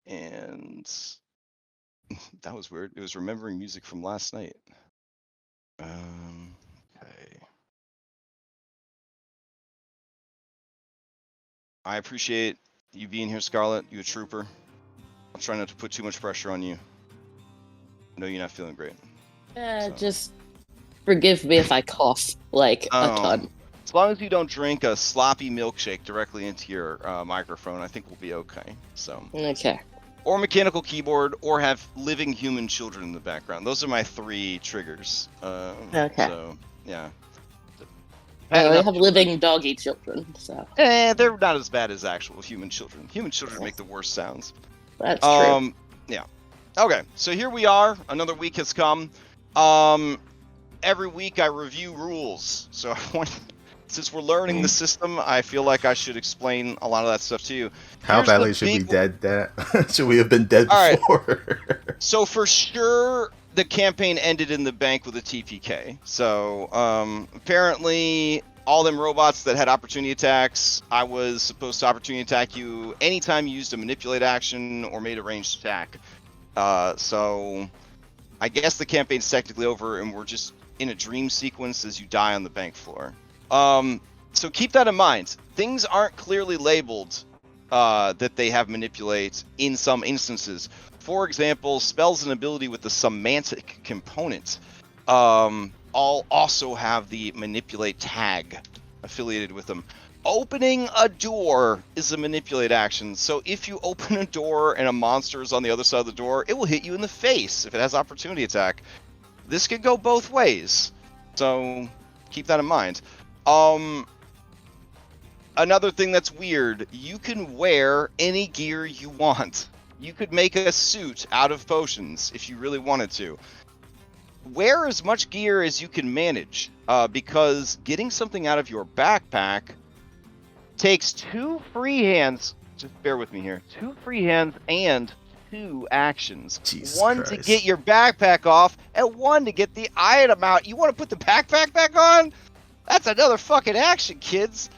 And that was weird. It was remembering music from last night. Okay. I appreciate you being here, Scarlet. You a trooper. I'll try not to put too much pressure on you. I know you're not feeling great. Just forgive me if I cough like a ton. As long as you don't drink a sloppy milkshake directly into your microphone, I think we'll be okay. So. Okay. Or mechanical keyboard, or have living human children in the background. Those are my 3 triggers. Okay. So, yeah. We have living doggy children, so. They're not as bad as actual human children. Human children make the worst sounds. That's true. Yeah. Okay, so here we are. Another week has come. Every week I review rules. So since we're learning the system, I feel like I should explain a lot of that stuff to you. How badly should we dead that? Should we have been dead before? Right. So for sure, the campaign ended in the bank with a TPK. So apparently, all them robots that had opportunity attacks, I was supposed to opportunity attack you anytime you used a manipulate action or made a ranged attack. So I guess the campaign's technically over, and we're just in a dream sequence as you die on the bank floor. So keep that in mind. Things aren't clearly labeled that they have manipulate in some instances. For example, spells and ability with the semantic component all also have the manipulate tag affiliated with them. Opening a door is a manipulate action. So if you open a door and a monster is on the other side of the door, it will hit you in the face if it has opportunity attack. This could go both ways. So keep that in mind. Another thing that's weird, you can wear any gear you want. You could make a suit out of potions if you really wanted to. Wear as much gear as you can manage, because getting something out of your backpack takes 2 free hands. Just bear with me here. 2 free hands and 2 actions. Jesus one Christ. To get your backpack off, and 1 to get the item out. You want to put the backpack back on? That's another fucking action, kids.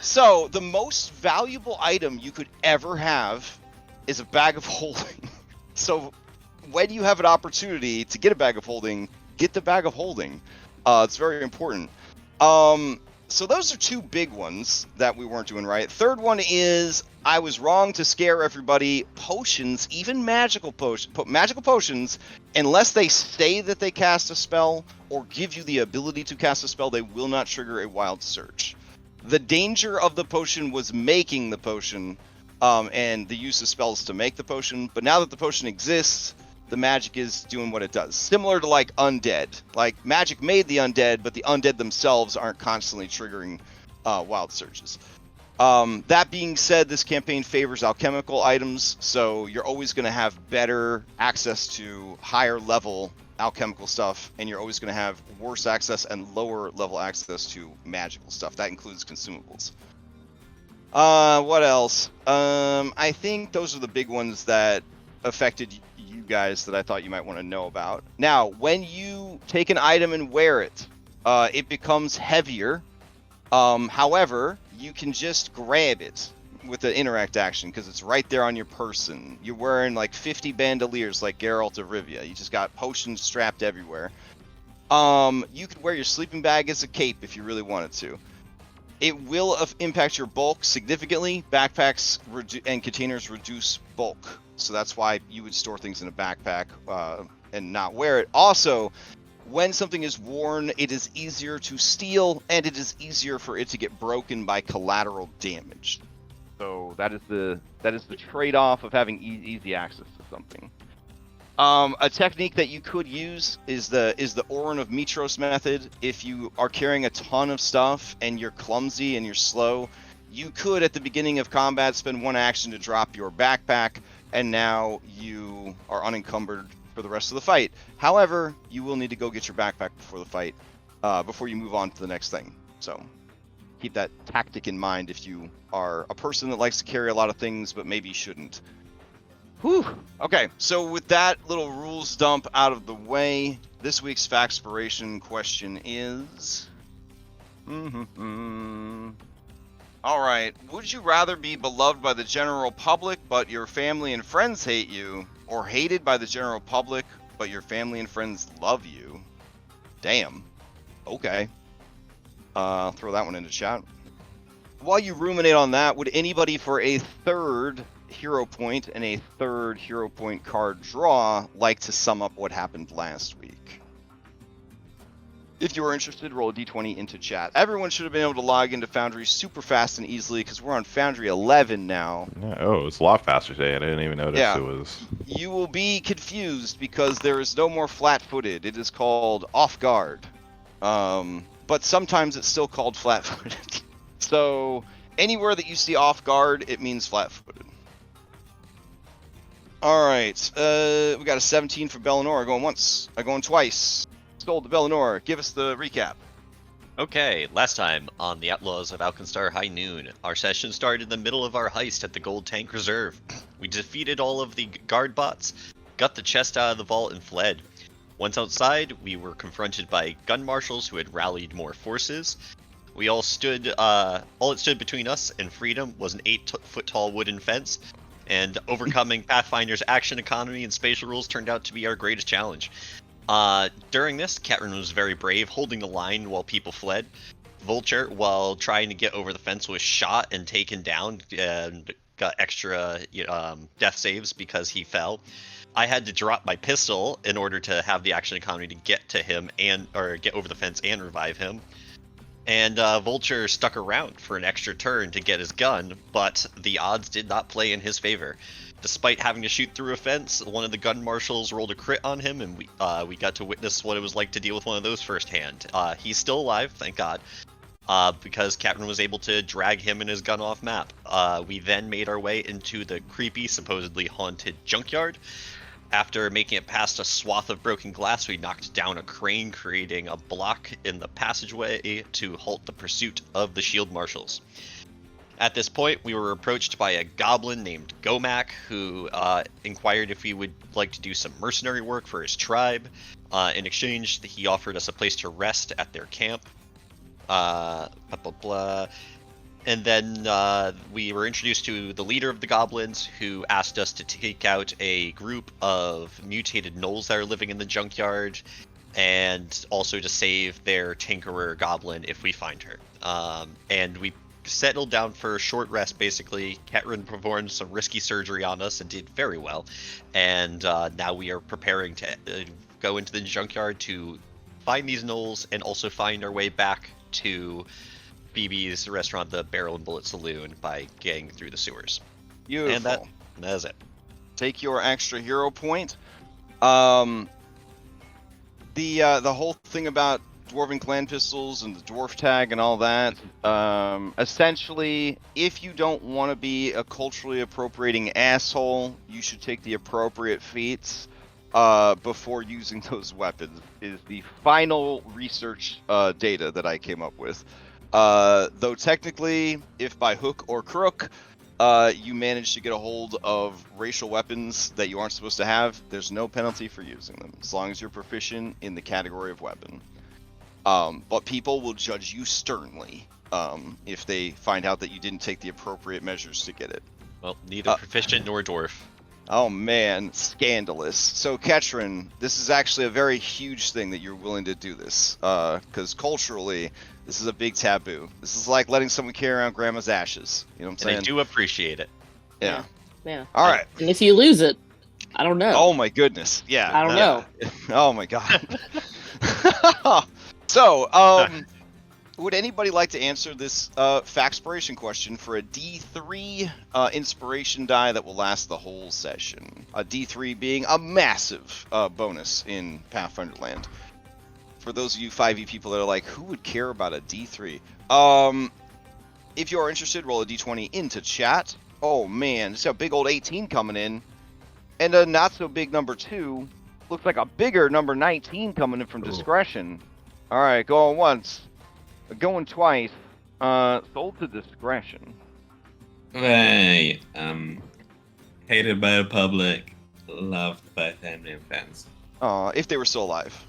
So the most valuable item you could ever have is a bag of holding. So when you have an opportunity to get a bag of holding, get the bag of holding. It's very important. So those are 2 big ones that we weren't doing right. Third one is I was wrong to scare everybody. Potions, even magical potions, unless they say that they cast a spell or give you the ability to cast a spell, they will not trigger a wild search. The danger of the potion was making the potion and the use of spells to make the potion. But now that the potion exists, the magic is doing what it does. Similar to like undead. Like magic made the undead, but the undead themselves aren't constantly triggering wild searches. That being said, this campaign favors alchemical items, so you're always going to have better access to higher level alchemical stuff, and you're always going to have worse access and lower level access to magical stuff. That includes consumables. What else? I think those are the big ones that affected you guys that I thought you might want to know about. Now, when you take an item and wear it, it becomes heavier. However, you can just grab it with the interact action because it's right there on your person. You're wearing like 50 bandoliers like Geralt of Rivia. You just got potions strapped everywhere. You could wear your sleeping bag as a cape if you really wanted to. It will impact your bulk significantly. Backpacks and containers reduce bulk. So that's why you would store things in a backpack and not wear it. Also, when something is worn, it is easier to steal, and it is easier for it to get broken by collateral damage. So that is the trade-off of having easy access to something. A technique that you could use is the Orin of Mitros method. If you are carrying a ton of stuff and you're clumsy and you're slow, you could at the beginning of combat spend 1 action to drop your backpack, and now you are unencumbered for the rest of the fight. However, you will need to go get your backpack before the fight, before you move on to the next thing. So keep that tactic in mind if you are a person that likes to carry a lot of things but maybe shouldn't. Whew. Okay, so with that little rules dump out of the way, this week's Factspiration question is... All right. Would you rather be beloved by the general public, but your family and friends hate you, or hated by the general public, but your family and friends love you? Damn. Okay. Throw that one into chat. While you ruminate on that, would anybody for a third hero point and a third hero point card draw like to sum up what happened last week? If you are interested, roll a d20 into chat. Everyone should have been able to log into Foundry super fast and easily because we're on Foundry 11 now. Yeah, oh, it's a lot faster today. I didn't even notice Yeah. it was. You will be confused because there is no more flat-footed. It is called off guard. But sometimes it's still called flat-footed. So anywhere that you see off guard, it means flat-footed. All right, we got a 17 for Bellinor. Going once, going twice. Sold to Bellinor. Give us the recap. Okay, last time on the Outlaws of Alkenstar High Noon, our session started in the middle of our heist at the Gold Tank Reserve. We defeated all of the guard bots, got the chest out of the vault, and fled. Once outside, we were confronted by gun marshals who had rallied more forces. We all stood, all that stood between us and freedom was an 8-foot-tall wooden fence, and overcoming Pathfinder's action economy and spatial rules turned out to be our greatest challenge. During this, Catrin was very brave, holding the line while people fled. Vulture, while trying to get over the fence, was shot and taken down and got extra death saves because he fell. I had to drop my pistol in order to have the action economy to get to him or get over the fence and revive him. And Vulture stuck around for an extra turn to get his gun, but the odds did not play in his favor. Despite having to shoot through a fence, one of the gun marshals rolled a crit on him, and we got to witness what it was like to deal with one of those firsthand. He's still alive, thank God, because Captain was able to drag him and his gun off map. We then made our way into the creepy, supposedly haunted junkyard. After making it past a swath of broken glass, we knocked down a crane, creating a block in the passageway to halt the pursuit of the shield marshals. At this point, we were approached by a goblin named Gomak, who inquired if we would like to do some mercenary work for his tribe. In exchange, he offered us a place to rest at their camp. And then we were introduced to the leader of the goblins, who asked us to take out a group of mutated gnolls that are living in the junkyard, and also to save their tinkerer goblin if we find her. And we settled down for a short rest, basically. Ketrin performed some risky surgery on us and did very well. And now we are preparing to go into the junkyard to find these gnolls and also find our way back to BB's restaurant, the Barrel and Bullet Saloon, by getting through the sewers. Beautiful. And that is it. Take your extra hero point. The whole thing about Dwarven clan pistols and the dwarf tag and all that, essentially, if you don't want to be a culturally appropriating asshole, you should take the appropriate feats before using those weapons, is the final research data that I came up with. Though technically, if by hook or crook, you manage to get a hold of racial weapons that you aren't supposed to have, there's no penalty for using them, as long as you're proficient in the category of weapon. But people will judge you sternly if they find out that you didn't take the appropriate measures to get it. Well, neither proficient nor dwarf. Oh man, scandalous. So Ketrin, this is actually a very huge thing that you're willing to do this, because culturally, this is a big taboo. This is like letting someone carry around grandma's ashes. You know what I'm saying? And I do appreciate it. Yeah. Yeah. All right. And if you lose it, I don't know. Oh my goodness. Yeah. I don't know. Oh my god. So, would anybody like to answer this Factspiration question for a D3 inspiration die that will last the whole session? A D3 being a massive bonus in Pathfinder land. For those of you 5e people that are like, who would care about a D3? If you are interested, roll a D20 into chat. Oh man, just a big old 18 coming in. And a not so big number 2. Looks like a bigger number 19 coming in from discretion. Alright, going once. Going twice. Sold to discretion. Right. Hated by the public, loved by family and friends. If they were still alive.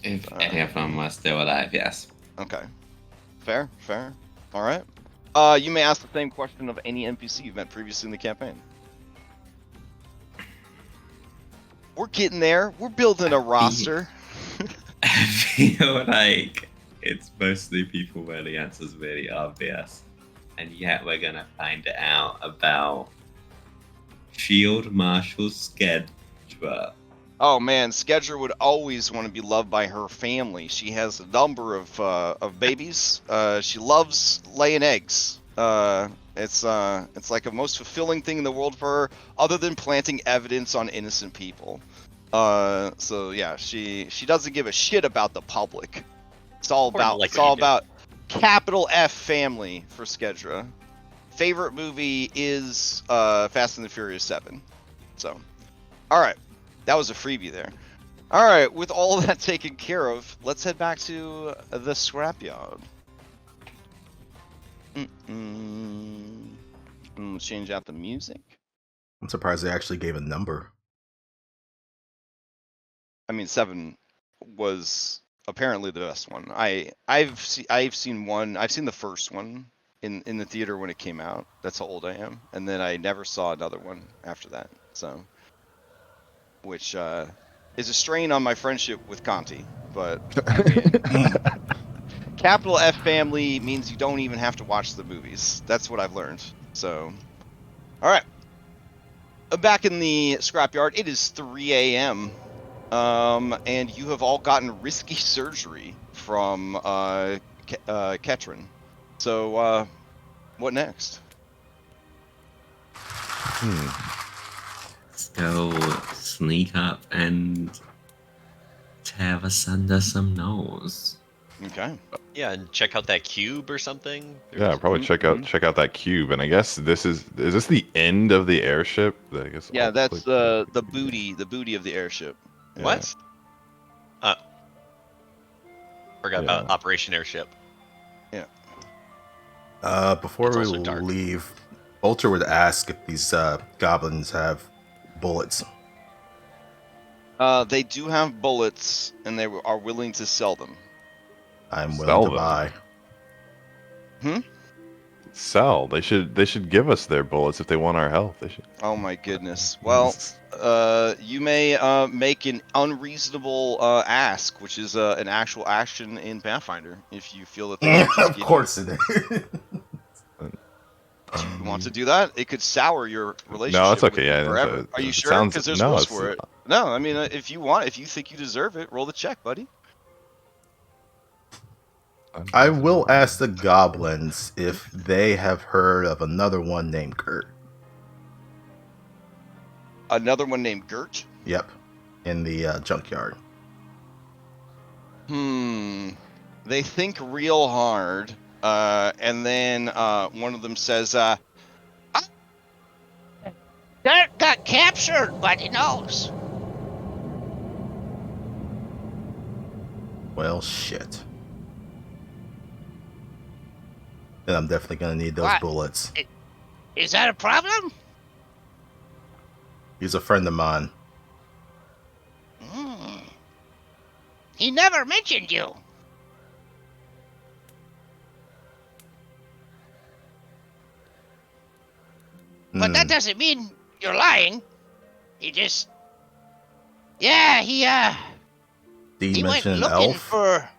If any of them was still alive, yes. Okay. Fair. Alright. You may ask the same question of any NPC you've met previously in the campaign. We're getting there. We're building a roster. I feel like it's mostly people where the answer's really obvious, and yet we're gonna find out about Field Marshal Skedra. Oh man, Skedra would always want to be loved by her family. She has a number of babies. She loves laying eggs. It's like a most fulfilling thing in the world for her, other than planting evidence on innocent people. So yeah, she doesn't give a shit about the public. It's all about capital F family for Skedra. Favorite movie is Fast and the Furious 7. So, all right. That was a freebie there. All right, with all that taken care of, let's head back to the scrapyard. Let's change out the music. I'm surprised they actually gave a number. I mean, 7 was apparently the best one. I've seen one. I've seen the first one in the theater when it came out. That's how old I am. And then I never saw another one after that. So. Which is a strain on my friendship with Cacti, but I mean, capital F family means you don't even have to watch the movies. That's what I've learned. So, all right, back in the scrapyard. It is 3 a.m. And you have all gotten risky surgery from Ketrin. So, what next? Let's go sneak up and tear asunder some nose. Okay. Yeah, and check out that cube or something. Yeah, probably check out that cube. And I guess this is this the end of the airship? I guess. Yeah, I'll that's click the booty of the airship. Yeah. What? Forgot about Operation Airship. Before It's we also dark. leave, Ultra would ask if these goblins have bullets. They do have bullets, and they are willing to sell them. I'm Sell willing to them. buy. Sell. They should give us their bullets if they want our health. They should. Oh my goodness. Well, you may make an unreasonable ask, which is an actual action in Pathfinder, if you feel that they should just Of give course it is. you want to do that. It could sour your relationship. No, it's okay. with Yeah, them forever. Are you it sure? sounds- Because there's no, rules it's- for it. No, I mean, if you think you deserve it, roll the check, buddy. I will ask the goblins if they have heard of another one named Gert. Another one named Gert. Yep, in the junkyard. They think real hard, and then one of them says, Dirk got captured by the nose. Well, shit. Then I'm definitely gonna need those What? bullets. Is that a problem? He's a friend of mine. He never mentioned you. But that doesn't mean you're lying. He just... Yeah, Did he you went mention an looking elf? for...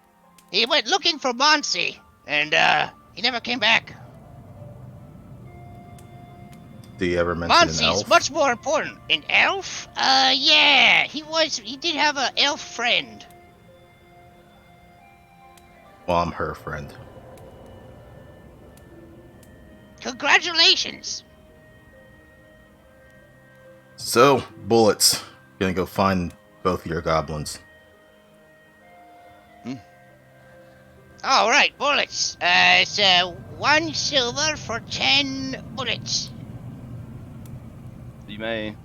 He went looking for Monsey, and he never came back. Did you ever mention an Monsey's elf? much more important. An elf? Yeah, he did have an elf friend. Well, I'm her friend. Congratulations. So, bullets. Gonna go find both of your goblins. All right, bullets. It's 1 silver for 10 bullets. you may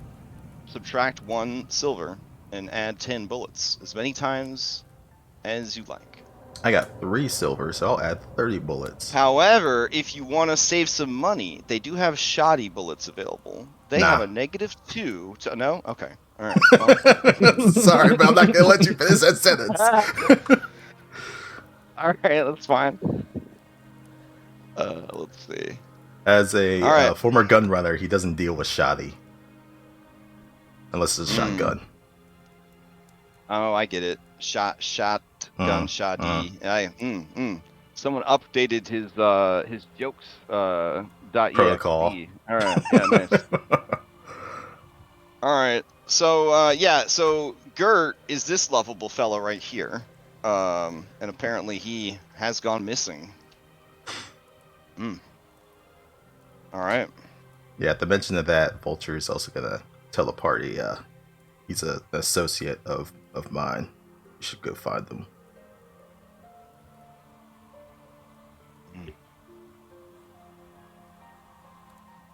subtract 1 silver and add 10 bullets, as many times as you like. I got 3 silver, so I'll add 30 bullets. However, if you want to save some money, they do have shoddy bullets available. They Nah. have a -2 to... No? Okay. All right. Well, Sorry, but I'm not gonna let you finish that sentence. all right, that's fine. Let's see. As a All right. former gun runner, he doesn't deal with shoddy. Unless it's a shotgun. Oh, I get it. Shotgun, shoddy. Someone updated his jokes Protocol. .exe. All right. Yeah, nice. All right. So so Gert is this lovable fellow right here. And apparently he has gone missing. All right. Yeah, at the mention of that, Vulture is also gonna tell the party, he's an associate of mine. You should go find them.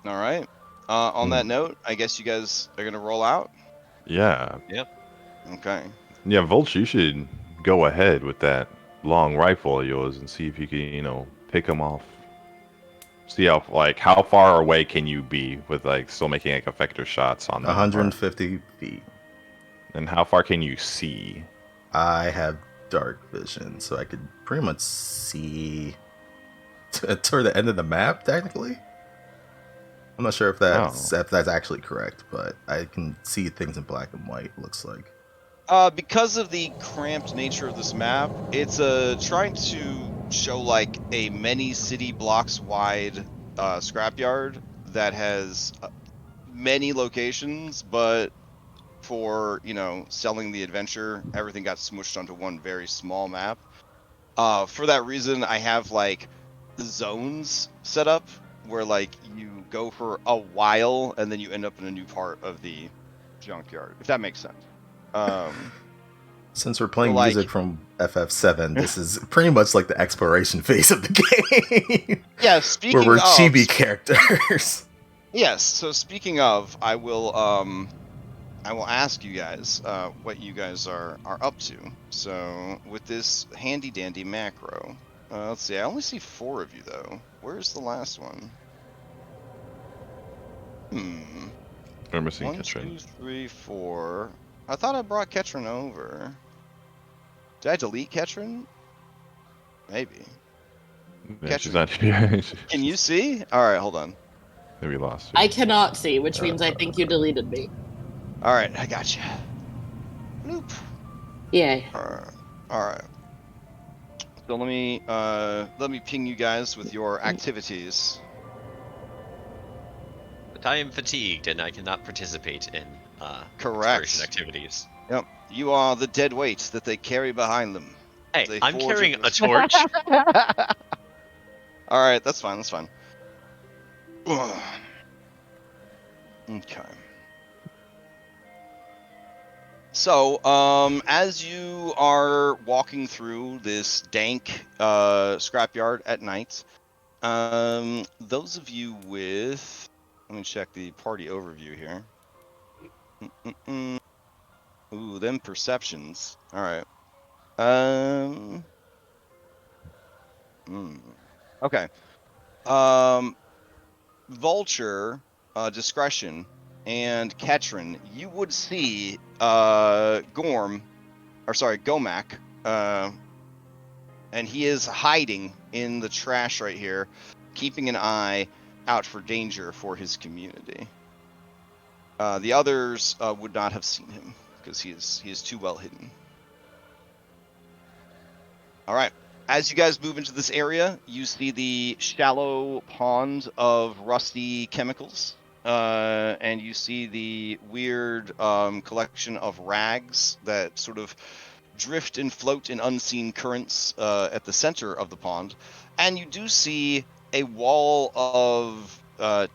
All right. On that note, I guess you guys are gonna roll out. Yeah. Okay. Yeah, Vulture, you should go ahead with that long rifle of yours and see if you can, pick them off. See how far away can you be with still making effector shots on them? 150 feet. And how far can you see? I have dark vision, so I could pretty much see toward the end of the map, technically. I'm not sure if that's actually correct, but I can see things in black and white, looks like. Because of the cramped nature of this map, it's trying to show a many city blocks wide scrapyard that has many locations, but for selling the adventure, everything got smushed onto one very small map. For that reason, I have the zones set up where you go for a while and then you end up in a new part of the junkyard, if that makes sense. Since we're playing music from FF7, this is pretty much like the exploration phase of the game. Yeah, speaking where we're of chibi characters. Yes, so speaking of, I will ask you guys what you guys are up to. So with this handy dandy macro, let's see. I only see 4 of you though. Where's the last one? We're missing 1, Ketrin. 2, 3, 4. I thought I brought Ketrin over. Did I delete Ketrin? Maybe. Yeah, she's not here. Can you see? All right, hold on. Maybe lost. I cannot see, which means I think you deleted me. All right, I got you. Bloop. Yay. All right. So let me ping you guys with your activities. But I am fatigued and I cannot participate in Correct. exploration activities. Yep. You are the dead weight that they carry behind them. Hey, They I'm forge carrying over- a torch. All right, that's fine. That's fine. Okay. So, as you are walking through this dank scrapyard at night, those of you with, let me check the party overview here. Ooh, them perceptions. All right. Okay. Vulture, discretion, and Ketrin, you would see Gomac, and he is hiding in the trash right here, keeping an eye out for danger for his community. The others would not have seen him because he is too well hidden. All right. As you guys move into this area, you see the shallow pond of rusty chemicals, and you see the weird collection of rags that sort of drift and float in unseen currents at the center of the pond. And you do see a wall of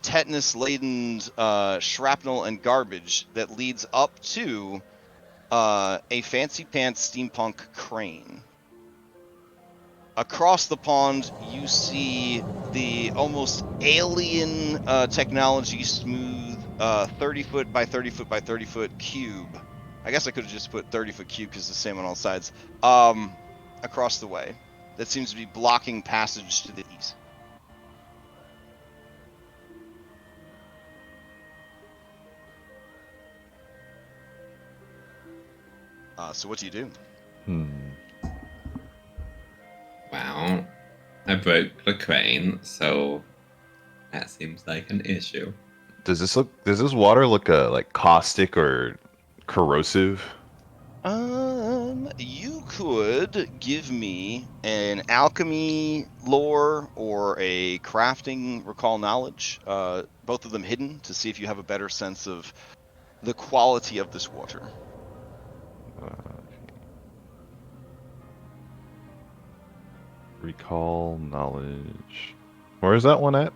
tetanus-laden shrapnel and garbage that leads up to a fancy pants steampunk crane. Across the pond, you see the almost alien technology smooth 30 foot by 30 foot by 30 foot cube. I guess I could have just put 30 foot cube because it's the same on all sides. Across the way. That seems to be blocking passage to the east. So what do you do? Wow. I broke the crane, so that seems like an issue. Does this water look like caustic or corrosive? You could give me an alchemy lore or a crafting recall knowledge, both of them hidden, to see if you have a better sense of the quality of this water. Recall knowledge. Where is that one at?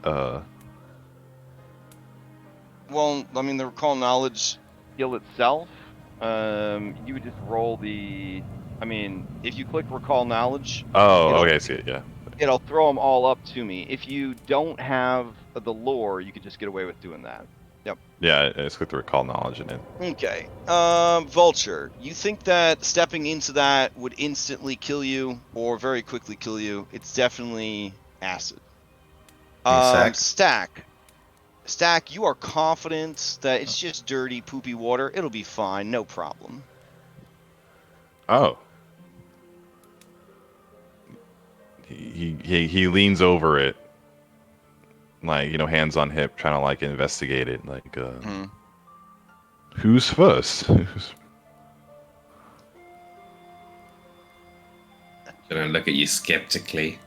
Well, I mean, the recall knowledge skill itself, you would just roll the. I mean, if you click recall knowledge, Oh, okay, I see it. Yeah. it'll throw them all up to me. If you don't have the lore, you could just get away with doing that. Yeah, I just clicked the recall knowledge in it. Okay. Vulture, you think that stepping into that would instantly kill you or very quickly kill you? It's definitely acid. Stack, you are confident that it's just dirty, poopy water. It'll be fine, no problem. Oh. He leans over it, like, you know, hands on hip, trying to like investigate it. Like, who's first? Gonna look at you skeptically.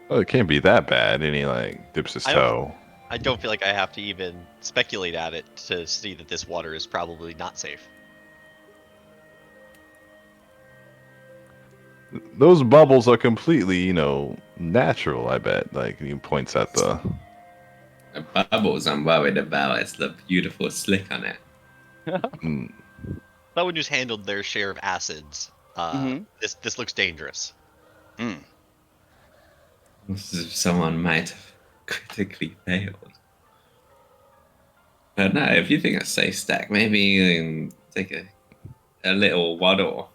Oh, it can't be that bad. And he like dips his toe. I don't feel like I have to even speculate at it to see that this water is probably not safe. Those bubbles are completely, you know, natural, I bet. Like, he points at the... The bubbles I'm worried about is the beautiful slick on it. Someone who's handled their share of acids. This looks dangerous. Someone might have critically failed. But no, if you think it's safe, Stack, maybe you can take a little waddle.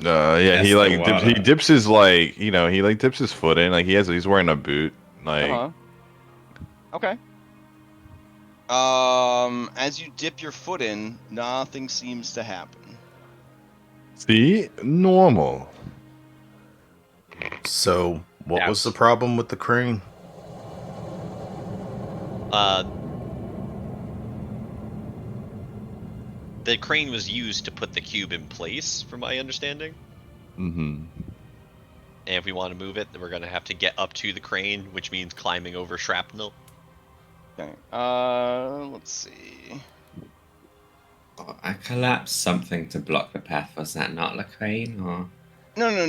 Yeah, he like he dips his like, you know, he like dips his foot in, like he's wearing a boot, like. Okay. As you dip your foot in, nothing seems to happen. See, normal. So, what was the problem with the crane? The crane was used to put the cube in place, from my understanding. Mm-hmm. And if we want to move it, then we're going to have to get up to the crane, which means climbing over shrapnel. Okay. Let's see. Oh, I collapsed something to block the path. Was that not the crane, or? No.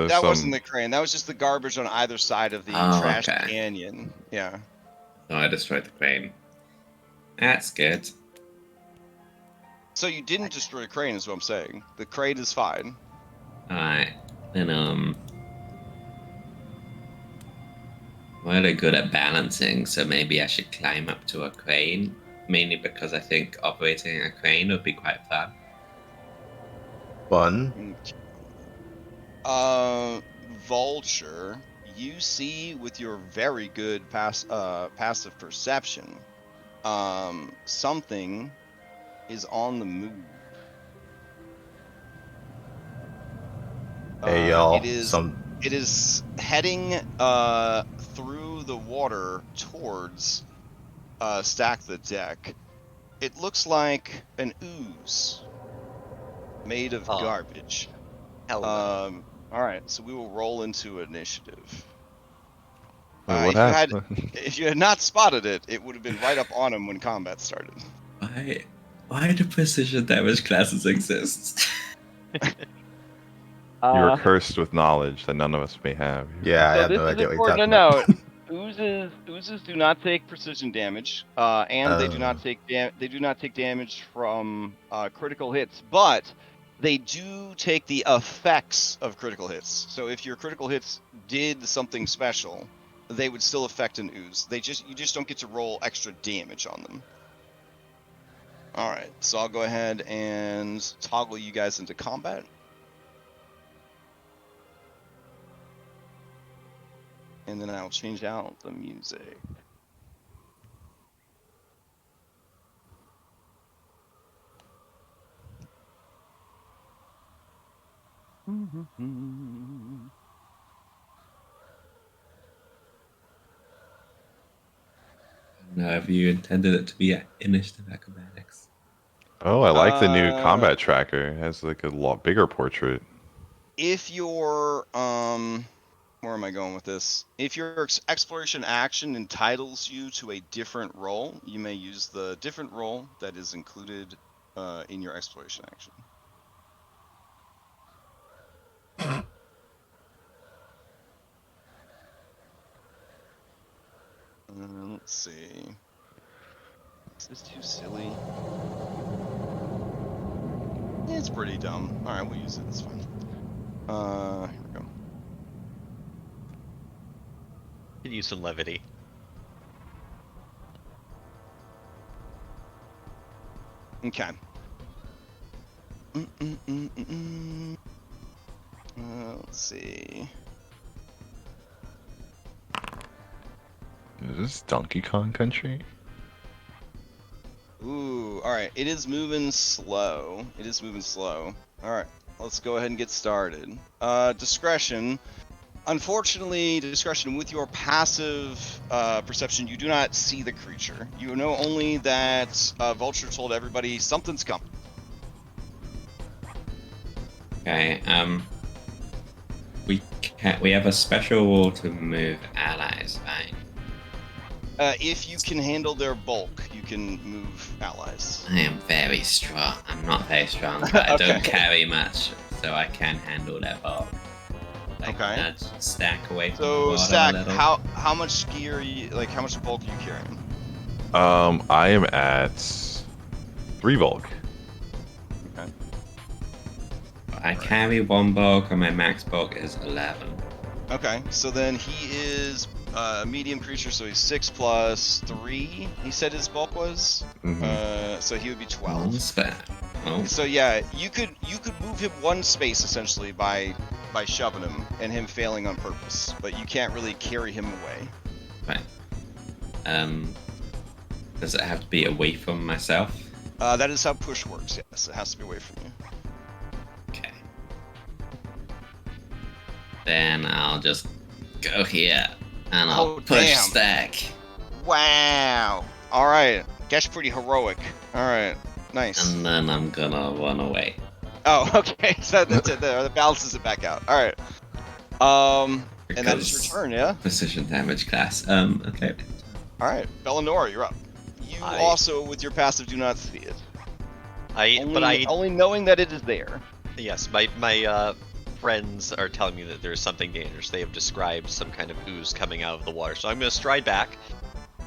That wasn't the crane. That was just the garbage on either side of the trash canyon. Yeah. No, I destroyed the crane. That's good. So you didn't destroy the crane, is what I'm saying. The crane is fine. Alright. Then, we're really good at balancing, so maybe I should climb up to a crane. Mainly because I think operating a crane would be quite fun. Vulture, you see with your very good passive perception, something is on the move. Hey y'all, it is heading through the water towards Stack the Deck. It looks like an ooze made of garbage. Hello. All right, so we will roll into initiative. Wait, what happened? If you had not spotted it, it would have been right up on him when combat started. Why do precision damage classes exist? You're cursed with knowledge that none of us may have. Yeah, I have no idea what you're talking about. Oozes do not take precision damage, and they do not take damage from critical hits, but they do take the effects of critical hits. So if your critical hits did something special, they would still affect an ooze. You just don't get to roll extra damage on them. All right, so I'll go ahead and toggle you guys into combat. And then I'll change out the music. Now, have you intended it to be initiative acrobatics? Oh, I like the new combat tracker. It has like a lot bigger portrait. If your where am I going with this? If your exploration action entitles you to a different role, you may use the different role that is included in your exploration action. Let's see. Is this too silly? It's pretty dumb. Alright, we'll use it. It's fine. Here we go. Could use some levity. Okay. Let's see. Is this Donkey Kong Country? Ooh, alright. It is moving slow. It is moving slow. Alright, let's go ahead and get started. Discretion. Unfortunately, discretion, with your passive perception, you do not see the creature. You know only that Vulture told everybody something's coming. Okay, we have a special rule to move allies, right? If you can handle their bulk, you can move allies. I am very strong. I'm not very strong, but I don't carry much, so I can handle their bulk. Like, Okay. Stack away from the So, water Stack, a little. how much gear, how much bulk are you carrying? I am at 3 bulk. Okay. I carry 1 bulk, and my max bulk is 11. Okay, so then he is a medium creature, so he's 6 plus 3, he said his bulk was? Mhm. So he would be 12. What's that? Oh, So yeah, you could move him 1 space essentially by shoving him and him failing on purpose, but you can't really carry him away. right. Does it have to be away from myself? That is how push works, yes. It has to be away from you. Okay. Then I'll just go here, and I'll Oh, push damn. Stack. Wow! Alright, that's pretty heroic. Alright, nice. And then I'm gonna run away. Oh, okay, so that balances it back out. Alright. And that is your Because turn, yeah? Precision damage class. Okay. Alright, Bellanora, you're up. You also, with your passive, do not see it. Only knowing that it is there. Yes, my friends are telling me that there's something dangerous. They have described some kind of ooze coming out of the water. So I'm going to stride back.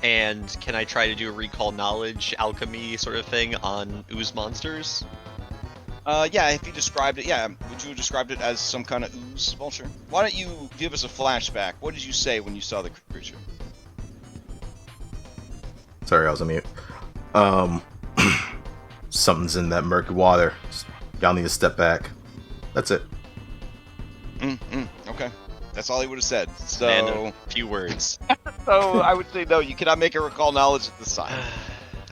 And can I try to do a recall knowledge, alchemy sort of thing on ooze monsters? Yeah, if you described it, yeah. Would you have described it as some kind of ooze, Vulture? Why don't you give us a flashback? What did you say when you saw the creature? Sorry, I was on mute. Something's in that murky water. Y'all need to step back. That's it. Okay. That's all he would have said. So, And a few words. so I would say no. You cannot make a recall knowledge at this time.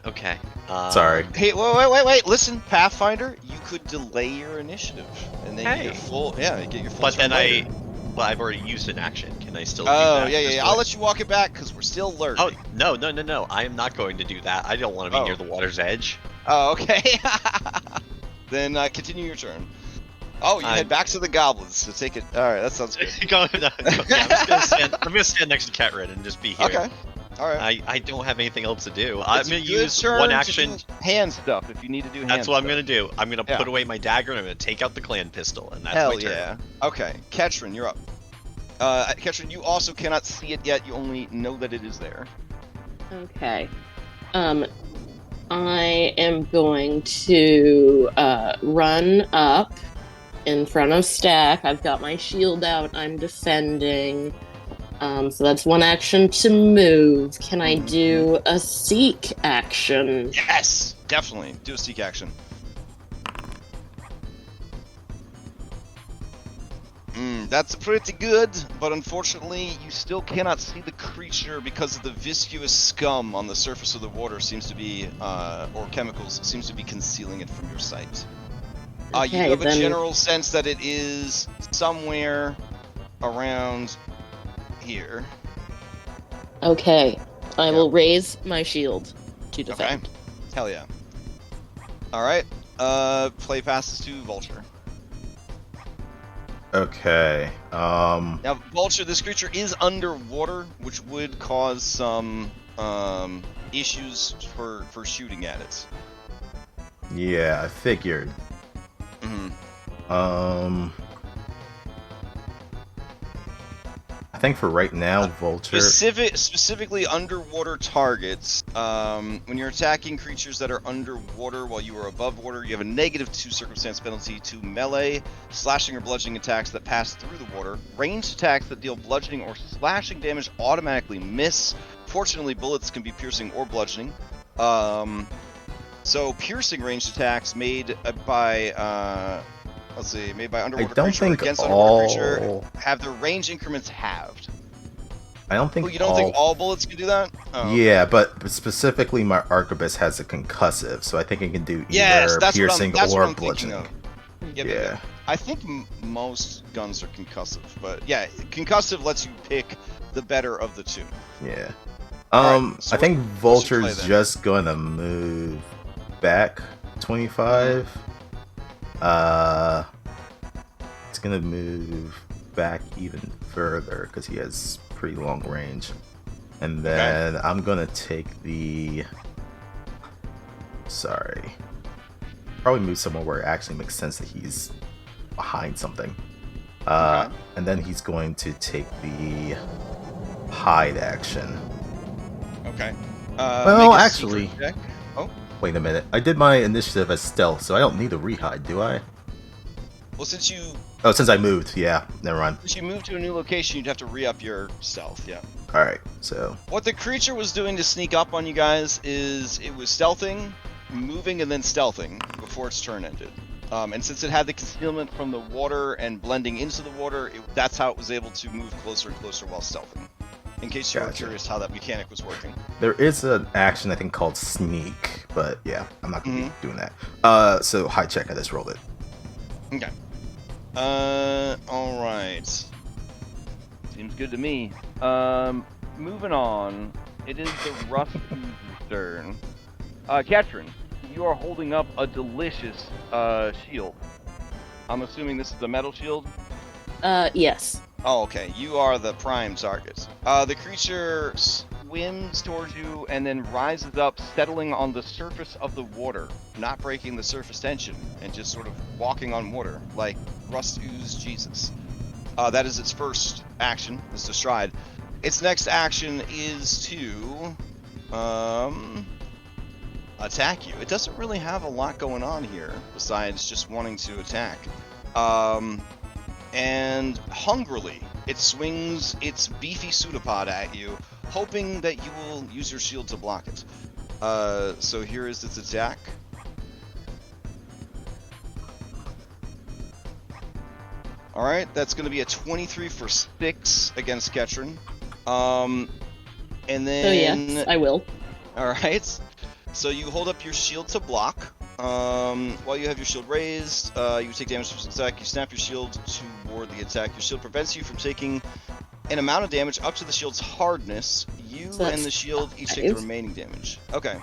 Okay. Sorry. Hey, wait! Listen, Pathfinder, you could delay your initiative and then get your Hey. full. Yeah, you get your full. But then turn later. I've already used an action. Can I still do Oh, that? yeah. I'll let you walk it back because we're still learning. Oh, no. I am not going to do that. I don't want to be near the water's edge. Oh, okay. Then continue your turn. Oh, you head back to the goblins to take it. All right, that sounds good. I'm gonna stand next to Catrin and just be here. Okay. All right. I don't have anything else to do. I'm It's a gonna good use turn one to action. do hand stuff if you need to do hand That's what I'm stuff. gonna do. I'm gonna Yeah. put away my dagger and I'm gonna take out the clan pistol, and that's Hell my turn. yeah. Okay, Ketrin, you're up. Ketrin, you also cannot see it yet. You only know that it is there. Okay. I am going to run up in front of Stack. I've got my shield out. I'm defending. So that's one action to move. Can I do a seek action? Yes, definitely. Do a seek action. That's pretty good, but unfortunately, you still cannot see the creature because of the viscous scum on the surface of the water seems to be, or chemicals, seems to be concealing it from your sight. You Okay, have a then- general sense that it is somewhere around here. Okay, I Yeah. will raise my shield to defend. Okay. Hell yeah. Alright. Play passes to Vulture. Okay. Now, Vulture, this creature is underwater, which would cause some issues for shooting at it. Yeah, I figured. Mm-hmm. I think for right now, Vulture. Specifically underwater targets. When you're attacking creatures that are underwater while you are above water, you have a -2 circumstance penalty to melee, slashing or bludgeoning attacks that pass through the water. Ranged attacks that deal bludgeoning or slashing damage automatically miss. Fortunately, bullets can be piercing or bludgeoning. So piercing ranged attacks made by made by underwater I don't creature think against underwater all. creature have their range increments halved. I don't think. Oh, you don't think all bullets can do that? Oh, Yeah, but specifically, my arquebus has a concussive, so I think it can do yes, either that's piercing what I'm or thinking bludgeoning. of. Yeah. Yeah. I think most guns are concussive, but yeah, concussive lets you pick the better of the two. Yeah. Alright, so I think what's your play Vulture's then? just gonna move back 25. It's gonna move back even further because he has pretty long range. And then I'm gonna take the. Sorry. Probably move somewhere where it actually makes sense that he's behind something. Okay. And then he's going to take the hide action. Okay. Well, make a actually- secret check. Oh, Wait a minute. I did my initiative as stealth, so I don't need a rehide, do I? well, since you Oh, since I moved, yeah. Never mind. move to a new location, you'd have to re-up your stealth. Yeah. Alright, so. What the creature was doing to sneak up on you guys is it was stealthing, moving, and then stealthing before its turn ended. And since it had the concealment from the water and blending into the water, that's how it was able to move closer and closer while stealthing. In case you were Gotcha. curious how that mechanic was working. There is an action I think called sneak, but yeah, I'm not gonna be doing that. So high check, I just rolled it. Okay. Alright. Seems good to me. Moving on. It is the Rust's turn. Katrin, you are holding up a delicious, shield. I'm assuming this is the metal shield? Yes. Oh, okay. You are the prime target. The creature swims towards you and then rises up, settling on the surface of the water, not breaking the surface tension, and just sort of walking on water, like Rust Ooze Jesus. That is its first action, is to stride. Its next action is to attack you. It doesn't really have a lot going on here, besides just wanting to attack. And hungrily, it swings its beefy pseudopod at you, hoping that you will use your shield to block it. So here is its attack. Alright, that's going to be a 23 for 6 against Ketrin. And then... So yes, I will. Alright, so you hold up your shield to block. While you have your shield raised, you take damage from this attack. You snap your shield to ward the attack. Your shield prevents you from taking an amount of damage up to the shield's hardness. You So and the shield each take the 5. remaining damage. Okay.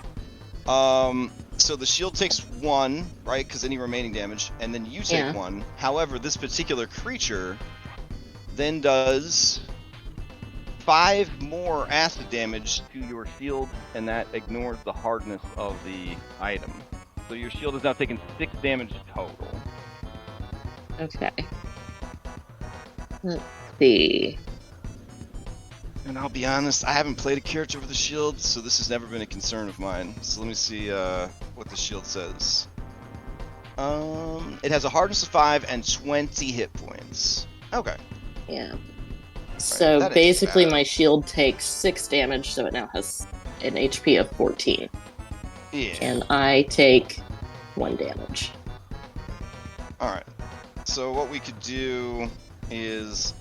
So the shield takes 1, right? Because any remaining damage, and then you take Yeah. 1. However, this particular creature then does 5 more acid damage to your shield, and that ignores the hardness of the item. So your shield has now taken 6 damage total. Okay. Let's see. And I'll be honest, I haven't played a character with a shield, so this has never been a concern of mine. So let me see what the shield says. It has a hardness of 5 and 20 hit points. Okay. Yeah. So that is basically, bad. my shield takes 6 damage, so it now has an HP of 14. Yeah. And I take 1 damage. Alright. So what we could do is...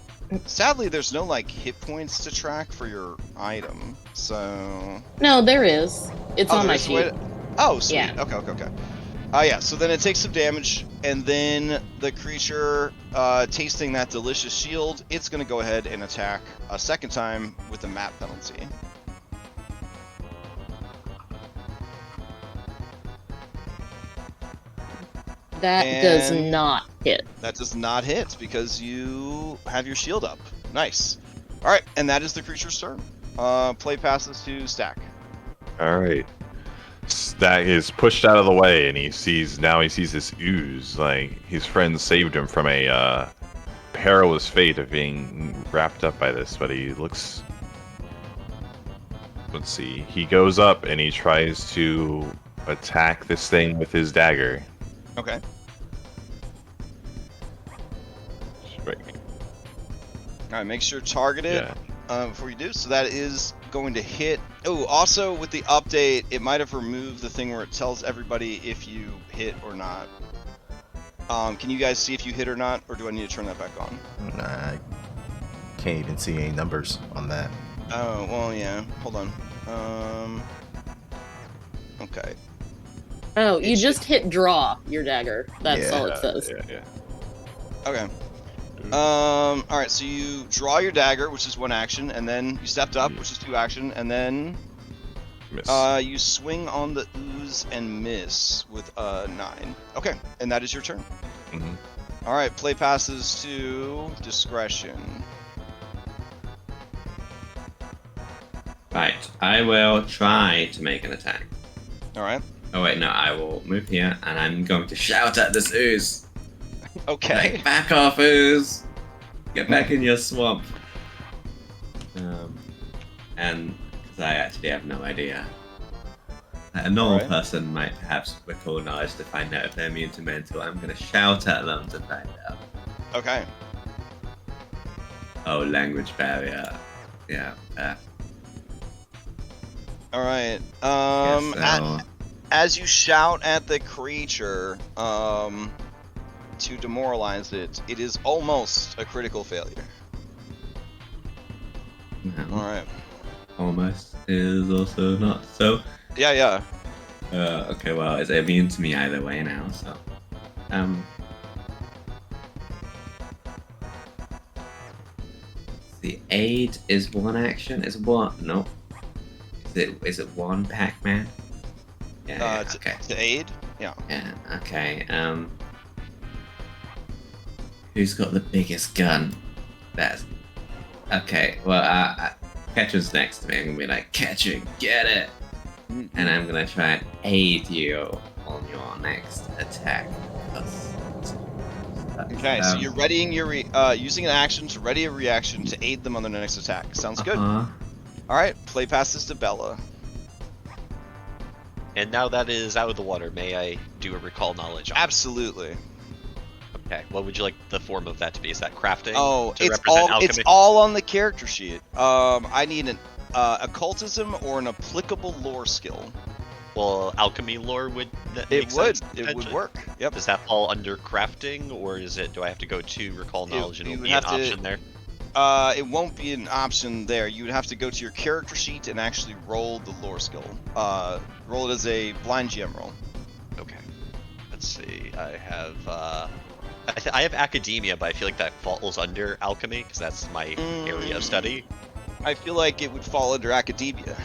Sadly, there's no, like, hit points to track for your item, so... No, there is. It's on there my is a way sheet. to- Oh, sweet. Yeah. Okay. Yeah, so then it takes some damage, and then the creature, tasting that delicious shield, it's going to go ahead and attack a second time with the map penalty. That does And not hit. That does not hit because you have your shield up. Nice. All right, and that is the creature's turn. Play passes to Stack. All right. Stack is pushed out of the way, and he sees this ooze. Like his friends saved him from a perilous fate of being wrapped up by this, but he looks. Let's see. He goes up and he tries to attack this thing with his dagger. Okay. Right. All right, make sure to target it before you do. So that is going to hit. Oh, also with the update, it might have removed the thing where it tells everybody if you hit or not. Can you guys see if you hit or not, or do I need to turn that back on? I can't even see any numbers on that. Oh, well, yeah. Hold on. Okay. Oh, you just hit draw your dagger. That's all it says. Yeah. Okay. All right. So you draw your dagger, which is 1 action, and then you stepped up, which is 2 action, and then Miss. you swing on the ooze and miss with 9. Okay, and that is your turn. Mhm. All right. Play passes to discretion. Right, I will try to make an attack. All right. Oh wait, no, I will move here and I'm going to shout at this ooze. Okay. Like, back off, ooze! Get back in your swamp. And because I actually have no idea. A normal Alright. person might perhaps recall knowledge to find out if they're immune to mental. I'm going to shout at them to find out. Okay. Oh, language barrier. Yeah. All right. Guess so. As you shout at the creature, to demoralize it, it is almost a critical failure. No, All right. almost is also not. So, Yeah. okay, well, it's immune to me either way now, so. The aid is 1 action. Is what? No. Is it 1 Pac-Man? Yeah. Okay. To aid? Yeah. Yeah. Okay. Who's got the biggest gun? That's okay. Well, Ketch's next to me. I'm gonna be like, Ketcher, get it, and I'm gonna try and aid you on your next attack. Okay, so you're readying your using an action to ready a reaction to aid them on their next attack. Sounds good. All right, play passes to Bella. And now that is out of the water, may I do a recall knowledge on it? Absolutely. Okay, what would you like the form of that to be? Is that crafting? Oh, to it's represent all alchemy? on the character sheet. I need an occultism or an applicable lore skill. Well, alchemy lore would that It make would. sense, It would potentially? work. Yep. Does that fall under crafting, or is it? Do I have to go to recall knowledge and you it'll would be an have to- option there? It won't be an option there. You would have to go to your character sheet and actually roll the lore skill. Roll it as a blind GM roll. Okay. Let's see. I have I have academia, but I feel like that falls under alchemy because that's my area of study. I feel like it would fall under academia.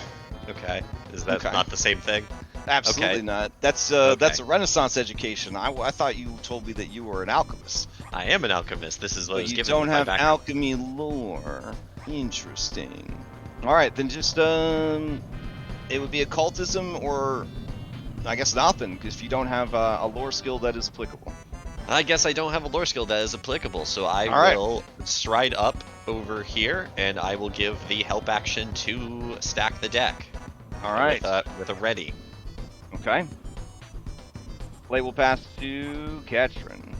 Okay. Is that Okay. not the same thing? Absolutely Okay. not. That's Okay. a Renaissance education. I thought you told me that you were an alchemist. I am an alchemist. This is what I But was you given don't with my have background. alchemy lore. Interesting. All right, then just it would be occultism or I guess nothing, because if you don't have a lore skill that is applicable. I guess I don't have a lore skill that is applicable, so I All right. will stride up over here, and I will give the help action to stack the deck. All right. With a ready. Okay. Play will pass to Katrin.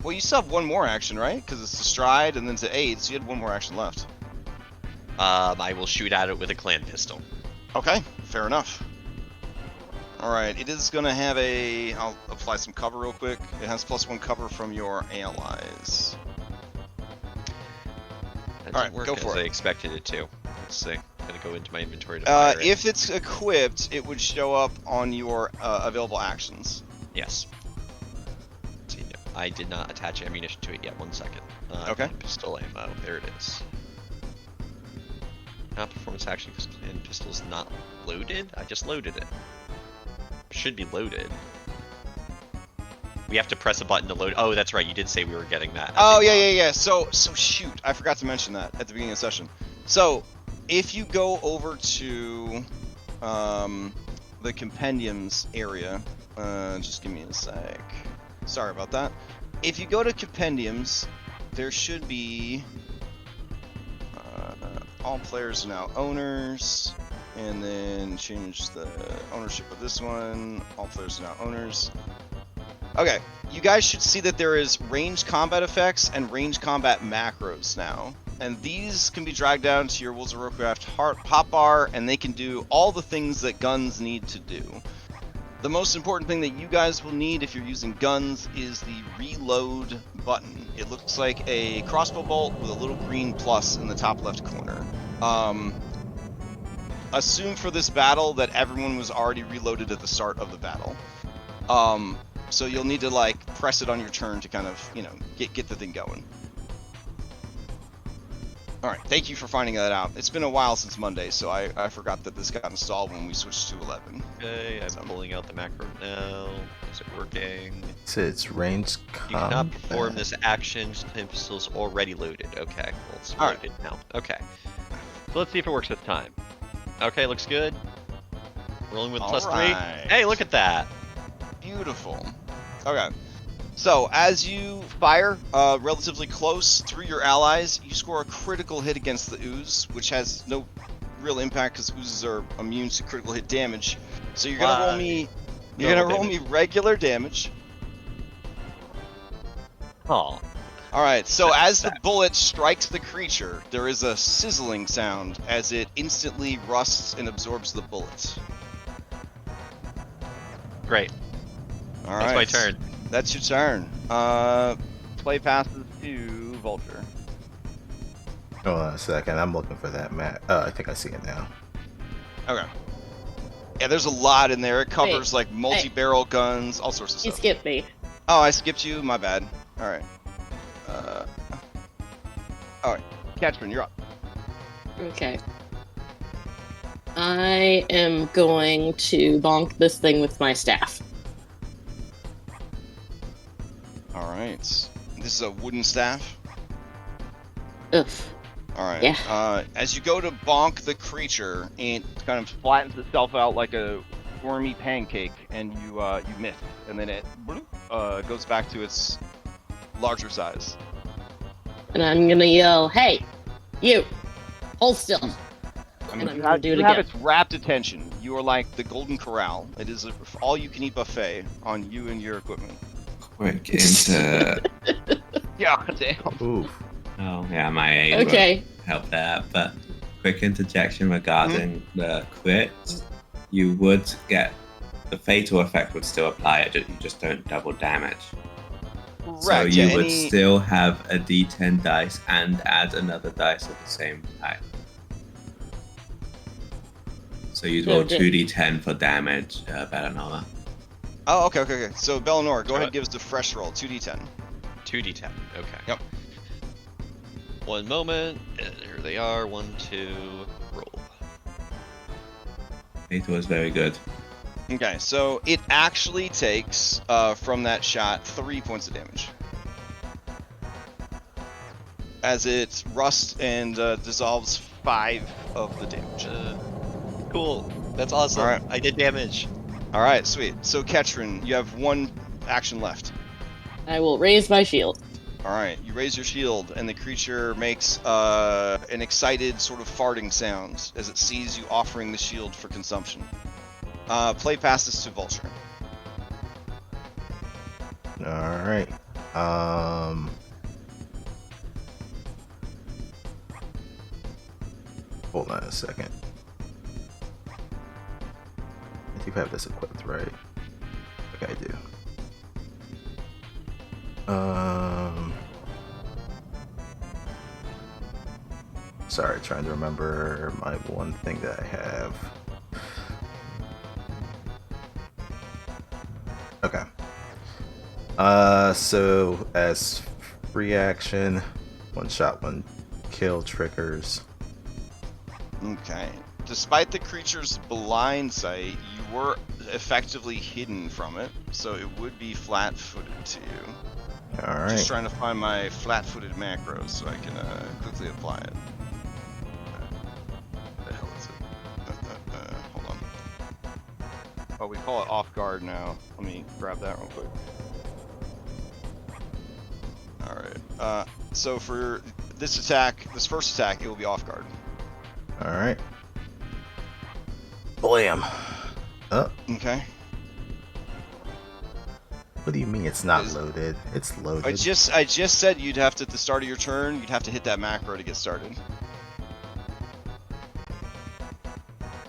Well, you still have one more action, right? Because it's to stride and then to aid, so you had one more action left. I will shoot at it with a clan pistol. Okay, fair enough. Alright, it is going to have I'll apply some cover real quick. It has +1 cover from your allies. That All didn't right, work go as for I it. expected it to. Let's see. I'm going to go into my inventory to fire it. If it's equipped, it would show up on your available actions. Yes. I did not attach ammunition to it yet. 1 second. Okay. Pistol ammo. There it is. Now performance action and pistol's not loaded? I just loaded it. Should be loaded. We have to press a button to load. Oh, that's right. You did say we were getting that. Oh, yeah. So shoot. I forgot to mention that at the beginning of the session. So, if you go over to the compendiums area, just give me a sec. Sorry about that. If you go to compendiums, there should be all players are now owners, and then change the ownership of this one. All players are now owners. Okay, you guys should see that there is ranged combat effects and ranged combat macros now. And these can be dragged down to your Wolves of Warcraft hotbar, and they can do all the things that guns need to do. The most important thing that you guys will need if you're using guns is the reload button. It looks like a crossbow bolt with a little green plus in the top left corner. Assume for this battle that everyone was already reloaded at the start of the battle. So you'll need to like press it on your turn to kind of, get the thing going. All right, thank you for finding that out. It's been a while since Monday, so I forgot that this got installed when we switched to 11. Okay, I'm pulling out the macro now. Is it working? It's range combat. You cannot perform this action. Pistol's already loaded. Okay, well, it's loaded now. Okay. So let's see if it works this time. Okay, looks good. Rolling with +3. Hey, look at that. Beautiful. Okay. So, as you fire relatively close through your allies, you score a critical hit against the ooze, which has no real impact because oozes are immune to critical hit damage. So you're gonna roll me. You're gonna roll me regular damage. Oh. All right. So as the bullet strikes the creature, there is a sizzling sound as it instantly rusts and absorbs the bullet. Great. All That's right. my turn. That's your turn. Play passes to Vulture. Hold on a second. I'm looking for that map. I think I see it now. Okay. Yeah, there's a lot in there. It covers like multi-barrel guns, all sorts of You stuff. skipped me. Oh, I skipped you. My bad. All right. All right. Catchman, you're up. Okay. I am going to bonk this thing with my staff. All right. This is a wooden staff. Ugh. All right. Yeah. As you go to bonk the creature, it kind of flattens itself out like a wormy pancake, and you miss, and then it goes back to its larger size. And I'm gonna yell, "Hey, you! Hold still!" I mean, And I'm you gonna do it have again. its rapt attention. You are like the Golden Corral. It is an all-you-can-eat buffet on you and your equipment. Quick into. Yeah, damn. Oof. Oh, yeah, my aid Okay. will help that. But quick interjection regarding the crit. You would get the fatal effect would still apply. You just don't double damage. So Correct. you yeah, would still have a D10 dice and add another dice of the same type. So you'd roll 2d10 for damage, Bellanora. Oh, okay. So, Bellanora, go ahead and give us a fresh roll. 2d10. 2d10. Okay. Yep. One moment. And here they are. 1, 2, roll. It was very good. Okay, so it actually takes, from that shot, 3 points of damage. As it rusts and dissolves 5 of the damage. Cool. That's awesome. All right. I did damage. All right, sweet. So, Ketrin, you have 1 action left. I will raise my shield. All right, you raise your shield, and the creature makes an excited sort of farting sound as it sees you offering the shield for consumption. Play passes to Vulture. All right. Hold on a second. I think I have this equipped, right? Okay, I do. Sorry, trying to remember my one thing that I have. Okay. So as free action, one shot, one kill triggers. Okay. Despite the creature's blind sight, you were effectively hidden from it, so it would be flat-footed to you. All right. Just trying to find my flat-footed macros so I can quickly apply it. What the hell is it? Hold on. Oh, we call it off guard now. Let me grab that real quick. All right. So for this attack, this first attack, it will be off guard. All right. Blam. Oh, Okay. what do you mean it's not loaded? It's loaded. I just said you'd have to, at the start of your turn, you'd have to hit that macro to get started.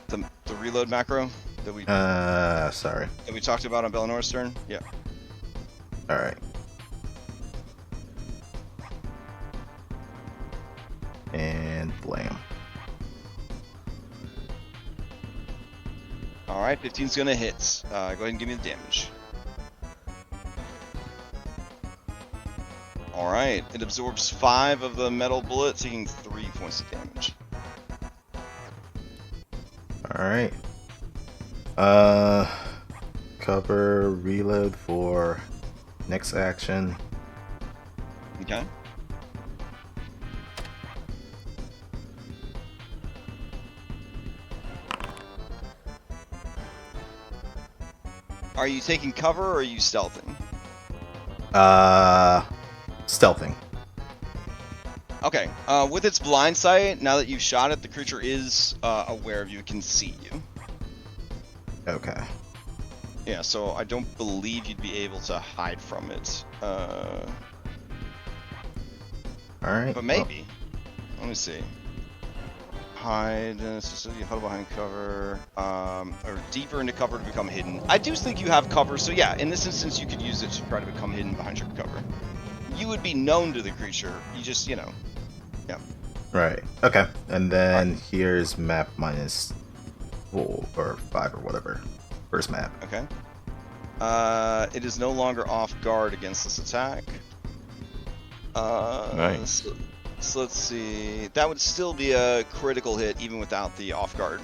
The reload macro that we sorry. talked about on Bellinor's turn. Yeah. All right. And blam. All right, 15's gonna hit. Go ahead and give me the damage. All right, it absorbs 5 of the metal bullet, taking 3 points of damage. All right. Cover reload for next action. Okay. Are you taking cover or are you stealthing? Stealthing. Okay. With its blind sight, now that you've shot it, the creature is aware of you, it can see you. Okay. Yeah, so I don't believe you'd be able to hide from it. All right. But maybe. Let me see. Hide, so you huddle behind cover, or deeper into cover to become hidden. I do think you have cover, so yeah, in this instance you could use it to try to become hidden behind your cover. You would be known to the creature, you just, yeah. Right. Okay. And then here's map minus 4 or 5 or whatever. First map. Okay. It is no longer off guard against this attack. Nice. So let's see. That would still be a critical hit even without the off guard.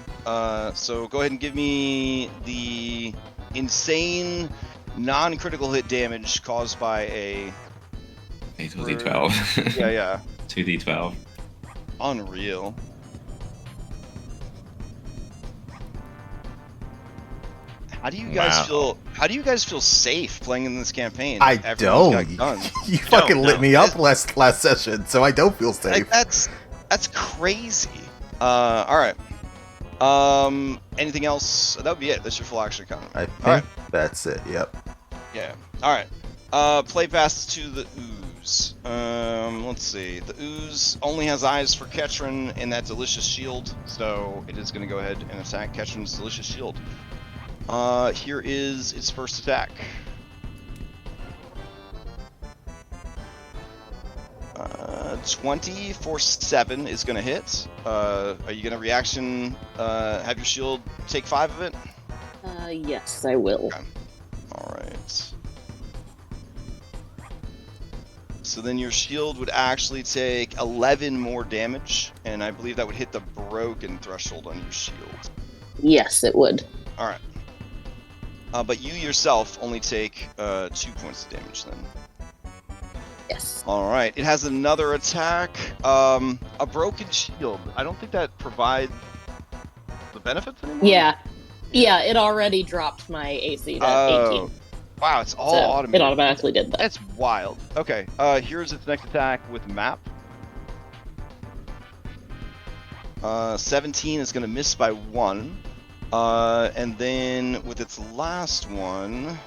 So go ahead and give me the insane non-critical hit damage caused by a... 2d12. Yeah. 2d12. Unreal. How do you guys feel? How do you guys feel safe playing in this campaign? I Everyone's don't. got guns. You fucking lit me up It- last session, so I don't feel safe. Like, that's crazy. All right. Anything else? That would be it. That's your full action count. I think All right. that's it. Yep. Yeah. All right. Play pass to the ooze. Let's see. The ooze only has eyes for Ketrin and that delicious shield, so it is going to go ahead and attack Ketrin's delicious shield. Here is its first attack. 20 for 7 is going to hit. Are you going to reaction, have your shield take 5 of it? Yes, I will. Okay. Alright. So then your shield would actually take 11 more damage, and I believe that would hit the broken threshold on your shield. Yes, it would. Alright. But you yourself only take 2 points of damage then. Yes. Alright, it has another attack. A broken shield. I don't think that provides the benefits anymore? Yeah. Yeah, it already dropped my AC to 18. Wow, it's all So automated. it automatically did that. That's wild. Okay, here's its next attack with map. 17 is going to miss by 1. And then with its last one...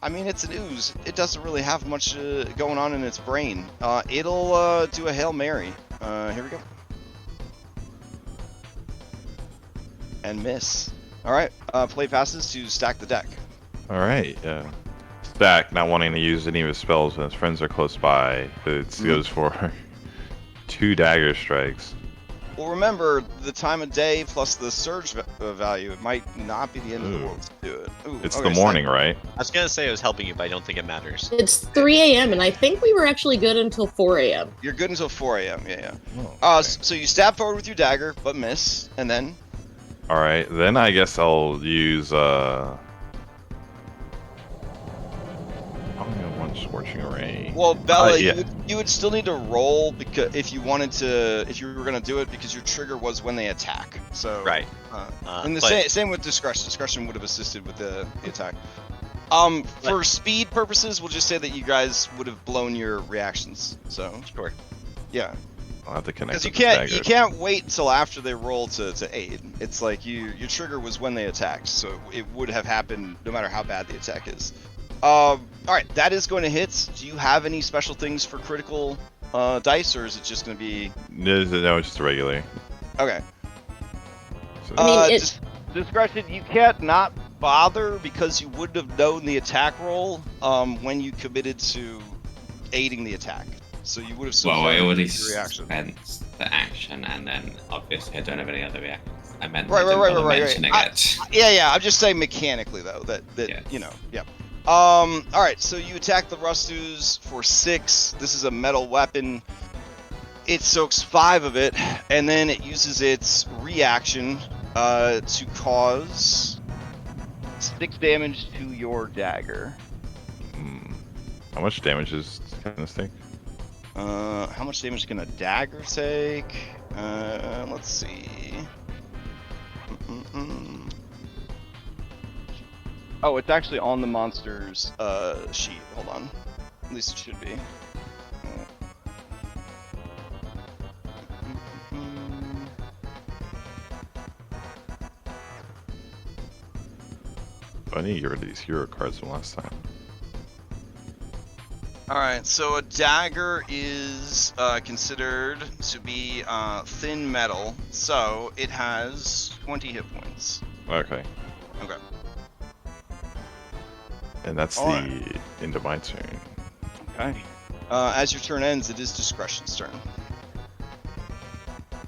I mean, it's an ooze. It doesn't really have much going on in its brain. It'll do a Hail Mary. Here we go. And miss. Alright, play passes to stack the deck. All right. Stack, not wanting to use any of his spells when his friends are close by, it goes for 2 dagger strikes. Well, remember the time of day plus the surge value. It might not be the end of the Ooh. world to do it. Ooh, It's okay, the so morning, right? I was gonna say I was helping you, but I don't think it matters. It's 3 a.m. and I think we were actually good until 4 a.m. You're good until 4 a.m. Yeah. Oh, okay. So you stab forward with your dagger, but miss, and then. All right, then I guess I'll use only one scorching ray. Well, Bella, yeah. you would still need to roll because if you were gonna do it, because your trigger was when they attack. So Right. And the but- same with discretion. Discretion would have assisted with the attack. For speed purposes, we'll just say that you guys would have blown your reactions. So Sure. yeah, I'll have to connect. because with you the can't wait until after they roll to aid. It's like your trigger was when they attacked, so it would have happened no matter how bad the attack is. All right, that is going to hit. Do you have any special things for critical dice, or is it just going to be No, it's just a regular. okay? So, I mean, Discretion, you can't not bother because you wouldn't have known the attack roll when you committed to aiding the attack. So you would have still Well, I done already your reaction. spent the action, and then obviously I don't have any other reactions. I meant Right. mentioning it. Yeah. I'm just saying mechanically though that Yes. you know. Yep. All right. So you attack the Rustus for 6. This is a metal weapon. It soaks 5 of it, and then it uses its reaction to cause 6 damage to your dagger. how much damage is this thing? How much damage can a dagger take? Let's see. Oh, it's actually on the monster's sheet. Hold on. At least it should be. I need to get rid of these hero cards from last time. Alright, so a dagger is considered to be thin metal, so it has 20 hit points. Okay. Okay. And that's All the end of my turn. Okay. As your turn ends, it is Discretion's turn.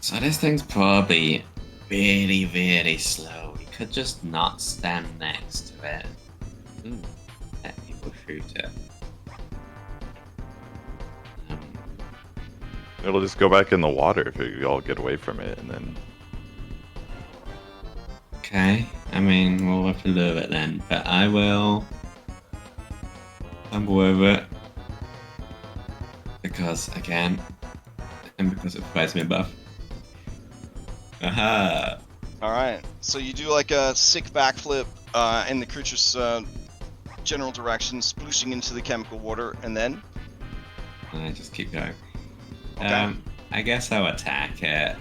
So this thing's probably very, very slow. We could just not stand next to it. Let people shoot it. It'll just go back in the water if you all get away from it, and then. Okay, I mean, we'll have to live it then, but I will stumble over it. Because I can. And because it provides me a buff. Aha! Alright, so you do like a sick backflip in the creature's general direction, splooshing into the chemical water, and then? I just keep going. Okay. I guess I'll attack it.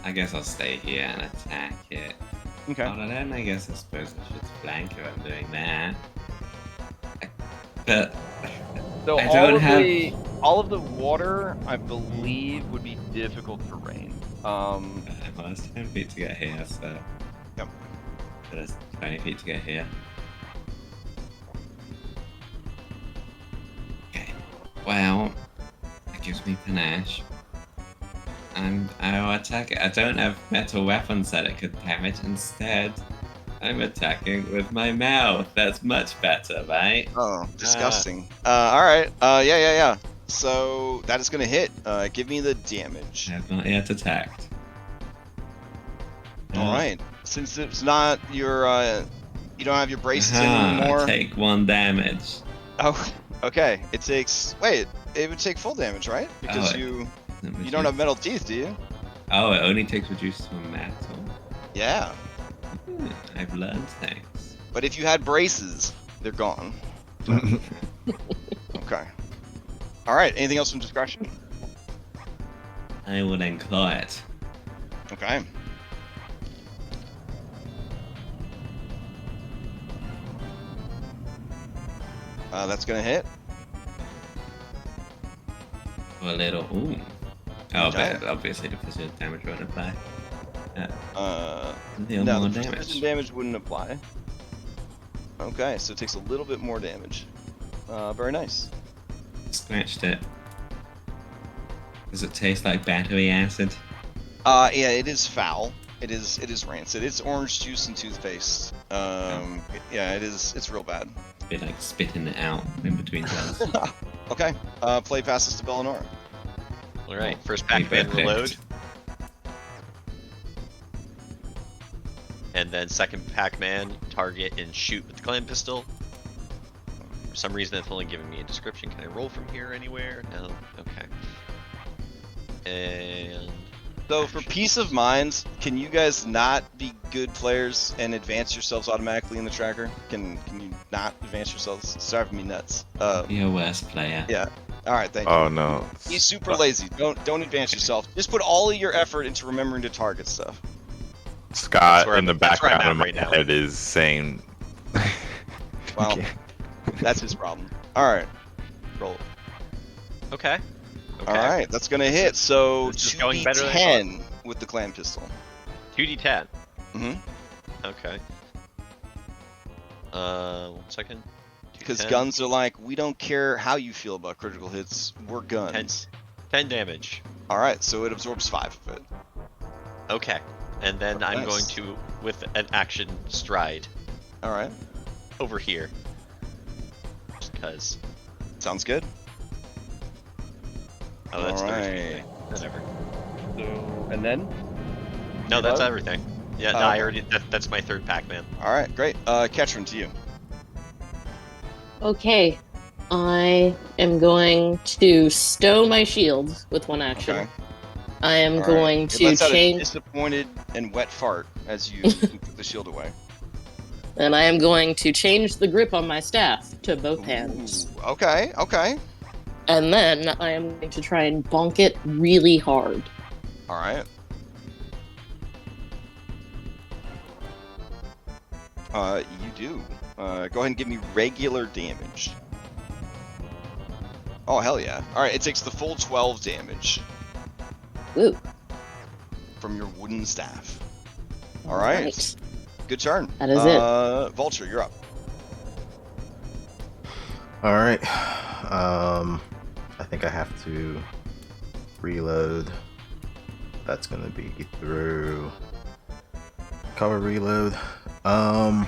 I guess I'll stay here and attack it. Okay. Other than, I guess I suppose I should flank if I'm doing that. But So I don't have. all of the water, I believe, would be difficult terrain. Well, it's 10 feet to get here, so. Yep. So it's 20 feet to get here. Okay. Well, that gives me panache. And I'll attack it. I don't have metal weapons that it could damage. Instead, I'm attacking with my mouth. That's much better, right? Oh, disgusting. Alright. Yeah. So that is going to hit. Give me the damage. I have not yet attacked. Alright. Since it's not your, you don't have your braces Aha, anymore. I take 1 damage. Oh, okay. It takes. Wait, it would take full damage, right? Because Oh, you don't have metal teeth, do you? Oh, it only takes reduced to metal. Yeah. I've learned things. But if you had braces, they're gone. Okay. Alright, anything else from discretion? I will then claw it. Okay. That's gonna hit. For a little. Ooh. Oh, Okay. but obviously the precision damage won't apply. Deal No, more the damage. precision damage wouldn't apply. Okay, so it takes a little bit more damage. Very nice. Scratched it. Does it taste like battery acid? Yeah, it is foul. It is rancid. It's orange juice and toothpaste. Yeah, it is. It's real bad. It's a bit like spitting it out in between turns. Okay. Play passes to Bellinora. All right, first Pac-Man Perfect. reload. And then second Pac-Man, target and shoot with the clan pistol. For some reason, it's only giving me a description. Can I roll from here anywhere? No. Okay. And So for peace of mind, can you guys not be good players and advance yourselves automatically in the tracker? Can you not advance yourselves? It's driving me nuts. You're a worse player. Yeah. All right, thank you. Oh no. He's super lazy. Don't advance yourself. Just put all of your effort into remembering to target stuff. Scott where in the that's where I'm background of at my right now. head is saying, Well, Okay. that's his problem. All right. roll. Okay. All right, that's gonna hit. So This is going better than I 2d10 with the clan pistol. 2d10. Mm-hmm. Okay. 1 second. Because 2d10. guns are like, we don't care how you feel about critical hits. We're guns. 10 damage. All right, so it absorbs 5 of it. Okay. And then I'm going Nice. to, with an action, stride All right, over here. Just because. sounds good. Oh, that's All 30. right. Anyway. Whatever. So and then. No, that's Reload? everything. Yeah, no, Oh, I okay. already. That's my third Pac-Man. All right, great. Ketrin, to you. Okay. I am going to stow my shield with one action. Okay. I am All right. going It to lets out a change, disappointed and wet fart as you put the shield away. and I am going to change the grip on my staff to both hands. Ooh, okay, okay. And then I am going to try and bonk it really hard. All right. You do. Go ahead and give me regular damage. Oh, hell yeah. All right, it takes the full 12 damage Woo. from your wooden staff. All right. Good turn. That is it. Vulture, you're up. All right. I think I have to reload. That's gonna be through cover reload. Oh,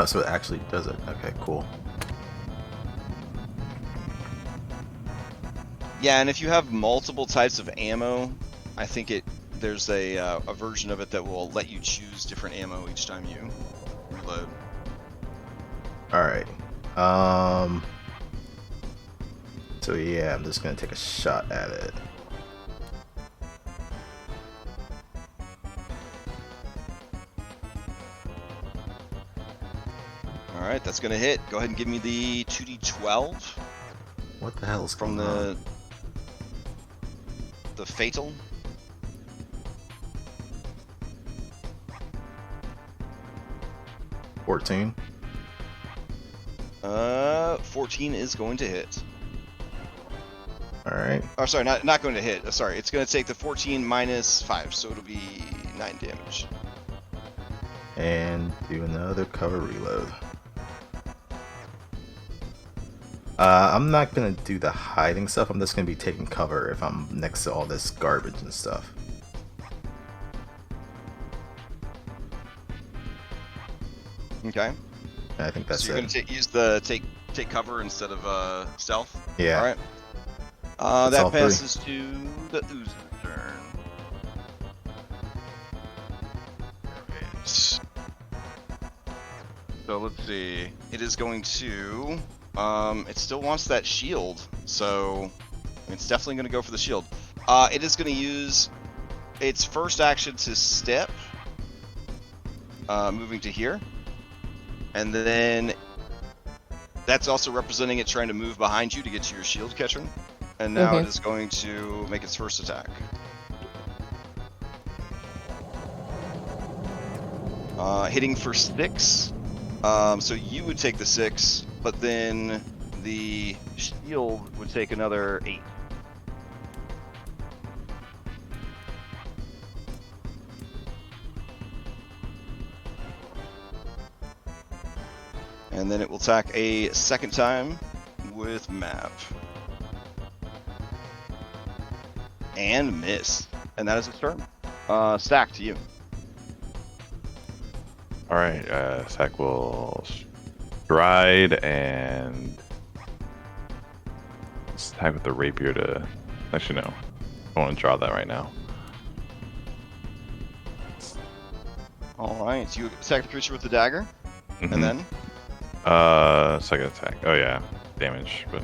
so it actually does it. Okay, cool. Yeah, and if you have multiple types of ammo, I think there's a version of it that will let you choose different ammo each time you reload. All right. So yeah, I'm just gonna take a shot at it. All right, that's gonna hit. Go ahead and give me the 2d12 What the hell's from going on? the fatal. — 14. 14 is going to hit. All right. Oh, sorry, not going to hit. Sorry, it's going to take the 14 minus 5, so it'll be 9 damage. And do another cover reload. I'm not gonna do the hiding stuff. I'm just gonna be taking cover if I'm next to all this garbage and stuff. Okay. And I think that's So you're it. going to use the take cover instead of stealth. Yeah. All right. That's That all three. passes to the Ooz's turn. Alright. So let's see. It is going to. It still wants that shield, so it's definitely going to go for the shield. It is going to use its first action to step, moving to here, and then that's also representing it trying to move behind you to get to your shield, Ketrin. And now it is going to make its first attack. Hitting for 6. So you would take the 6, but then the shield would take another 8. And then it will attack a second time with map. and miss. And that is its turn. Stack to you. All right, Sack will stride and attack with the rapier to. Actually, no. I want to draw that right now. All right, so you attack the creature with the dagger, Mhm. and then Second attack. Oh yeah, damage. But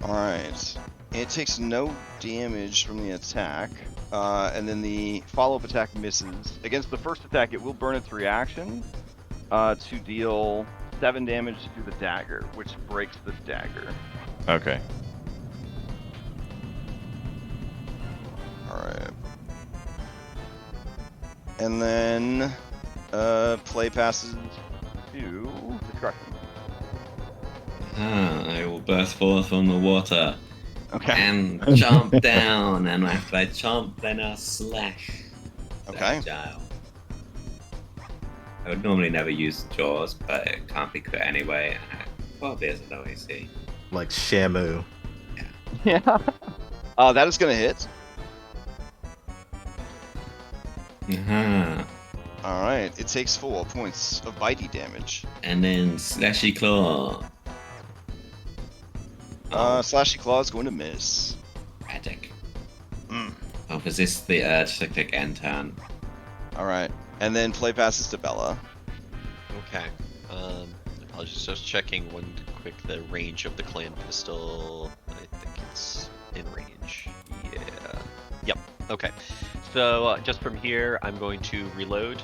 all right, it takes no damage from the attack, and then the follow-up attack misses. Against the first attack, it will burn its reaction to deal 7 damage to the dagger, which breaks the dagger. okay. All right. And then play passes to destruction. I will burst forth from the water Okay. and chomp down, and after I chomp, then I'll slash. Okay. Agile. I would normally never use jaws, but it can't be crit anyway. 12 is an OAC. Like Shamu. Yeah. That is gonna hit. Uh-huh. All right. It takes 4 points of bitey damage. And then slashy claw. Slashy claw is going to miss. Magic. Mm. Oh, resist the urge to click end turn. All right. And then play passes to Bella. Okay. I was just checking one quick the range of the clan pistol. I think it's in range. Yeah. Yep. Okay. So just from here, I'm going to reload,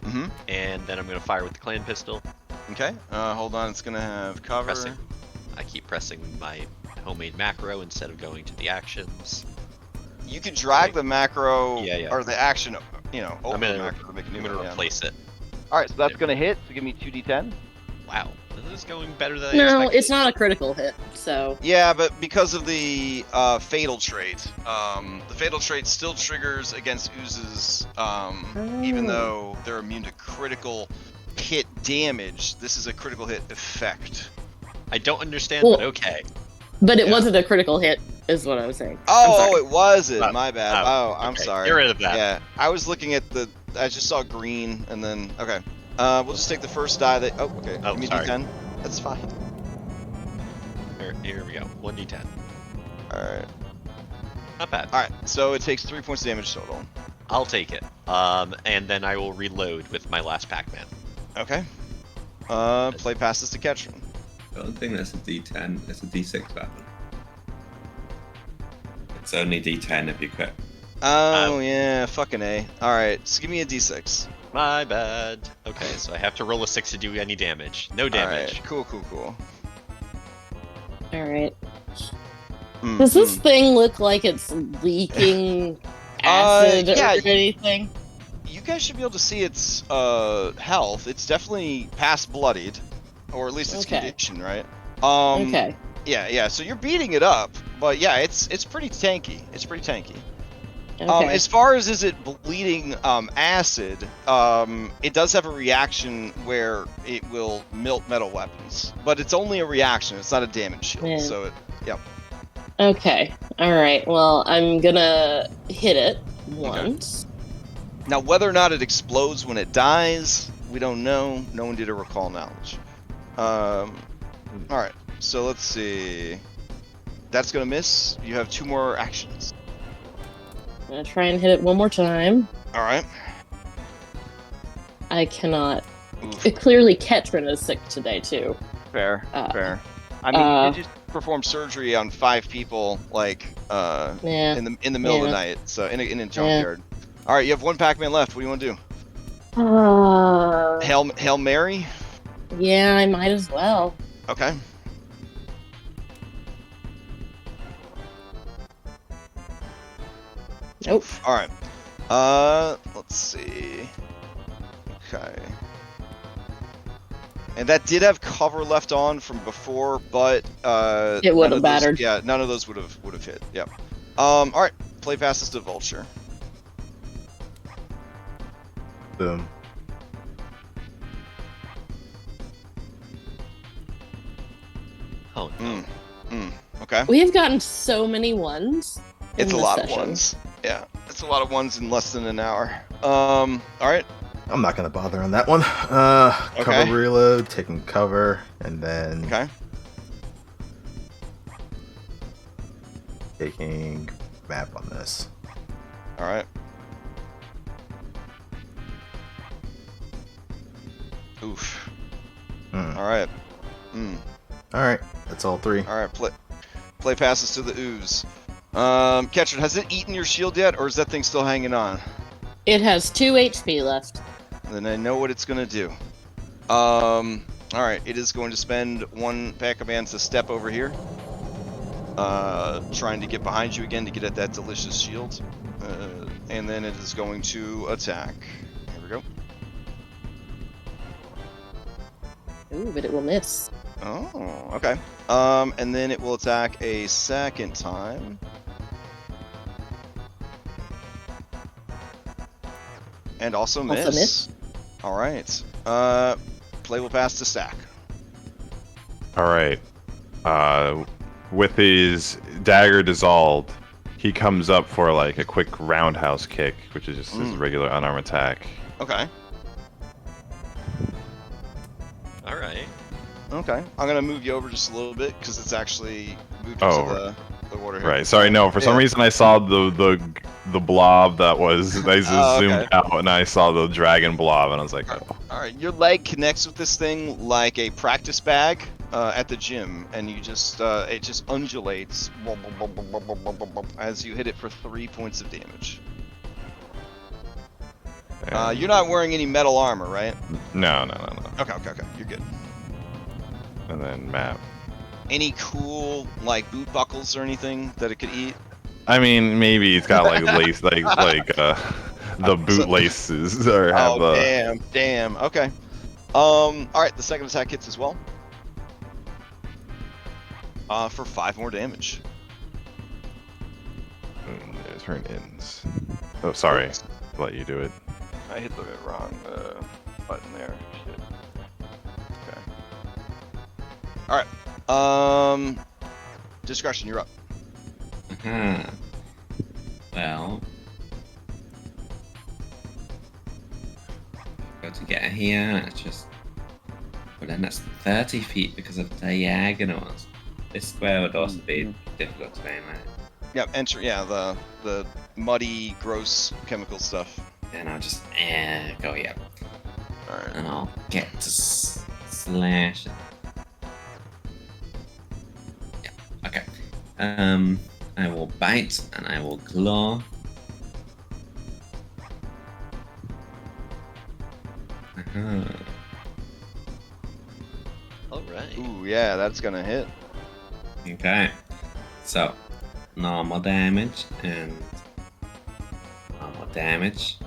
Mm-hmm. and then I'm going to fire with the clan pistol. Okay. Hold on. It's gonna have cover. Pressing. I keep pressing my homemade macro instead of going to the actions. You can drag the macro Yeah. or the action, over I'm gonna, the macro to make a new I'm gonna one, yeah. replace it. All right, so that's Yeah. gonna hit. So give me 2d10. Wow, this is going better than I No, expected. it's not a critical hit, so. Yeah, but because of the fatal trait, the fatal trait still triggers against oozes, even though they're immune to critical hit damage. This is a critical hit effect. I don't understand, Well, but okay. But it Yeah. wasn't a critical hit, is what I was saying. I'm Oh, sorry. it wasn't. Oh, My bad. oh, Oh, I'm okay. sorry. Get rid of that. Yeah, I was looking at I just saw green, and then okay. We'll just take the first die. Oh, okay. Oh, Give me sorry. d10. That's fine. Here we go. 1d10. All right. Not bad. All right. So it takes 3 points of damage total. I'll take it. And then I will reload with my last Pac-Man. Okay. Play passes to Ketron. I don't think that's a D10, it's a D6 weapon. It's only D10 if you crit. Oh yeah, fucking A. All right. So give me a d6. My bad. Okay, so I have to roll a 6 to do any damage. No damage. All right. Cool. Alright. Mm, Does this mm. thing look like it's leaking acid yeah, or anything? You guys should be able to see its health. It's definitely past bloodied, or at least its Okay. condition, right? Okay. Yeah. So you're beating it up, but yeah, it's pretty tanky. It's pretty tanky. Okay. As far as is it bleeding acid, it does have a reaction where it will melt metal weapons, but it's only a reaction. It's not a damage shield. Yeah. So yep. Okay. Alright. Well, I'm gonna hit it once. Now, whether or not it explodes when it dies, we don't know. No one did a recall knowledge. All right. So let's see. That's gonna miss. You have 2 more actions. I'm gonna try and hit it one more time. All right. I cannot. Oof. Clearly, Ketron is sick today, too. Fair. Uh, Fair. I mean, you just performed surgery on 5 people, like Yeah. in the middle of the Yeah. night. So in a junkyard. All right. You have 1 Pac-Man left. What do you want to do? Hail Mary. Yeah, I might as well. Okay. Nope. All right. Let's see. Okay. And that did have cover left on from before, but It would none have of those- battered. Yeah, none of those would have hit. Yep. All right. Play passes to Vulture. Boom. Oh no. Okay. We have gotten so many ones. It's a the lot session. of ones. Yeah, it's a lot of ones in less than an hour. All right. I'm not gonna bother on that one. Okay. Cover reload, taking cover, and then Okay. taking map on this. All right. Oof. All right. All right, that's all 3. All right. Play passes to the ooze. Ketchert, has it eaten your shield yet, or is that thing still hanging on? It has 2 HP left. Then I know what it's gonna do. All right. It is going to spend 1 pack of mans to step over here. Trying to get behind you again to get at that delicious shield. And then it is going to attack. Here we go. Ooh, but it will miss. Oh, okay. And then it will attack a second time. And also miss. Also miss. All right. Play will pass to Stack. All right. With his dagger dissolved, he comes up for like a quick roundhouse kick, which is just his regular unarmed attack. Okay. All right. Okay. I'm gonna move you over just a little bit because it's actually moved into the water here. Right. Sorry. No. For some reason, I saw the blob that was. I just zoomed out and I saw the dragon blob, and I was like, oh. All right. Your leg connects with this thing like a practice bag at the gym, and you just it just undulates as you hit it for 3 points of damage. You're not wearing any metal armor, right? No. Okay. You're good. And then map. Any cool like boot buckles or anything that it could eat? I mean, maybe it's got like lace, the boot laces, or have damn. Okay. All right. The second attack hits as well. For 5 more damage. And the turn ends. Oh, sorry. I'll let you do it. I hit the wrong button there. Shit. Okay. All right. Discretion, you're up. Well, go to get here. It's just, but then that's 30 feet because of diagonals. This square would also be difficult to aim at. Yep. Enter. Yeah. The muddy, gross chemical stuff. And I'll just go here. All right. And I'll get to slash it. Yeah. Okay. I will bite and I will claw. All right. Ooh, yeah, that's gonna hit. Okay. So, normal damage and normal damage.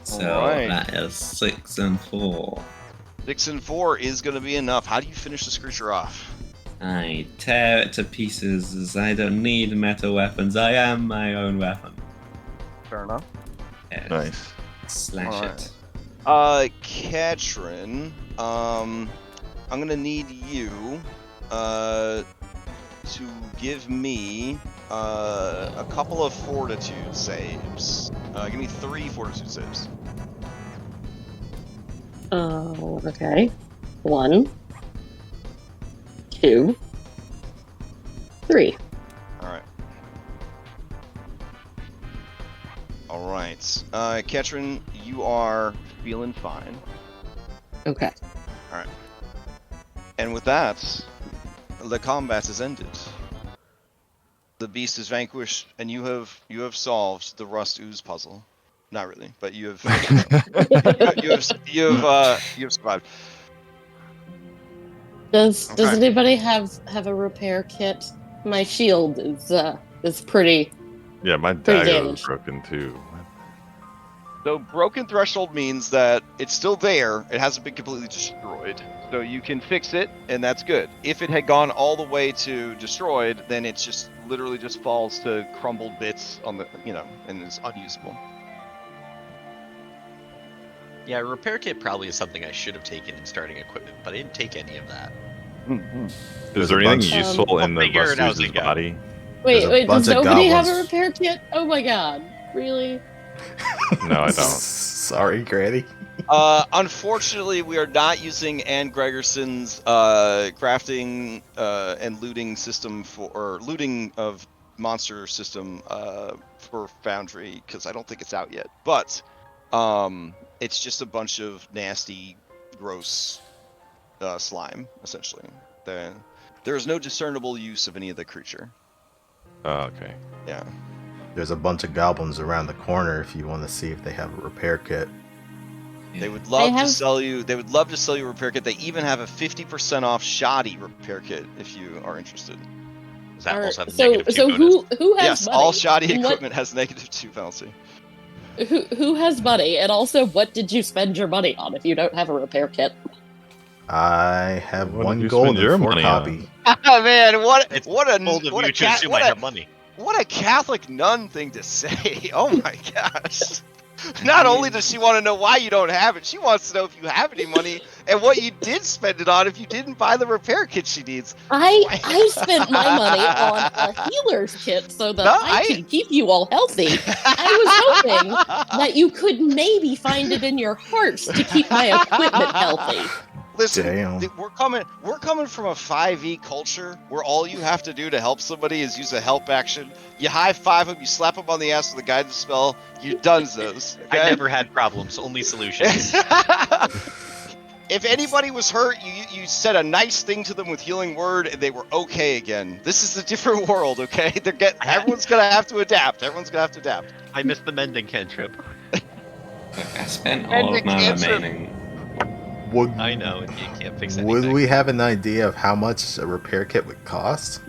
So Alright. that is 6 and 4. 6 and 4 is gonna be enough. How do you finish this creature off? I tear it to pieces as I don't need metal weapons. I am my own weapon. Fair enough. Yes. Nice. Slash Alright. it. Katrin, I'm gonna need you, to give me, a couple of fortitude saves. Give me 3 fortitude saves. Oh, okay. 1, 2, 3. Alright. Katrin, you are feeling fine. Okay. And with that, the combat is ended. The beast is vanquished, and you have solved the Rust Ooze puzzle. Not really, but you have you have survived. Does Okay. anybody have a repair kit? My shield is pretty. Yeah, my Pretty dagger was damaged. broken too. So broken threshold means that it's still there. It hasn't been completely destroyed. So you can fix it, and that's good. If it had gone all the way to destroyed, then it's just literally just falls to crumbled bits on the and is unusable. Yeah, a repair kit probably is something I should have taken in starting equipment, but I didn't take any of that. Is there anything bunch- useful in the I'll figure it out as Rust we go. body? Wait, does bunch of nobody have a goblins. repair kit? Oh my god. Really? No, I don't. Sorry, Granny. Unfortunately, we are not using Ann Gregerson's crafting and looting system or looting of monster system for Foundry because I don't think it's out yet. But it's just a bunch of nasty, gross slime, essentially. There is no discernible use of any of the creature. Oh, okay. Yeah. There's a bunch of goblins around the corner if you want to see if they have a repair kit. They would love to sell you. They would love to sell you a repair kit. They even have a 50% off shoddy repair kit if you are interested. Does that also have so negative so bonus? who has Yes, money? all shoddy And equipment has -2 penalty. Who has money? And also, what did you spend your money on if you don't have a repair kit? I have What did 1 you gold spend your and 4 money copy. Oh man, what It's a bold of what you a to cat, assume what I a, have money. what a Catholic nun thing to say. Oh my gosh. Not only does she want to know why you don't have it, she wants to know if you have any money and what you did spend it on if you didn't buy the repair kit she needs. I spent my money on a healer's kit so that I can keep you all healthy. I was hoping that you could maybe find it in your hearts to keep my equipment healthy. Listen, Damn. we're coming from a 5e culture where all you have to do to help somebody is use a help action. You high five them, you slap them on the ass with a guidance spell, you're done's. Okay? I never had problems, only solutions. If anybody was hurt, you said a nice thing to them with healing word, and they were okay again. This is a different world, okay? Everyone's gonna have to adapt. Everyone's gonna have to adapt. I missed the mending cantrip. I spent all of my remaining. I know, you can't fix anything. Would we have an idea of how much a repair kit would cost?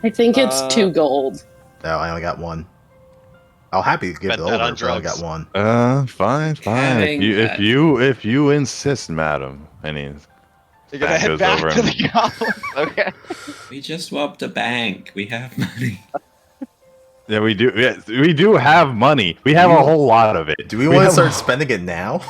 I think it's 2 gold. No, I only got 1. I'll happy to give it Spent that over, on but I only got drugs. 1. Fine. Having If you insist, madam. And You're gonna head goes back over to and- the goblins, okay? We just robbed a bank. We have money. Yeah, we do. Yeah, we do have money. We have a whole lot of it. Do we want to have- start spending it now?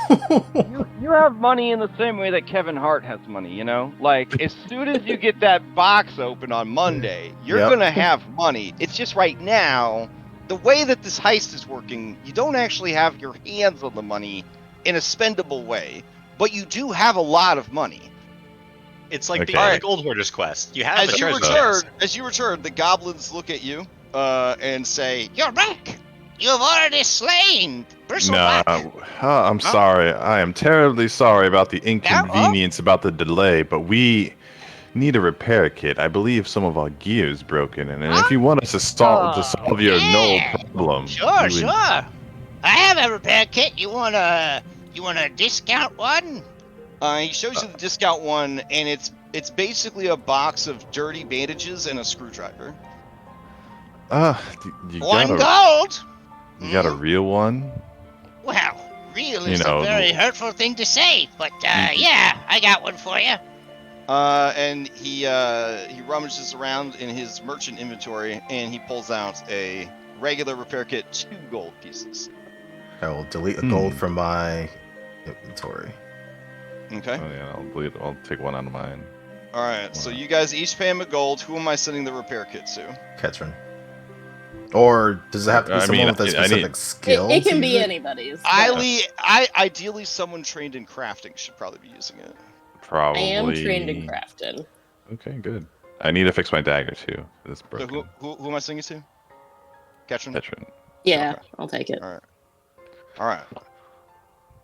You have money in the same way that Kevin Hart has money, you know? Like, As soon as you get that box open on Monday, you're Yep. gonna have money. It's just right now, the way that this heist is working, you don't actually have your hands on the money in a spendable way, but you do have a lot of money. It's like Okay. the Alright. Gold Hoarder's quest. You have As a you treasure return, chest. the goblins look at you and say, You're back. You have already slain. No, I'm sorry. I am terribly sorry about the inconvenience about the delay, but we need a repair kit. I believe some of our gear is broken, and if you want us to solve your no problem, Sure, sure. I have a repair kit. You want a discount one? he shows you the discount one, and it's basically a box of dirty bandages and a screwdriver. You One got gold. you got a real one? Well, real You is know, a very hurtful thing to say, but yeah, I got one for you. And he rummages around in his merchant inventory, and he pulls out a regular repair kit, 2 gold pieces. I will delete a gold from my inventory. Okay. Oh yeah, I'll take one out of mine. All right. So you guys each pay him a gold. Who am I sending the repair kit to? Ketron. Or does it have to be I someone mean, with a I specific need- skill? It can to be use it? anybody's. Ideally, someone trained in crafting should probably be using it. I Probably. am trained in crafting. Okay, good. I need to fix my dagger too. It's So broken. who am I sending it to? Ketron? Veteran. Yeah, Okay. I'll take it. All right.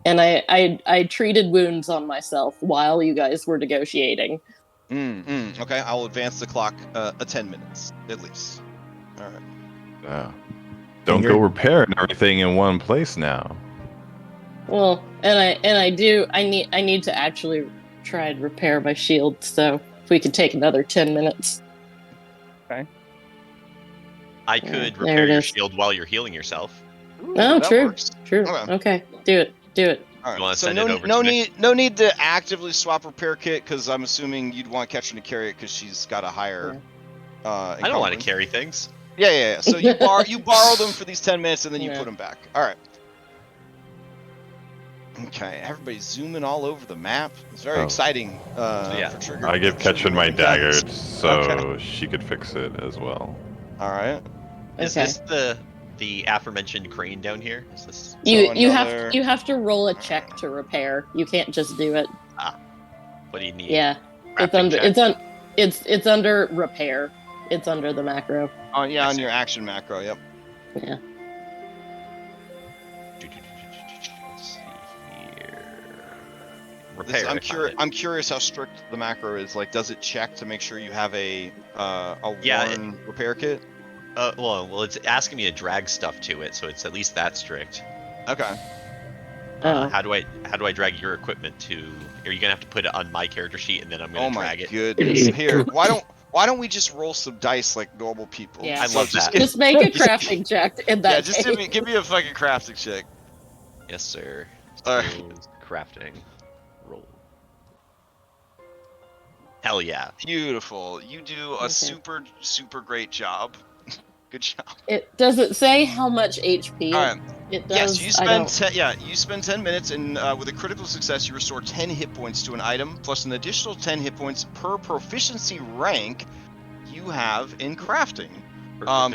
And I treated wounds on myself while you guys were negotiating. Okay, I will advance the clock 10 minutes at least. All right. Don't Finger- go repairing everything in one place now. Well, and I need to actually try and repair my shield. So if we could take another 10 minutes. I could there repair it your is. shield while you're healing yourself. Ooh, Oh, that true. works. True. Okay. Okay, do it. All You wanna right. So send no, it over no to me? need, no need to actively swap repair kit because I'm assuming you'd want Ketron to carry it because she's got a higher. I don't want to encumbrance. carry things. Yeah. So you borrow them for these 10 minutes and then you Yeah. put them back. All right. Okay, everybody's zooming all over the map. It's very Oh. exciting. Yeah. For Trigger. I give for Trigger Ketron my guns. dagger so she could fix it as well. All right. Is Okay. this the aforementioned crane down here? Is this? You another- you have to roll a check to repair. You can't just do it. What do you need? Yeah. It's Crafting under check? it's under repair. It's under the macro. Oh yeah, I on see. your action macro. Yep. Yeah. Let's see here. This- Repair. I found it. I'm curious how strict the macro is. Like, does it check to make sure you have a Yeah, worn repair kit? Well, it's asking me to drag stuff to it, so it's at least that strict. Okay. Oh. How do I drag your equipment to? Are you gonna have to put it on my character sheet and then I'm gonna Oh my drag it? goodness. Here, why don't we just roll some dice like normal people? Yeah. I love that. Just make a crafting check in that Yeah, just case. give me a fucking crafting check. Yes, sir. Alright. Skills, crafting. Roll. Hell yeah. Beautiful. You do a Okay. super great job. Good job. Does it say how much HP All right. it does? Yes, you I spend don't- you spend 10 minutes, and with a critical success, you restore 10 hit points to an item, plus an additional 10 hit points per proficiency rank you have in crafting.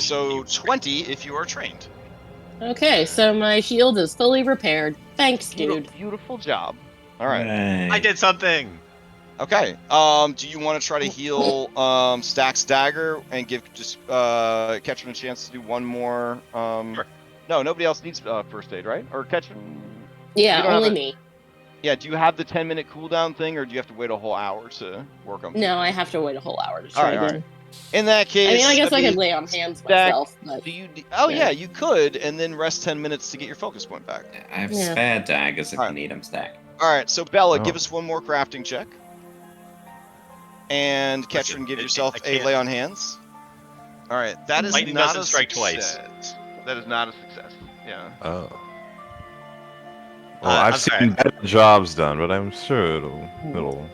So 20 if you are trained. Okay, so my shield is fully repaired. Thanks, dude. Beautiful job. All right. Hooray. I did something. Okay. Do you want to try to heal Stack's dagger and give just Ketchum a chance to do one more? Sure. No, nobody else needs first aid, right? Or Ketchum? Yeah, You don't only have me. Yeah. Do you have the 10-minute cooldown thing, or do you have to wait a whole hour to work on? No, I have to wait a whole hour to All try right, all again. In that case, I mean, I guess I could lay on hands Stack, myself, but Do you? Oh Yeah. yeah, you could, and then rest 10 minutes to get your focus point back. I have Yeah. spare daggers if Alright. you need them, Stack. All right. So Bella, Oh. give us one more crafting check. And Ketchum, give yourself I a can't. lay on hands. All right, that is Lightning not doesn't a strike twice. success. That is not a success. Yeah. Oh. Well, I'm I've sorry. seen better jobs done, but I'm sure it'll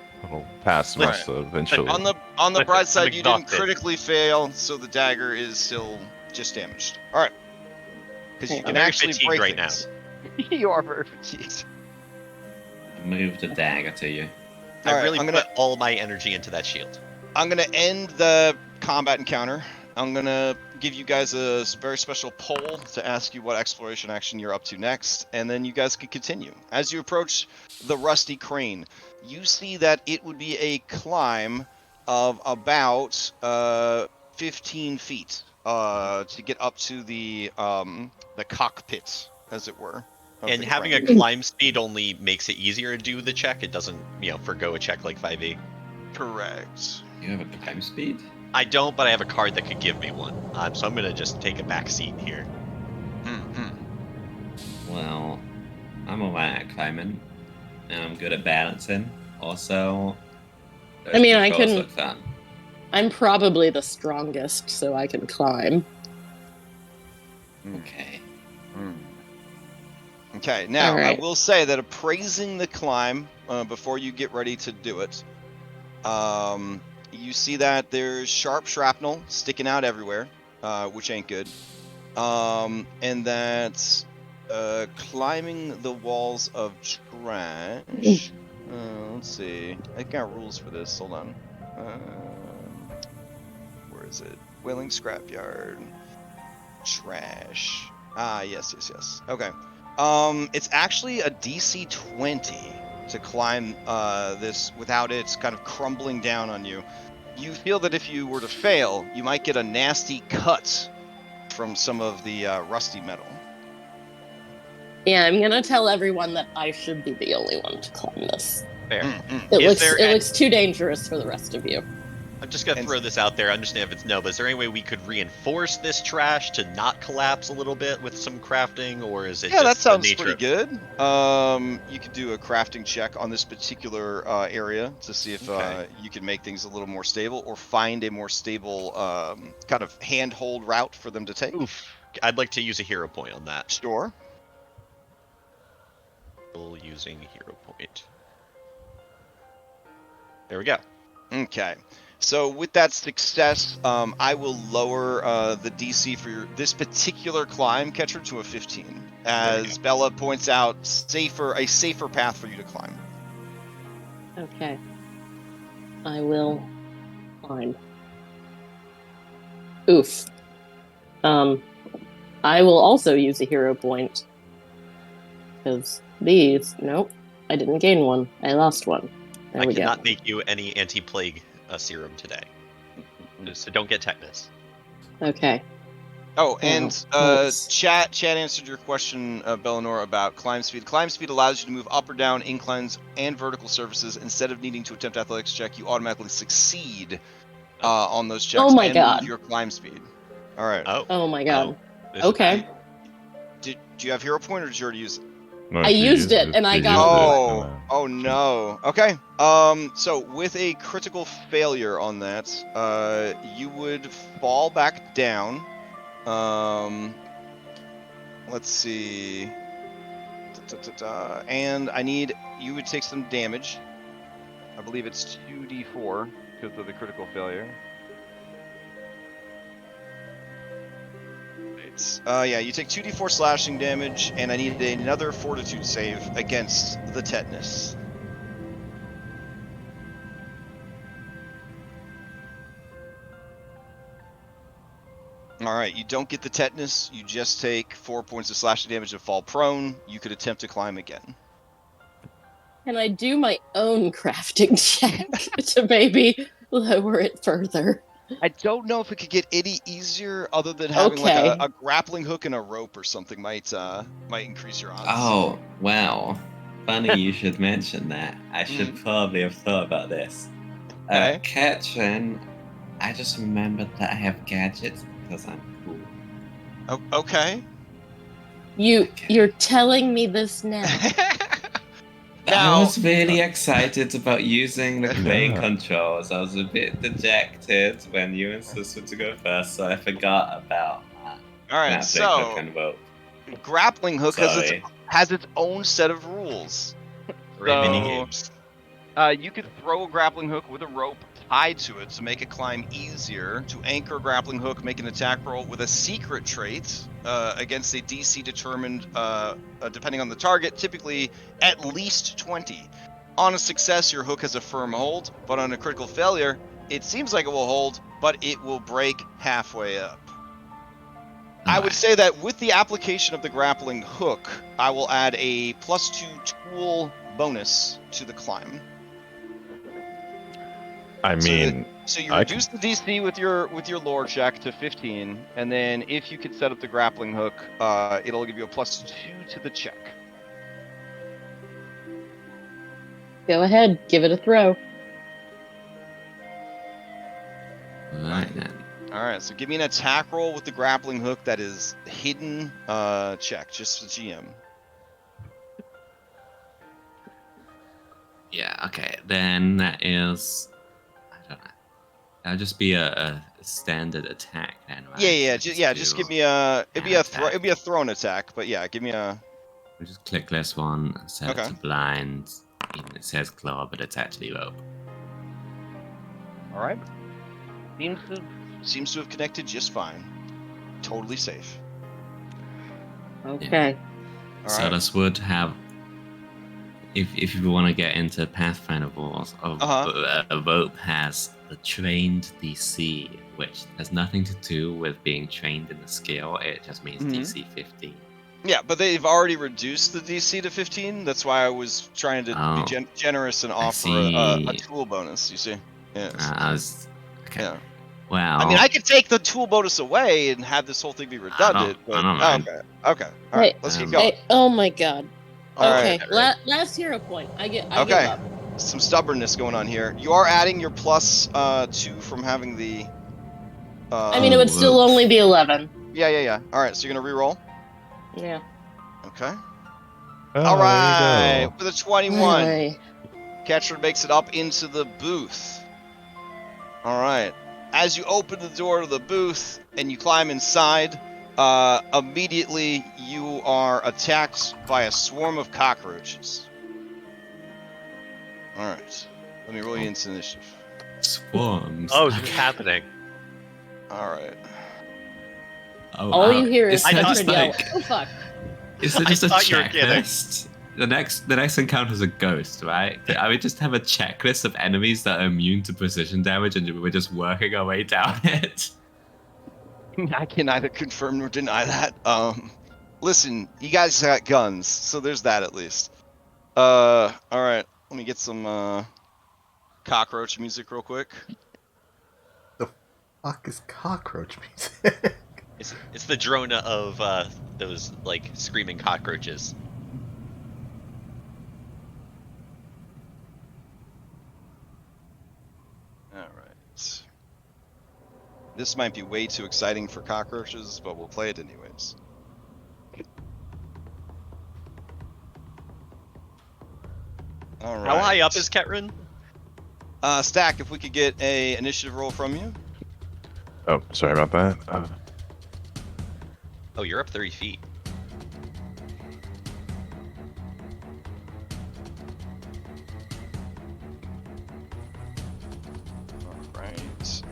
pass Right. muster eventually. On the Listen, bright I'm side, you didn't exhausted. critically fail, so the dagger is still just damaged. All right. Because you I'm can very actually fatigued break right now. things. You are very fatigued. Move the dagger to you. All I right, really I'm put gonna- all my energy into that shield. I'm gonna end the combat encounter. I'm gonna give you guys a very special poll to ask you what exploration action you're up to next, and then you guys can continue. As you approach the rusty crane, you see that it would be a climb of about 15 feet to get up to the cockpit, as it were. of And the having a crane. climb speed only makes it easier to do the check. It doesn't, forgo a check like 5e. Correct. You have a climb speed? I don't, but I have a card that could give me one. So I'm gonna just take a back seat here. Well, I'm alright at climbing, and I'm good at balancing. Also, those I mean, I controls can- look fun. I'm probably the strongest, so I can climb. Okay. Okay, now Alright. I will say that appraising the climb before you get ready to do it, you see that there's sharp shrapnel sticking out everywhere, which ain't good, and that climbing the walls of trash. Let's see, I got rules for this. Hold on. Where is it? Wailing Scrapyard. Trash. Ah, yes. Okay. It's actually a DC 20 to climb this without it kind of crumbling down on you. You feel that if you were to fail, you might get a nasty cut from some of the rusty metal. Yeah, I'm gonna tell everyone that I should be the only one to climb this. Fair. It Is there looks too dangerous for the rest of you. I'm just gonna And- throw this out there. I understand if it's no, but is there any way we could reinforce this trash to not collapse a little bit with some crafting, or is it Yeah, just that sounds the nature pretty good. You could do a crafting check on this particular area to see if Okay. you can make things a little more stable, or find a more stable kind of handhold route for them to take. Oof. I'd like to use a hero point on that. Sure. Using hero point. There we go. Okay. So with that success, I will lower the DC for this particular climb, Catcher, to a 15. As Bella points out, a safer path for you to climb. Okay. I will climb. Oof. I will also use a hero point. Because these... Nope. I didn't gain one. I lost one. There I we cannot go. make you any anti-plague serum today. So don't get tetanus. Okay. Oh, and let's- chat answered your question, Bellinor, about climb speed. Climb speed allows you to move up or down inclines and vertical surfaces. Instead of needing to attempt athletics check, you automatically succeed on those checks Oh my and God. move your climb speed. All right. Oh my god. This is Okay. bad. Do you have hero point, or did you already use it? No, I she used it, and I she got used it. it, Oh no. Okay. So with a critical failure on that, you would fall back down. Let's see. And I need you would take some damage. I believe it's 2d4 because of the critical failure. Yeah, you take 2d4 slashing damage, and I need another fortitude save against the tetanus. Alright, you don't get the tetanus, you just take 4 points of slashing damage and fall prone. You could attempt to climb again. Can I do my own crafting check to maybe lower it further? I don't know if it could get any easier other than having like Okay. a grappling hook and a rope or something might increase your odds. Oh, wow. Funny you should mention that. I should probably have thought about this. Okay. Katrin, I just remembered that I have gadgets because I'm cool. Oh, okay. You're telling me this now. Now- I was really excited about using the crane Yeah. controls. I was a bit dejected when you insisted to go first, so I forgot about Alright, grappling so hook and rope. grappling hook Sorry. has its own set of rules. Great So- mini games. You could throw a grappling hook with a rope tied to it to make it climb easier. To anchor a grappling hook, make an attack roll with a secret trait against a DC determined, depending on the target, typically at least 20. On a success, your hook has a firm hold, but on a critical failure, it seems like it will hold, but it will break halfway up. I would say that with the application of the grappling hook, I will add a +2 tool bonus to the climb. I mean, So you I reduce the DC with your lore check to 15, and then if you could set up the grappling hook, it'll give you a +2 to the check. Go ahead, give it a throw. Right then. All right, so give me an attack roll with the grappling hook that is hidden. Check just for GM. Yeah, okay. Then that is... I don't know. That'll just be a standard attack then, right? Yeah. Just give me a. It'd be a thrown attack, but yeah, give me a. We'll just click this one, set it Okay. to blind. Even it says claw, but it's actually rope. All right. Seems to have connected just fine. Totally safe. Okay. All So right. this would have... If you want to get into Pathfinder rules, a rope has the trained DC, which has nothing to do with being trained in the skill. It just means DC 15. Yeah, but they've already reduced the DC to 15. That's why I was trying to Oh, be generous and offer see. a tool bonus. You see? Yes. I was... Okay. Yeah. Well... I mean, I could take the tool bonus away and have this whole thing be redundant. I don't mind. Okay. All right. Let's keep going. Hey, oh my god. All Okay, right. last hero point. I give Okay. up. Some stubbornness going on here. You are adding your +2 from having the. I mean, it would still only be 11. Yeah. All right. So you're gonna re-roll. Yeah. Okay. oh, All there right. you go. With a 21. Anyway. Catcher makes it up into the booth. All right. As you open the door to the booth and you climb inside, immediately you are attacked by a swarm of cockroaches. All right. Let me roll you into initiative. Swarms. Oh, what's happening? All right. Oh, All you hear is that I Catherine just yell, like... oh fuck. Is it I just a thought you were kidding. checklist? The next encounter is a ghost, right? I would just have a checklist of enemies that are immune to precision damage, and we're just working our way down it. I can neither confirm nor deny that. Listen, you guys got guns, so there's that at least. All right, let me get some cockroach music real quick. The fuck is cockroach music? It's the drone of those like screaming cockroaches. All right. This might be way too exciting for cockroaches, but we'll play it anyways. All right. How high up is Ketrin? Stack, if we could get a initiative roll from you. Oh, sorry about that. Oh, you're up 30 feet. All right.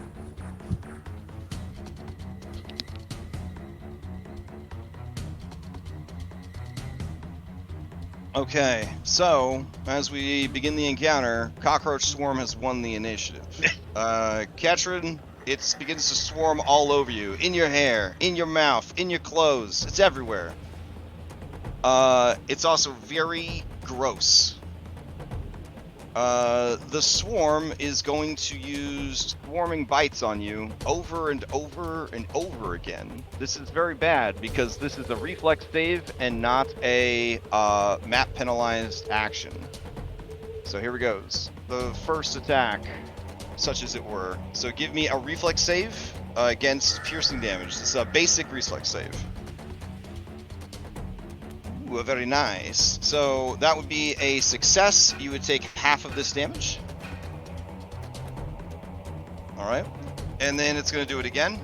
Okay, so as we begin the encounter, Cockroach Swarm has won the initiative. Ketrin, it begins to swarm all over you, in your hair, in your mouth, in your clothes. It's everywhere. It's also very gross. The swarm is going to use swarming bites on you over and over and over again. This is very bad because this is a reflex save and not a map penalized action. So here we goes. The first attack, such as it were. So give me a reflex save against piercing damage. It's a basic reflex save. Ooh, very nice. So that would be a success. You would take half of this damage. All right. And then it's going to do it again.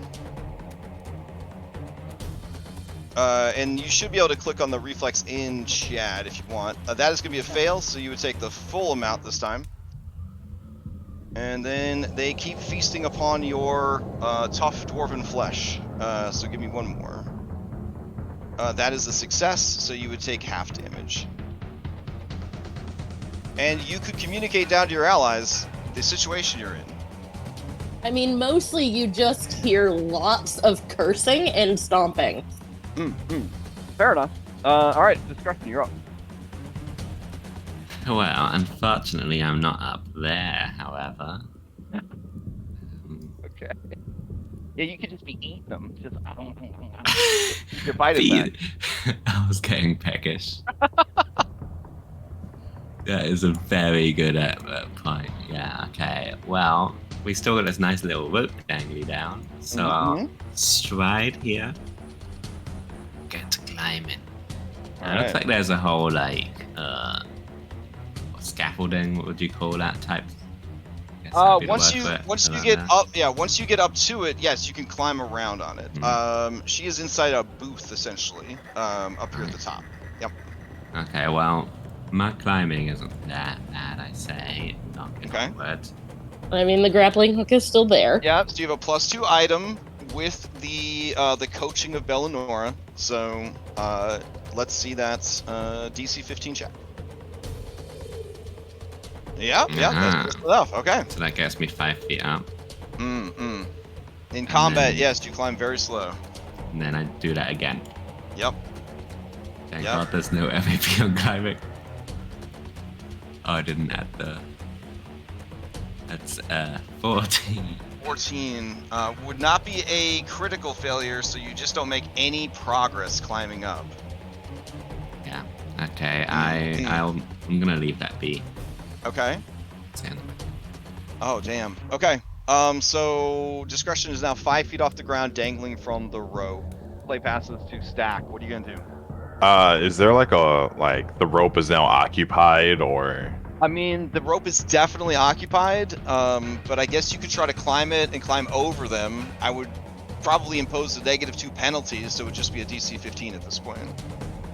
And you should be able to click on the reflex in chat if you want. That is going to be a fail, so you would take the full amount this time. And then they keep feasting upon your tough dwarven flesh. So give me one more. That is a success, so you would take half damage. And you could communicate down to your allies the situation you're in. I mean, mostly you just hear lots of cursing and stomping. Fair enough. Alright, Discretion, you're up. Well, unfortunately, I'm not up there, however. Okay. Yeah, you could just be eating them. Just you're biting back. I was getting peckish. That is a very good point. Yeah, okay. Well, we still got this nice little rope dangly down. So I'll stride here. Get to climbing. It looks like there's a whole, like, scaffolding, what would you call that type? Once you get up to it, yes, you can climb around on it. She is inside a booth essentially, up here at the top. Yep. Okay, well, my climbing isn't that bad, I say. Okay. I mean, the grappling hook is still there. Yeah. So you have a +2 item with the coaching of Bellinora. So let's see that DC 15 check. Yep, that's good enough. Okay. So that gets me 5 feet up. In combat, yes, you climb very slow. And then I do that again. Yep. Thank God there's no MVP on climbing. Oh, I didn't add the... That's 14. 14 would not be a critical failure, so you just don't make any progress climbing up. Yeah. Okay, I'm gonna leave that be. Okay. Oh, damn. Okay. So Discretion is now 5 feet off the ground, dangling from the rope. Play passes to Stack. What are you gonna do? Is there like the rope is now occupied, or? I mean, the rope is definitely occupied, but I guess you could try to climb it and climb over them. I would probably impose the -2 penalties, so it would just be a DC 15 at this point.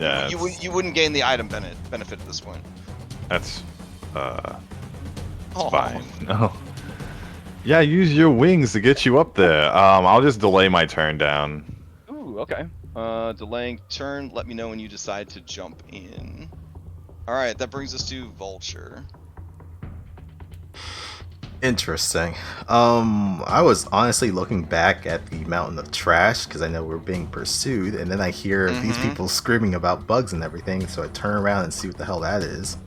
Yeah. You wouldn't gain the item benefit at this point. That's fine. No. Yeah, use your wings to get you up there. I'll just delay my turn down. Ooh, okay. Delaying turn. Let me know when you decide to jump in. All right, that brings us to Vulture. Interesting. I was honestly looking back at the mountain of trash because I know we're being pursued, and then I hear these people screaming about bugs and everything, so I turn around and see what the hell that is.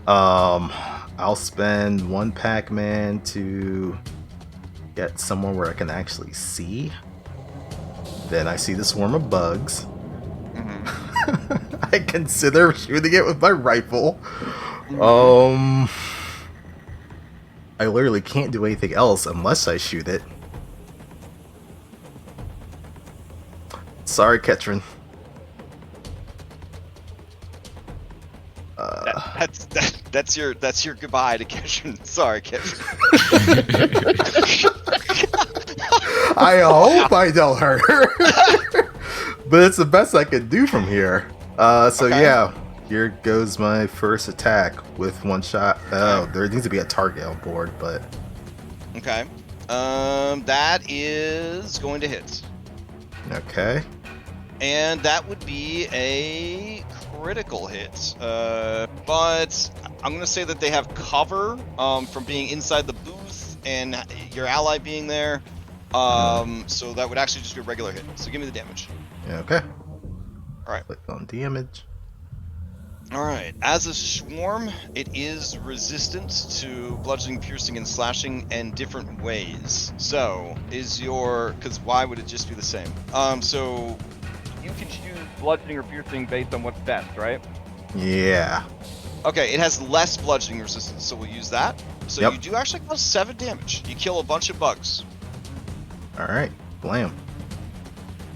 I'll spend 1 Pac-Man to get somewhere where I can actually see. Then I see the swarm of bugs. I consider shooting it with my rifle. I literally can't do anything else unless I shoot it. Sorry, Ketrin. That's your goodbye to Ketrin. Sorry, Ketrin. I hope I don't hurt her. But it's the best I can do from here. Yeah, here goes my first attack with 1 shot. Oh, there needs to be a target on board, but... Okay. That is going to hit. Okay. And that would be a critical hit. But I'm going to say that they have cover from being inside the booth and your ally being there. So that would actually just be a regular hit. So give me the damage. Okay. Alright. Click on damage. Alright. As a swarm, it is resistant to bludgeoning, piercing, and slashing in different ways. So, because why would it just be the same? So... You can choose bludgeoning or piercing based on what's best, right? Yeah. Okay, it has less bludgeoning resistance, so we'll use that. So Yep. you do actually cause 7 damage. You kill a bunch of bugs. Alright. Blam.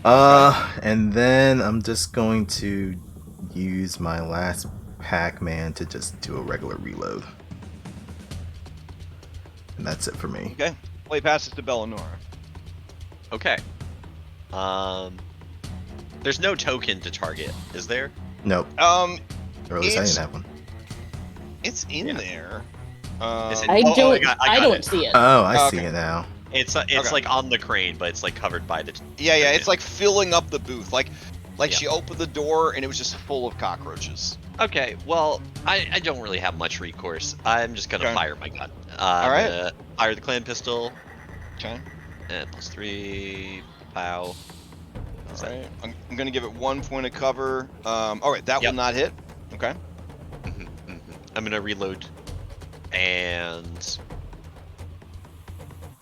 And then I'm just going to use my last Pac-Man to just do a regular reload. And that's it for me. Okay. Play passes to Bellinora. Okay. There's no token to target, is there? Nope. Or at least I didn't have one. It's in there. Is it- I oh, don't. got I don't it. see it. Oh, I Okay. see it now. It's Okay. like on the crane, but it's like covered by the. Yeah, it's like filling up the booth. Like Yeah. she opened the door and it was just full of cockroaches. Okay, well, I don't really have much recourse. I'm just gonna Okay. fire my gun. All right. I'm gonna fire the clan pistol. Okay. And +3. Pow. Alright. I'm gonna give it 1 point of cover. Alright, that will not hit. Okay. I'm gonna reload, and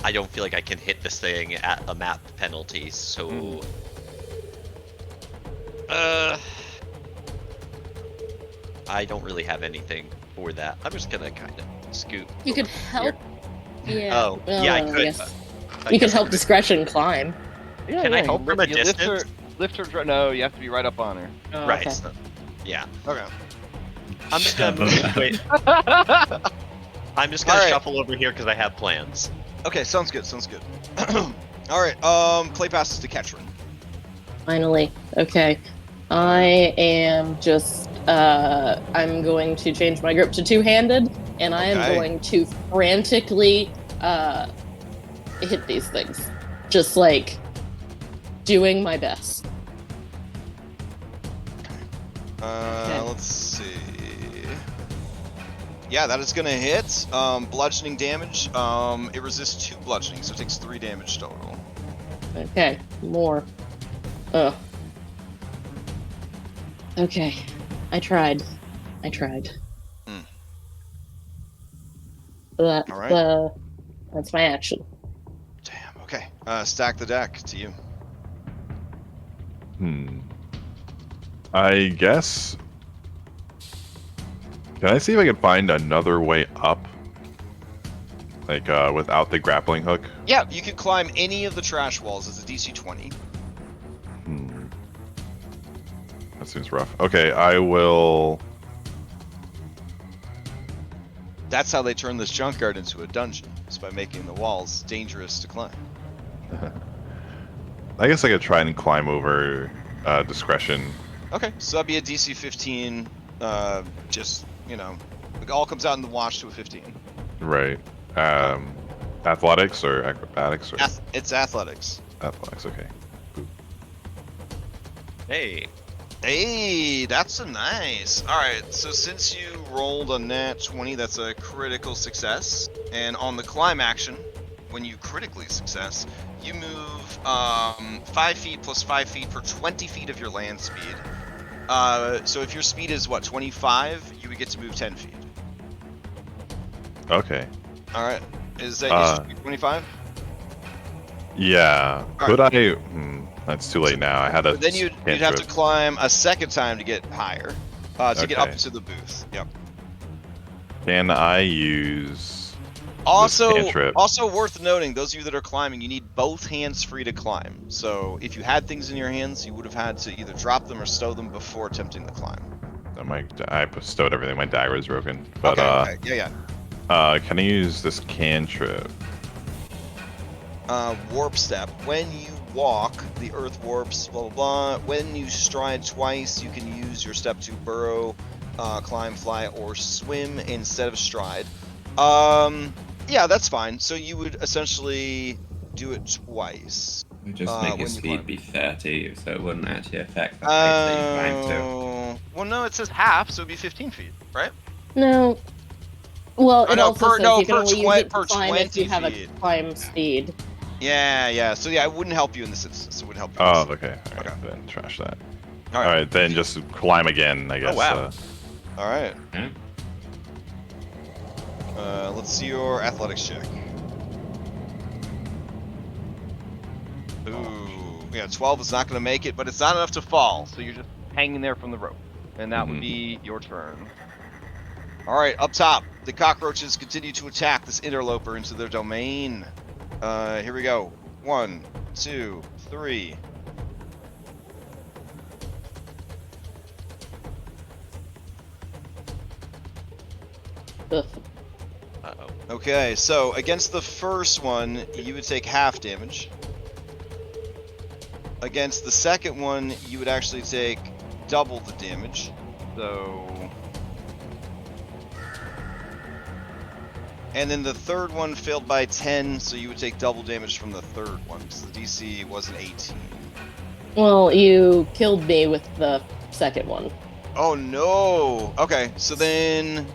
I don't feel like I can hit this thing at a map penalty, so I don't really have anything for that. I'm just gonna kind of scoot. You could over help. here. Yeah. Oh, yeah, I could. Yes. I You could guess help I discretion climb. Yeah, Can I yeah, help from a you lift her, distance? lift her. No, you have to be right up on her. Oh, Right. okay. So, yeah. Okay. I'm just gonna move. Wait. I'm just gonna Alright. shuffle over here because I have plans. Okay, sounds good, sounds good. Alright, play passes to Ketrin. Finally. Okay. I am just. I'm going to change my grip to 2-handed, and I am Okay. going to frantically hit these things. Just like doing my best. Let's see. Yeah, that is gonna hit. Bludgeoning damage. It resists 2 bludgeoning, so it takes 3 damage total. Okay, more. Ugh. Okay, I tried. Hmm. That, All right. That's my action. Damn, okay. Stack the deck to you. I guess. Can I see if I can find another way up? Like, without the grappling hook? Yeah, you can climb any of the trash walls. It's a DC 20. That seems rough. Okay, I will. That's how they turn this junkyard into a dungeon. Is by making the walls dangerous to climb. I guess I could try and climb over discretion. Okay, so that'd be a DC 15. Just, you know, it all comes out in the wash to a 15. Right. Athletics or acrobatics or It's athletics. athletics. Okay. Hey, Hey, that's a nice. All right, so since you rolled a nat 20, that's a critical success. And on the climb action, when you critically success, you move 5 feet plus 5 feet for 20 feet of your land speed. So if your speed is, what, 25, you would get to move 10 feet. Okay. All right. Is that your speed 25? Yeah. All Could I? That's too late now. I had a. Then you'd have to climb a second time to get higher, to get up to the booth. Yep. Can I use? Also this cantrip? worth noting, those of you that are climbing, you need both hands free to climb. So if you had things in your hands, you would have had to either drop them or stow them before attempting the climb. I stowed everything. My dagger is broken. But okay. Yeah. Can I use this cantrip? Warp step. When you walk, the earth warps, blah, blah, blah. When you stride twice, you can use your step to burrow, climb, fly, or swim instead of stride. Yeah, that's fine. So you would essentially do it twice. We just make your speed be 30, so it wouldn't actually affect the pace that you climb to. Well, no, it says half, so it'd be 15 feet, right? No. Well, it also says you can per only use it to climb if you 20 have a feet. climb speed. Yeah. So yeah, it wouldn't help you in this instance. It would help you. Oh, okay. All right, then trash that. All right, then just climb again, I guess. Oh, wow. All right. Okay. Let's see your athletics check. Ooh, yeah, 12 is not going to make it, but it's not enough to fall. So you're just hanging there from the rope, and that would be your turn. All right, up top, the cockroaches continue to attack this interloper into their domain. Here we go. 1, 2, 3. Ugh. Uh-oh. Okay, so against the first one, you would take half damage. Against the second one, you would actually take double the damage. So... And then the third one failed by 10, so you would take double damage from the third one, because the DC was an 18. Well, you killed me with the second one. Oh no! Okay, so then...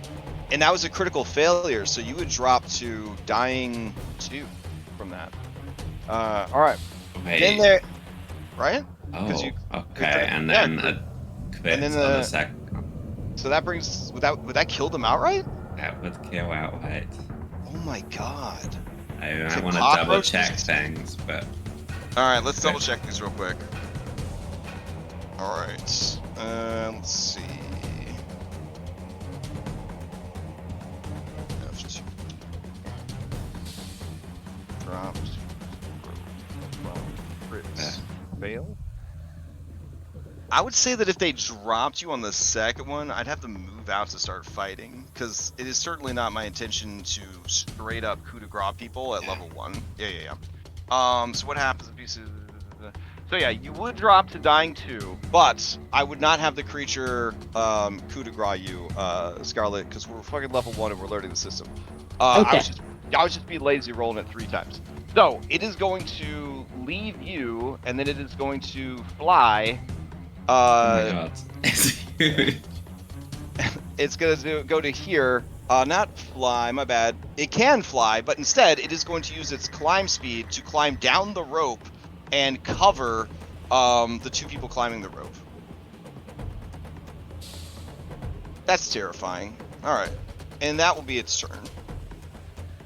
And that was a critical failure, so you would drop to dying 2 from that. Alright. Wait. Then there... Right? Oh, you- okay, and yeah, then a crit and then on the the- second. So that brings... Would that kill them outright? That would kill outright. Oh my god. I Is it want to double cockroaches? check things, but Alright, let's double check these real quick. Alright. Let's see. F2. Dropped. Crits. Fail? I would say that if they dropped you on the second one, I'd have to move out to start fighting, because it is certainly not my intention to straight up coup de grace people at level 1. Yeah. So what happens if you... So yeah, you would drop to dying 2. But I would not have the creature coup de grace you, Scarlet, because we're fucking level 1 and we're learning the system. Okay. I was just be lazy rolling it 3 times. So it is going to leave you, and then it is going to fly. oh my god. It's gonna go to here. Not fly, my bad. It can fly, but instead it is going to use its climb speed to climb down the rope and cover the 2 people climbing the rope. That's terrifying. Alright. And that will be its turn.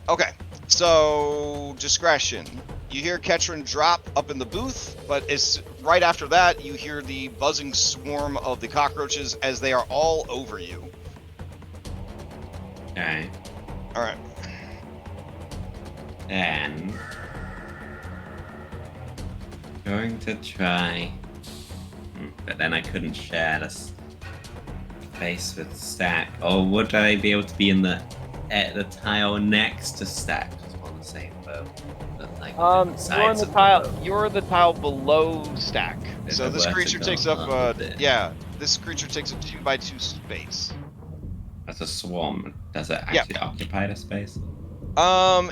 Okay. So, discretion. You hear Ketron drop up in the booth, but it's right after that you hear the buzzing swarm of the cockroaches as they are all over you. Okay. Alright. Then going to try, but then I couldn't share this space with Stack. Or would I be able to be in the tile next to Stack? Just on the same boat. But like You're in sides the of tile. boat. You're the tile below Stack. Is So it this worth creature it takes going up, along with it? yeah, this creature takes a 2x2 space. As a swarm, does it Yeah. actually occupy the space?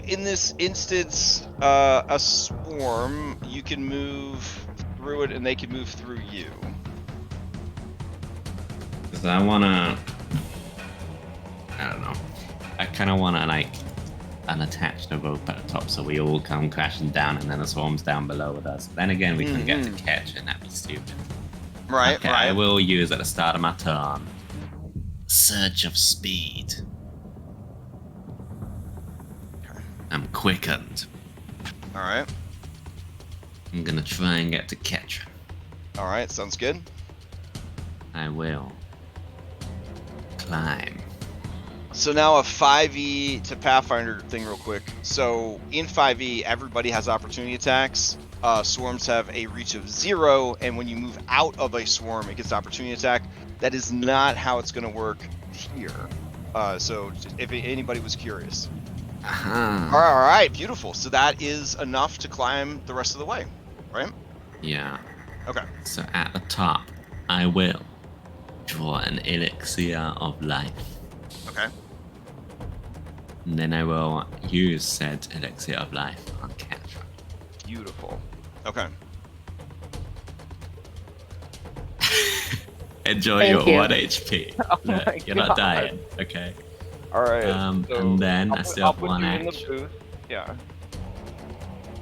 In this instance, a swarm, you can move through it and they can move through you. Because I wanna. I don't know. I kind of wanna like unattach the rope at the top so we all come crashing down and then the swarm's down below with us. Then again, we can get to catch and that'd be stupid. Right, Okay, right. I will use at the start of my turn. Surge of speed. I'm quickened. All right. I'm gonna try and get to Ketrin. All right, sounds good. I will climb. So now a 5e to Pathfinder thing real quick. So in 5e, everybody has opportunity attacks. Swarms have a reach of 0, and when you move out of a swarm, it gets opportunity attack. That is not how it's going to work here. So if anybody was curious. Uh-huh. All right, beautiful. So that is enough to climb the rest of the way, right? Yeah. Okay. So at the top, I will draw an elixir of life. Okay. And then I will use said elixir of life on Catra. Beautiful. Okay. Enjoy Thank your you. 1 HP. Oh Look, my you're not God. dying, okay? All right. so and then I still I'll have put 1 you in the action. booth. Yeah.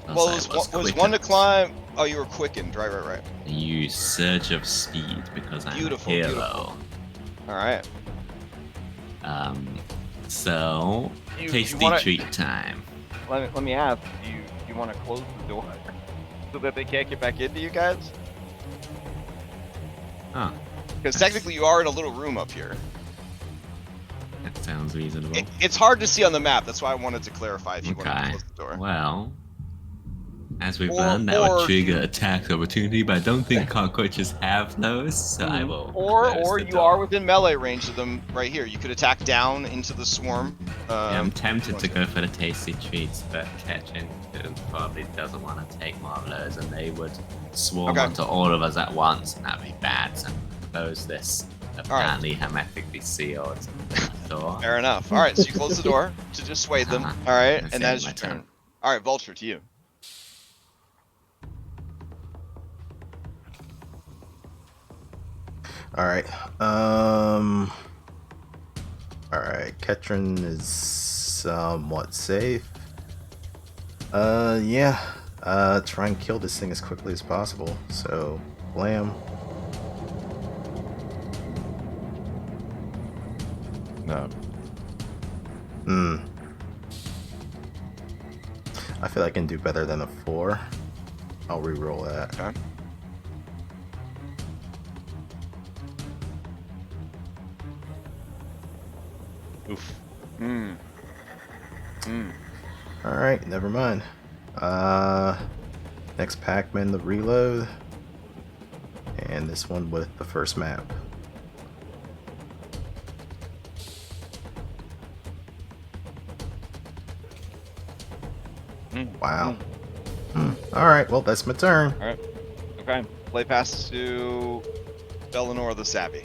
Well, it was one to climb. Oh, you were quickened. Right. I use Surge of Speed because I'm Beautiful, a hero. beautiful. All right. So, You tasty wanna- treat time. Let me ask. Do you want to close the door so that they can't get back into you guys? Oh, Because technically you are in a little room up here. that sounds reasonable. It's hard to see on the map. That's why I wanted to clarify if you wanted to Okay. close the door. Well, as we've Or- learned, that or would trigger you- attack opportunity, but I don't think cockroaches have those, so I will. Or close the you door. are within melee range of them right here. You could attack down into the swarm. Yeah, I'm tempted to go for the tasty treats, but Ketchin probably doesn't want to take more of those, and they would swarm Okay. onto all of us at once, and that'd be bad. So close this apparently hermetically sealed door. Fair enough. All right, so you close the door to dissuade them. Uh-huh. All right, That's and it, that is my your turn. turn. All right, Vulture, to you. All right. All right. Ketrin is somewhat safe. Yeah. Try and kill this thing as quickly as possible. So, blam. No. I feel I can do better than a 4. I'll re-roll that. Okay. Oof. All right, never mind. Next Pac-Man, the reload, and this one with the first map. Wow. All right, well that's my turn. All right. Okay. Play passes to Bellinor the Savvy.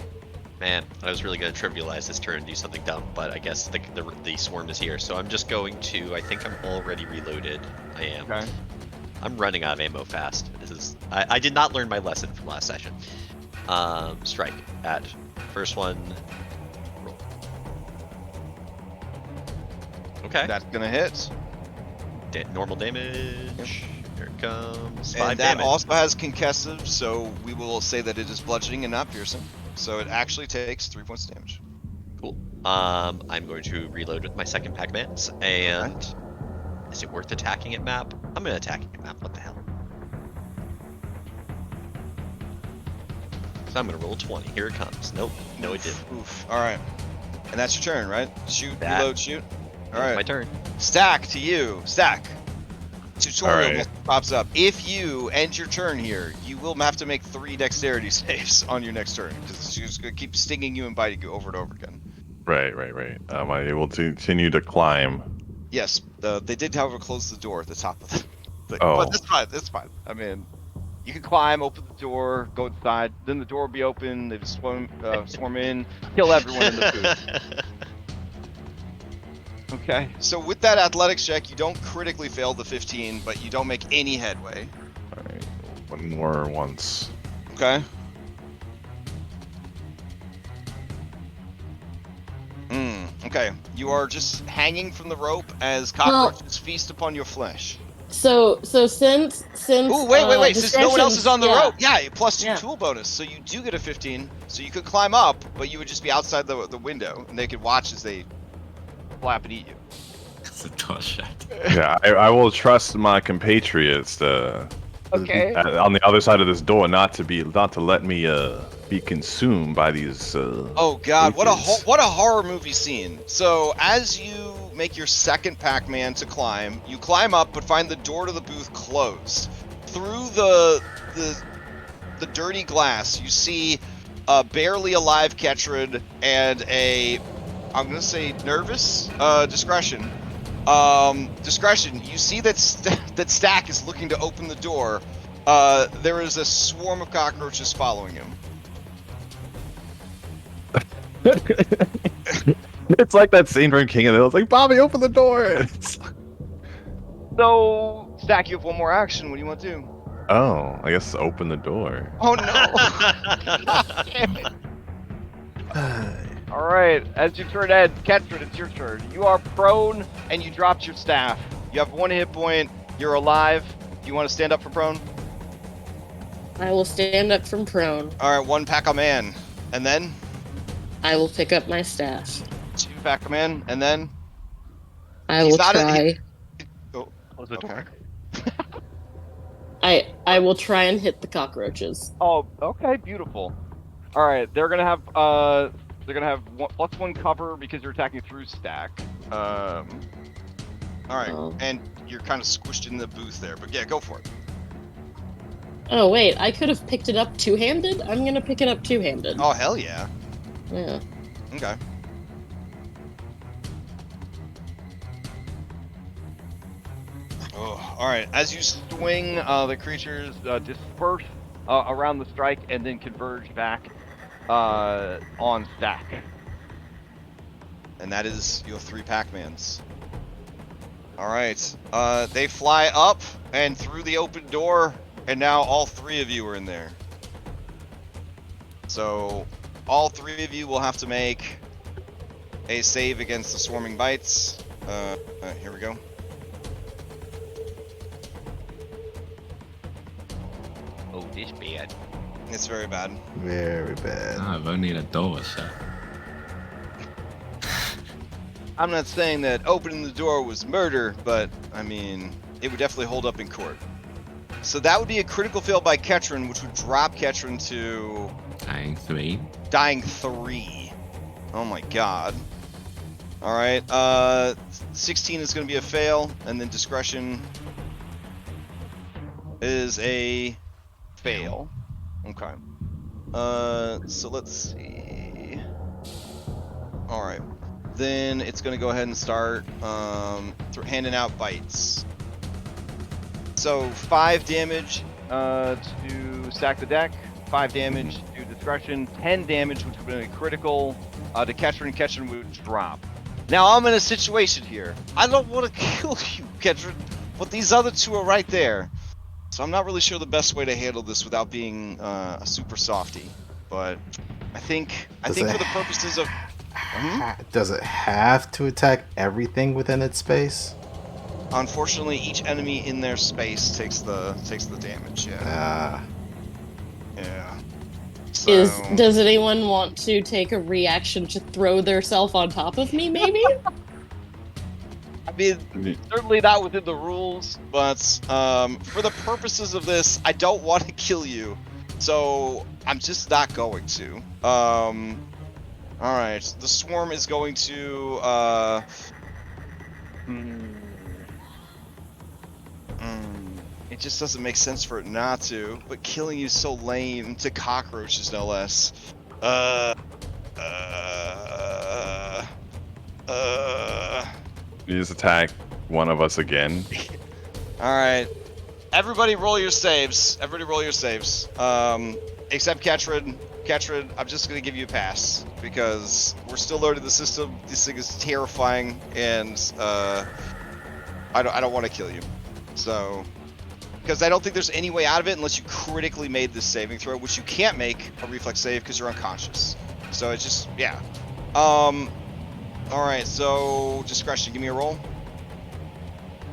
Man, I was really going to trivialize this turn and do something dumb, but I guess the swarm is here. So I'm just going to, I think I'm already reloaded. I am. Okay. I'm running out of ammo fast. This is, I did not learn my lesson from last session. Strike at first one. Roll. Okay. That's gonna hit. Normal damage. Here it comes. 5 And that damage. also has concussive, so we will say that it is bludgeoning and not piercing. So it actually takes 3 points of damage. Cool. I'm going to reload with my second Pac-Mans, and is it worth attacking at map? I'm gonna attack at map. What the hell? So I'm gonna roll 20. Here it comes. Nope. No, it didn't. Oof. All right. And that's your turn, right? Shoot, That- reload, shoot. All That's right. my turn. Stack to you. Stack. Tutorial Alright. pops up. If you end your turn here, you will have to make 3 dexterity saves on your next turn because she's gonna keep stinging you and biting you over and over again. Right. Am I able to continue to climb? Yes, they did, however, close the door at the top of the thing. Oh. But that's fine. That's fine. I mean, you can climb, open the door, go inside. Then the door will be open. They just swarm in, kill everyone in the booth. Okay. So with that athletics check, you don't critically fail the 15, but you don't make any headway. All right. One more once. Okay. Okay, you are just hanging from the rope as cockroaches feast upon your flesh. So since Ooh, wait! Since no one else is on the rope, yeah, +2 Yeah. tool bonus, so you do get a 15. So you could climb up, but you would just be outside the window, and they could watch as they flap and eat you. It's a door shut. Yeah, I will trust my compatriots Okay. on the other side of this door not to let me be consumed by these. Oh God, creatures. what a horror movie scene. So as you make your second Pac-Man to climb, you climb up but find the door to the booth closed. Through the dirty glass, you see a barely alive Ketrid and I'm gonna say nervous discretion. Discretion. You see that that Stack is looking to open the door. There is a swarm of cockroaches following him. It's like that scene from King of the Hill. It's like, Bobby, open the door. So, Stack, you have one more action. What do you want to do? Oh, I guess open the door. Oh no! Damn it. All right, as you turn Ed, Ketrid, it's your turn. You are prone, and you dropped your staff. You have 1 hit point. You're alive. Do you want to stand up for prone? I will stand up from prone. All right, 1 Pac-Man, and then I will pick up my staff. 2 Pac-Man, and then I He's will not try. Close the door. I will try and hit the cockroaches. Oh, okay, beautiful. All right, they're gonna have +1 cover because you're attacking through Stack. all right, Oh. and you're kind of squished in the booth there, but yeah, go for it. Oh wait, I could have picked it up two-handed. I'm gonna pick it up two-handed. Oh hell yeah. Yeah. Okay. Oh, all right. As you swing, the creatures disperse around the strike and then converge back on Stack. And that is your 3 Pac-Mans. All right. They fly up and through the open door, and now all 3 of you are in there. So all 3 of you will have to make a save against the swarming bites. Here we go. Oh, this bad. It's very bad. Very bad. Ah, if only the door was shut. I'm not saying that opening the door was murder, but I mean, it would definitely hold up in court. So that would be a critical fail by Ketrin, which would drop Ketrin to Dying 3. dying 3. Oh my god. All right. 16 is going to be a fail, and then discretion is a fail. Okay. So let's see. All right. Then it's going to go ahead and start handing out bites. So 5 damage to Stack the Deck, 5 damage to discretion, 10 damage, which would be a critical to Ketrin, and Ketrin would drop. Now I'm in a situation here. I don't want to kill you, Ketrin, but these other 2 are right there. So I'm not really sure the best way to handle this without being a super softy. But I think for the purposes of Does it have to attack everything within its space? unfortunately, each enemy in their space takes the damage. Yeah. Yeah. So, Does anyone want to take a reaction to throw theirself on top of me, maybe? I mean, certainly not within the rules, but for the purposes of this, I don't want to kill you, so I'm just not going to. All right, the swarm is going to. It just doesn't make sense for it not to, but killing you is so lame to cockroaches, no less. You just attack one of us again. Alright. Everybody roll your saves. Everybody roll your saves. Except Ketrid. Ketrid, I'm just gonna give you a pass. Because we're still learning the system. This thing is terrifying, and I don't want to kill you. So, because I don't think there's any way out of it unless you critically made this saving throw, which you can't make a reflex save because you're unconscious. So it's just, yeah. All right, so discretion. Give me a roll.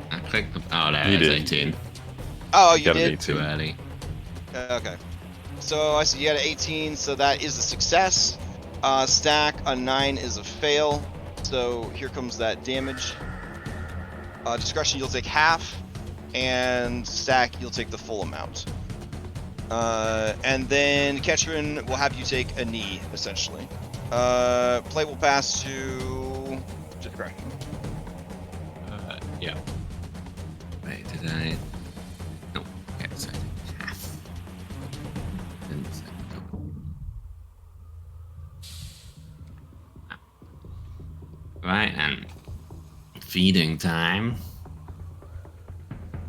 I clicked. Oh, there You it is. did. 18. Oh, you Gotta did. be Too early. Okay. So I see you had an 18, so that is a success. Stack, a 9 is a fail. So here comes that damage. Discretion, you'll take half, and stack, you'll take the full amount. And then Ketrin will have you take a knee, essentially. Play will pass to discretion. Yeah. Wait, did I? No. Okay, so I did half. Then the second double. Right, and feeding time.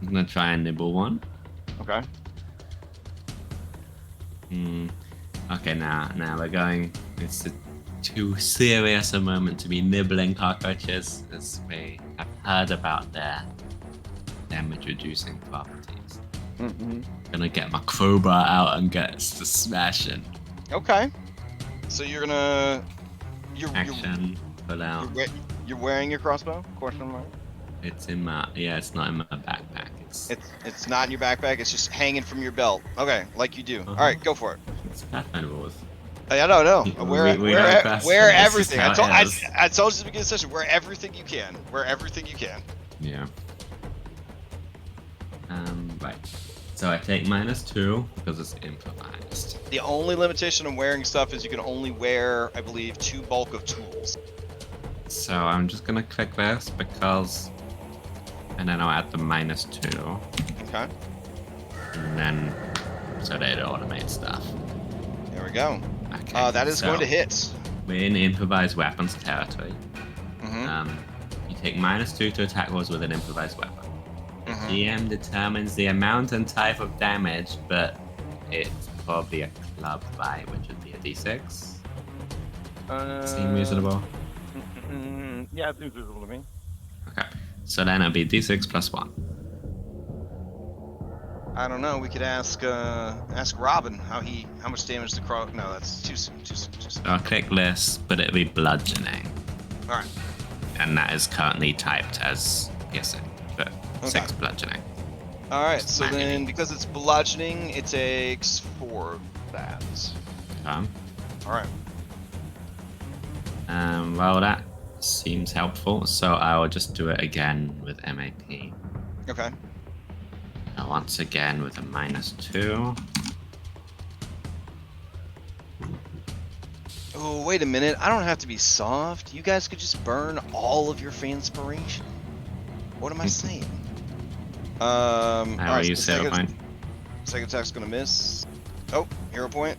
I'm gonna try and nibble one. Okay. Okay, now we're going. It's too serious a moment to be nibbling cockroaches, as we have heard about their damage-reducing properties. Gonna get my crowbar out and get to smashing. Okay. So you're gonna... Action, pull out. You're wearing your crossbow? Question mark. It's in my it's not in my backpack. It's not in your backpack. It's just hanging from your belt. Okay, like you do. All right, go for it. It's Pathfinder rules. I don't know. We Wear that's everything. just how it is. I told you at the beginning of the session. Wear everything you can. Wear everything you can. Yeah. Right. So I take -2 because it's improvised. The only limitation on wearing stuff is you can only wear, I believe, 2 bulk of tools. So I'm just gonna click this because, and then I'll add the -2, Okay. and then so that it automates stuff. There we go. Okay. That is so going to hit. We're in improvised weapons territory. Mm-hmm. You take -2 to attack rolls with an improvised weapon. The Mhm. DM determines the amount and type of damage, but it's probably a club fight, which would be a D6. Seem reasonable? Yeah, it seems reasonable to me. Okay. So then it'll be D6 plus 1. I don't know. We could ask Robin how much damage the crow. No, that's too soon. Too soon. I'll click this, but it'll be bludgeoning. All right. And that is currently typed as piercing, but Okay. 6 bludgeoning. All right. So Smacking. then, because it's bludgeoning, it takes 4 of that. Um, All right. well, that seems helpful, so I will just do it again with MAP. Okay. Once again with a -2. Oh, wait a minute. I don't have to be soft. You guys could just burn all of your fanspiration. What am I saying? All I right. will use So Sailor Point. second attack's gonna miss. Oh, hero point.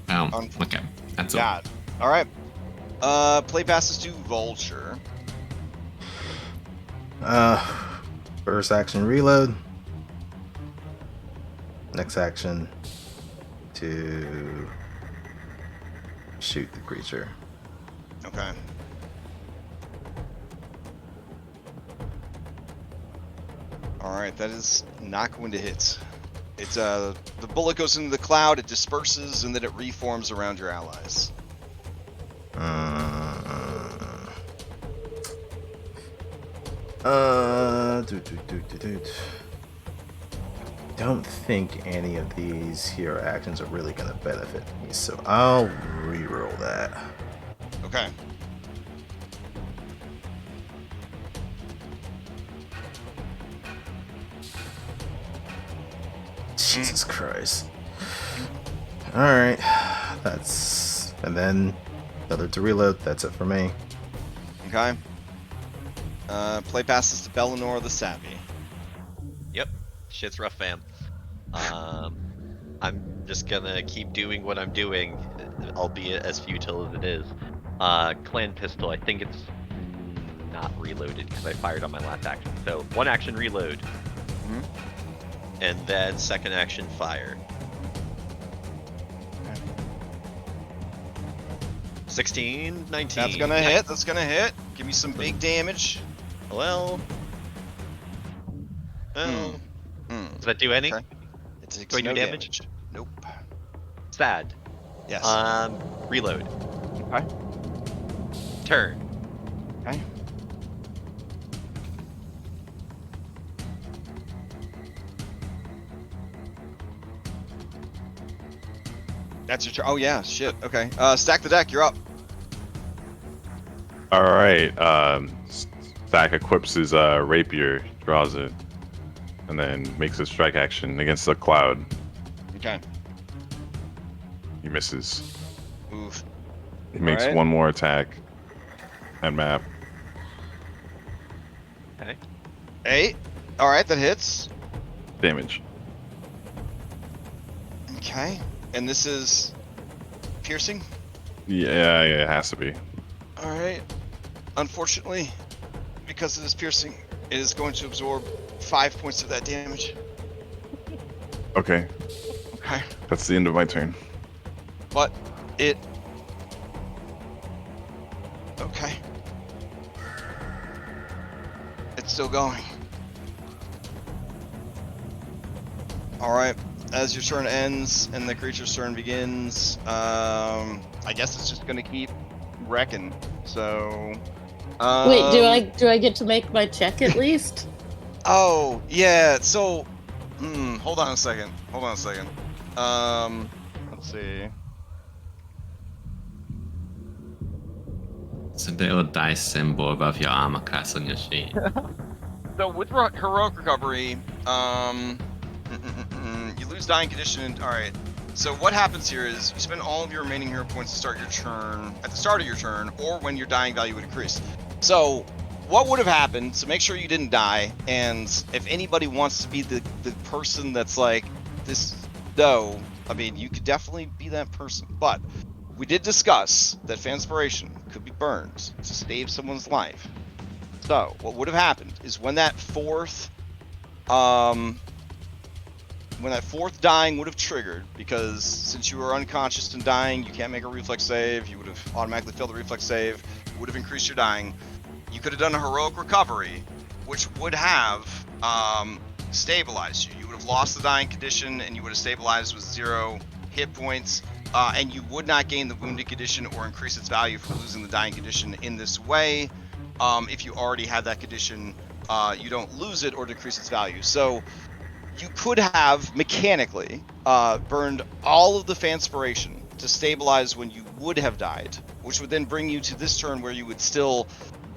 Oh, okay. That's all. God. All right. Play passes to Vulture. First action reload. Next action to shoot the creature. Okay. All right, that is not going to hit. It's the bullet goes into the cloud, it disperses, and then it reforms around your allies. Don't think any of these hero actions are really gonna benefit me, so I'll reroll that. Okay. Jesus Christ. Alright. That's... And then another to reload. That's it for me. Okay. Play passes to Bellinor the Savvy. Yep, shit's rough, fam. I'm just gonna keep doing what I'm doing, albeit as futile as it is. Clan pistol, I think it's not reloaded because I fired on my last action. So 1 action reload. And then 2nd action fire. 16, 19. That's gonna hit. That's gonna hit. Give me some big damage. Well. Does that do any? Okay. It takes Do I do no damage? Nope. Sad. Yes. Reload. Okay. Turn. That's your turn. Oh yeah, shit. Okay. Stack the deck. You're up. All right. Stack equips his rapier, draws it, and then makes a strike action against the cloud. Okay. He misses. Oof. He makes Alright. one more attack at map. Okay. 8. All right, that hits. Damage. Okay. And this is piercing. Yeah, it has to be. All right. Unfortunately, because it is piercing, it is going to absorb 5 points of that damage. Okay, Okay. that's the end of my turn. But it. Okay. It's still going. All right. As your turn ends and the creature's turn begins, I guess it's just gonna keep wrecking. So. Wait, do I get to make my check at least? Oh yeah. So, hold on a second. Let's see. It's a little dice symbol above your armor class on your sheet. So with heroic recovery, you lose dying condition. All right. So what happens here is you spend all of your remaining hero points to start your turn at the start of your turn, or when your dying value would increase. So what would have happened? So make sure you didn't die. And if anybody wants to be the person that's like this, though, I mean, you could definitely be that person. But we did discuss that Fanspiration could be burned to save someone's life. So what would have happened is when that fourth dying would have triggered, because since you were unconscious and dying, you can't make a reflex save. You would have automatically failed the reflex save. Would have increased your dying. You could have done a heroic recovery, which would have stabilized you. You would have lost the dying condition, and you would have stabilized with 0 hit points. And you would not gain the wounded condition or increase its value for losing the dying condition in this way. If you already had that condition, you don't lose it or decrease its value. So you could have mechanically burned all of the Fanspiration to stabilize when you would have died, which would then bring you to this turn where you would still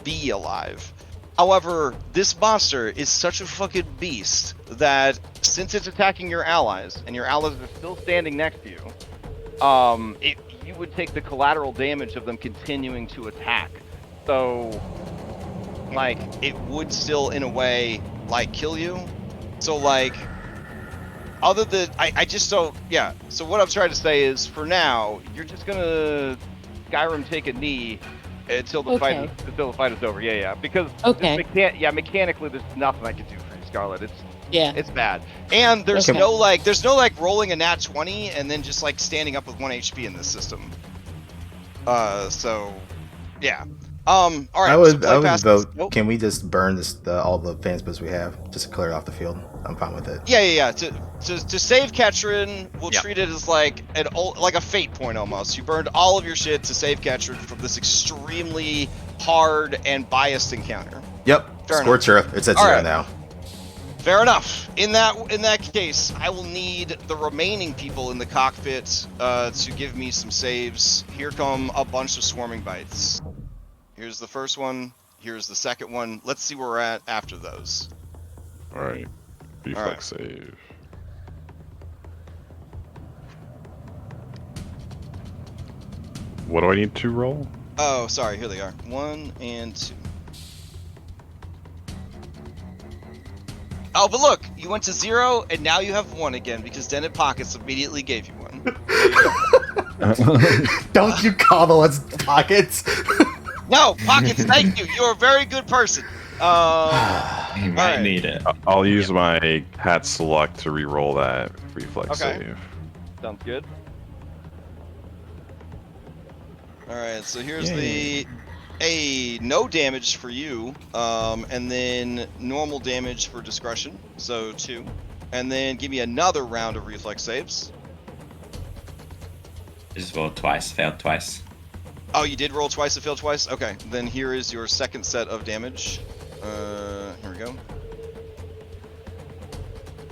be alive. However, this monster is such a fucking beast that since it's attacking your allies and your allies are still standing next to you, you would take the collateral damage of them continuing to attack. So, like, it would still, in a way, like, kill you. So, like, other than, I just don't, yeah. So what I'm trying to say is, for now, you're just gonna Skyrim take a knee until the fight is over. Yeah. Because mechanically, there's nothing I can do for you, Scarlet. It's bad. And there's no rolling a nat 20 and then just like standing up with 1 HP in this system. So yeah. All right. I would vote. Oh. Can we just burn all the Fanspos we have just to clear it off the field? I'm fine with it. Yeah. To save Ketrin, we'll treat it as like a fate point almost. You burned all of your shit to save Ketrin from this extremely hard and biased encounter. Yep. Fair Scorch Earth. It's at 0 now. Fair enough. In that case, I will need the remaining people in the cockpit to give me some saves. Here come a bunch of swarming bites. Here's the first one. Here's the second one. Let's see where we're at after those. All right. Reflex save. What do I need to roll? Oh, sorry. Here they are. 1 and 2. Oh, but look, you went to 0, and now you have 1 again because Dented Pockets immediately gave you 1. Don't you call us pockets? No, Pockets, thank you. You're a very good person. You might need it. I'll use my Hat's Luck to re-roll that reflex save. Sounds good. Alright, so here's no damage for you, and then normal damage for discretion, so 2. And then give me another round of reflex saves. Just rolled twice, failed twice. Oh, you did roll twice and failed twice? Okay, then here is your second set of damage. Here we go.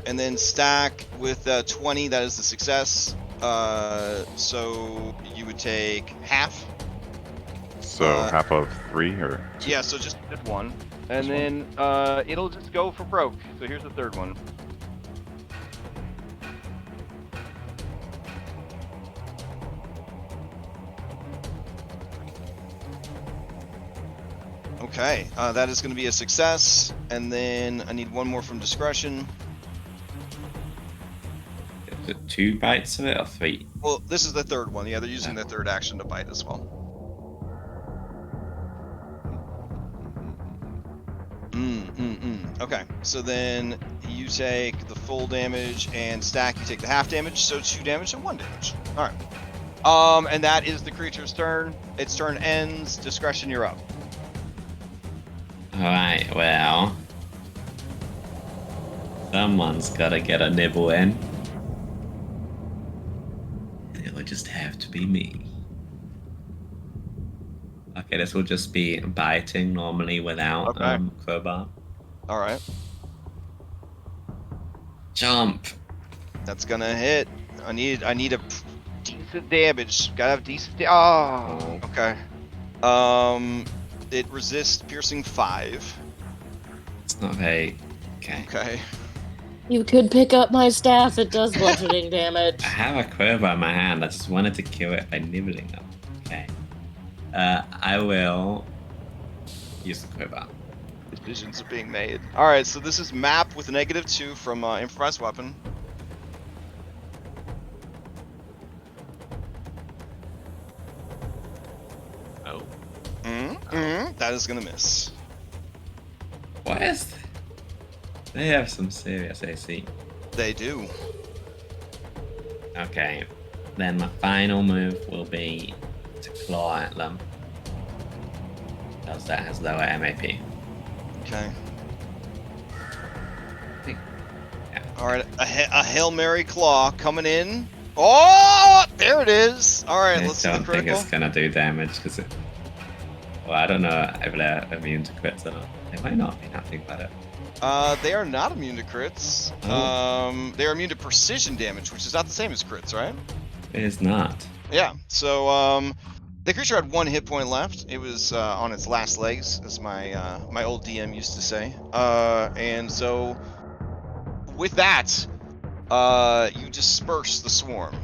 And then stack with 20, that is the success. So you would take half. So half of 3, or Yeah, so just Did one. And then it'll just go for broke. So here's the third one. okay. That is going to be a success, and then I need one more from discretion. Is it 2 bites of it or 3? Well, this is the third one. Yeah, they're using their third action to bite as well. Okay, so then you take the full damage, and Stack, you take the half damage, so 2 damage and 1 damage. All right. And that is the creature's turn. Its turn ends. Discretion, you're up. Alright, well. Someone's gotta get a nibble in. It'll just have to be me. Okay, this will just be biting normally without crowbar. All right. Jump! That's gonna hit. I need a decent damage. Gotta have decent. Oh, okay. It resists piercing 5. It's not very. Okay. Okay. You could pick up my staff. It does bludgeoning damage. I have a crowbar in my hand. I just wanted to kill it by nibbling them. Okay. I will use the crowbar. Decisions are being made. All right, so this is map with a -2 from improvised weapon. Oh. That is gonna miss. What is? They have some serious AC. They do. Okay. Then my final move will be to claw at them. Because that has lower MAP. Okay. Yeah. All right, a Hail Mary claw coming in. Oh, there it is. All right, let's see I the don't think critical. it's gonna do damage because it. Well, I don't know if they're immune to crits or not. They might not be. Now think about it. They are not immune to crits. Oh. They are immune to precision damage, which is not the same as crits, right? It is not. Yeah. So, the creature had 1 hit point left. It was on its last legs, as my old DM used to say. And so, with that, you disperse the swarm.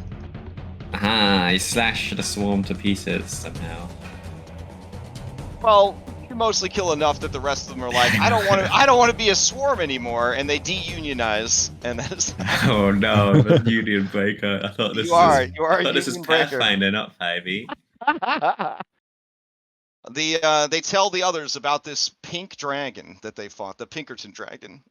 Aha! You slash the swarm to pieces somehow. Well, you mostly kill enough that the rest of them are like, I don't want to be a swarm anymore, and they de-unionize, and that is. Oh no, the union breaker. I thought this You are a this is union breaker. Pathfinder, not 5e. They tell the others about this pink dragon that they fought, the Pinkerton dragon.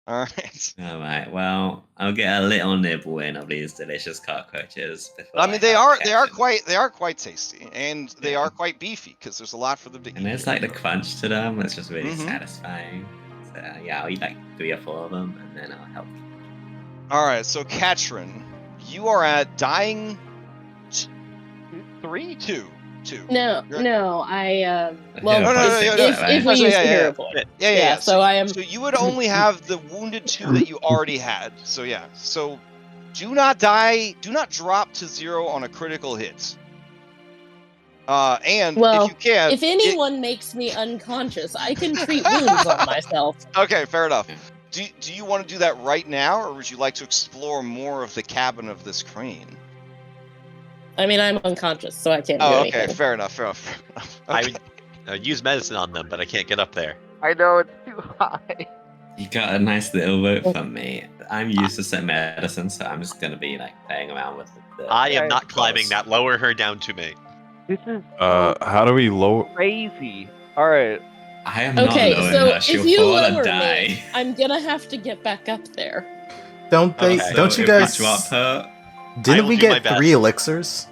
All right. Alright, well, I'll get a little nibble in of these delicious cockroaches. I mean, they are quite tasty, and they are quite beefy because there's a lot for them to eat. And there's like the crunch to them. It's just really Mhm. satisfying. So yeah, I'll eat like 3 or 4 of them, and then I'll help. All right, so Katrin, you are at dying 2. No, You're- no, I Well, no, if we use the hero point. Yeah. So I am. So you would only have the wounded 2 that you already had. So yeah. So do not die. Do not drop to 0 on a critical hit. And Well, if you can, If anyone makes me unconscious, I can treat wounds on myself. okay, fair enough. Do you want to do that right now, or would you like to explore more of the cabin of this crane? I mean, I'm unconscious, so I can't do Oh, okay, anything. fair enough. Okay. I would use medicine on them, but I can't get up there. I know it's too high. You got a nice little vote from me. I'm used to some medicine, so I'm just gonna be like playing around with the I am not climbing that. Lower her down to me. This is how do we lower? crazy. All right. I am Okay, not lowering so her. She'll if you fall lower and die. me, I'm gonna have to get back up there. Don't they? Okay, Don't so you if we guys? drop her? I Didn't will we do my get best. 3 elixirs?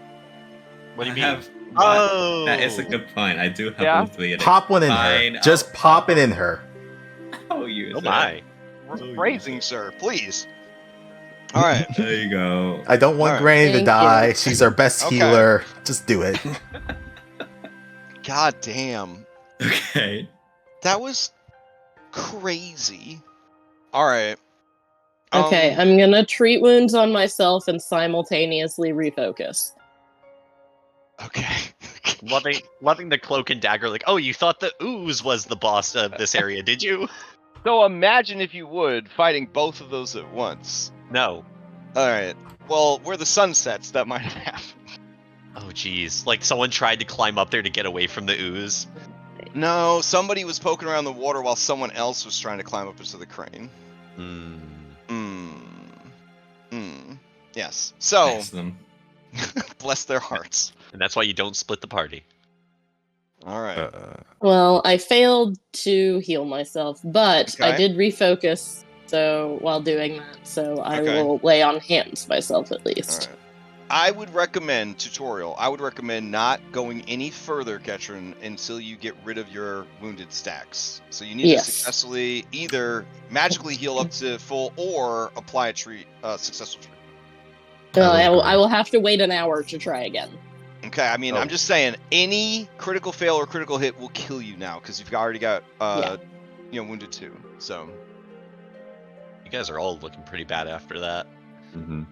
What do you I mean? have. Oh, That is a good point. I do have Yeah? all 3 of them. Pop one in Fine, her. Just pop it in her. I'll use oh it. my. Phrasing, sir, please. All right. There you go. I don't want Alright. Granny to Thank die. you. She's our best Okay. healer. Just do it. God damn. Okay. That was crazy. All right. Okay, I'm gonna treat wounds on myself and simultaneously refocus. Okay. Loving the cloak and dagger. Like, oh, you thought the ooze was the boss of this area, did you? So imagine, if you would, fighting both of those at once. No. All right. Well, where the sun sets, that might happen. Oh, geez. Like someone tried to climb up there to get away from the ooze. No, somebody was poking around the water while someone else was trying to climb up into the crane. Yes. So, Bless them. bless their hearts. And that's why you don't split the party. All right. Well, I failed to heal myself, but Okay. I did refocus. So while doing that, so I will lay on hands myself at least. All right. I would recommend not going any further, Ketrin, until you get rid of your wounded stacks. So you need to successfully either magically heal up to full or apply a successful treat. Well, I will have to wait an hour to try again. Okay, I mean, I'm just saying, any critical fail or critical hit will kill you now because you've already got, wounded 2. So you guys are all looking pretty bad after that. Mm-hmm.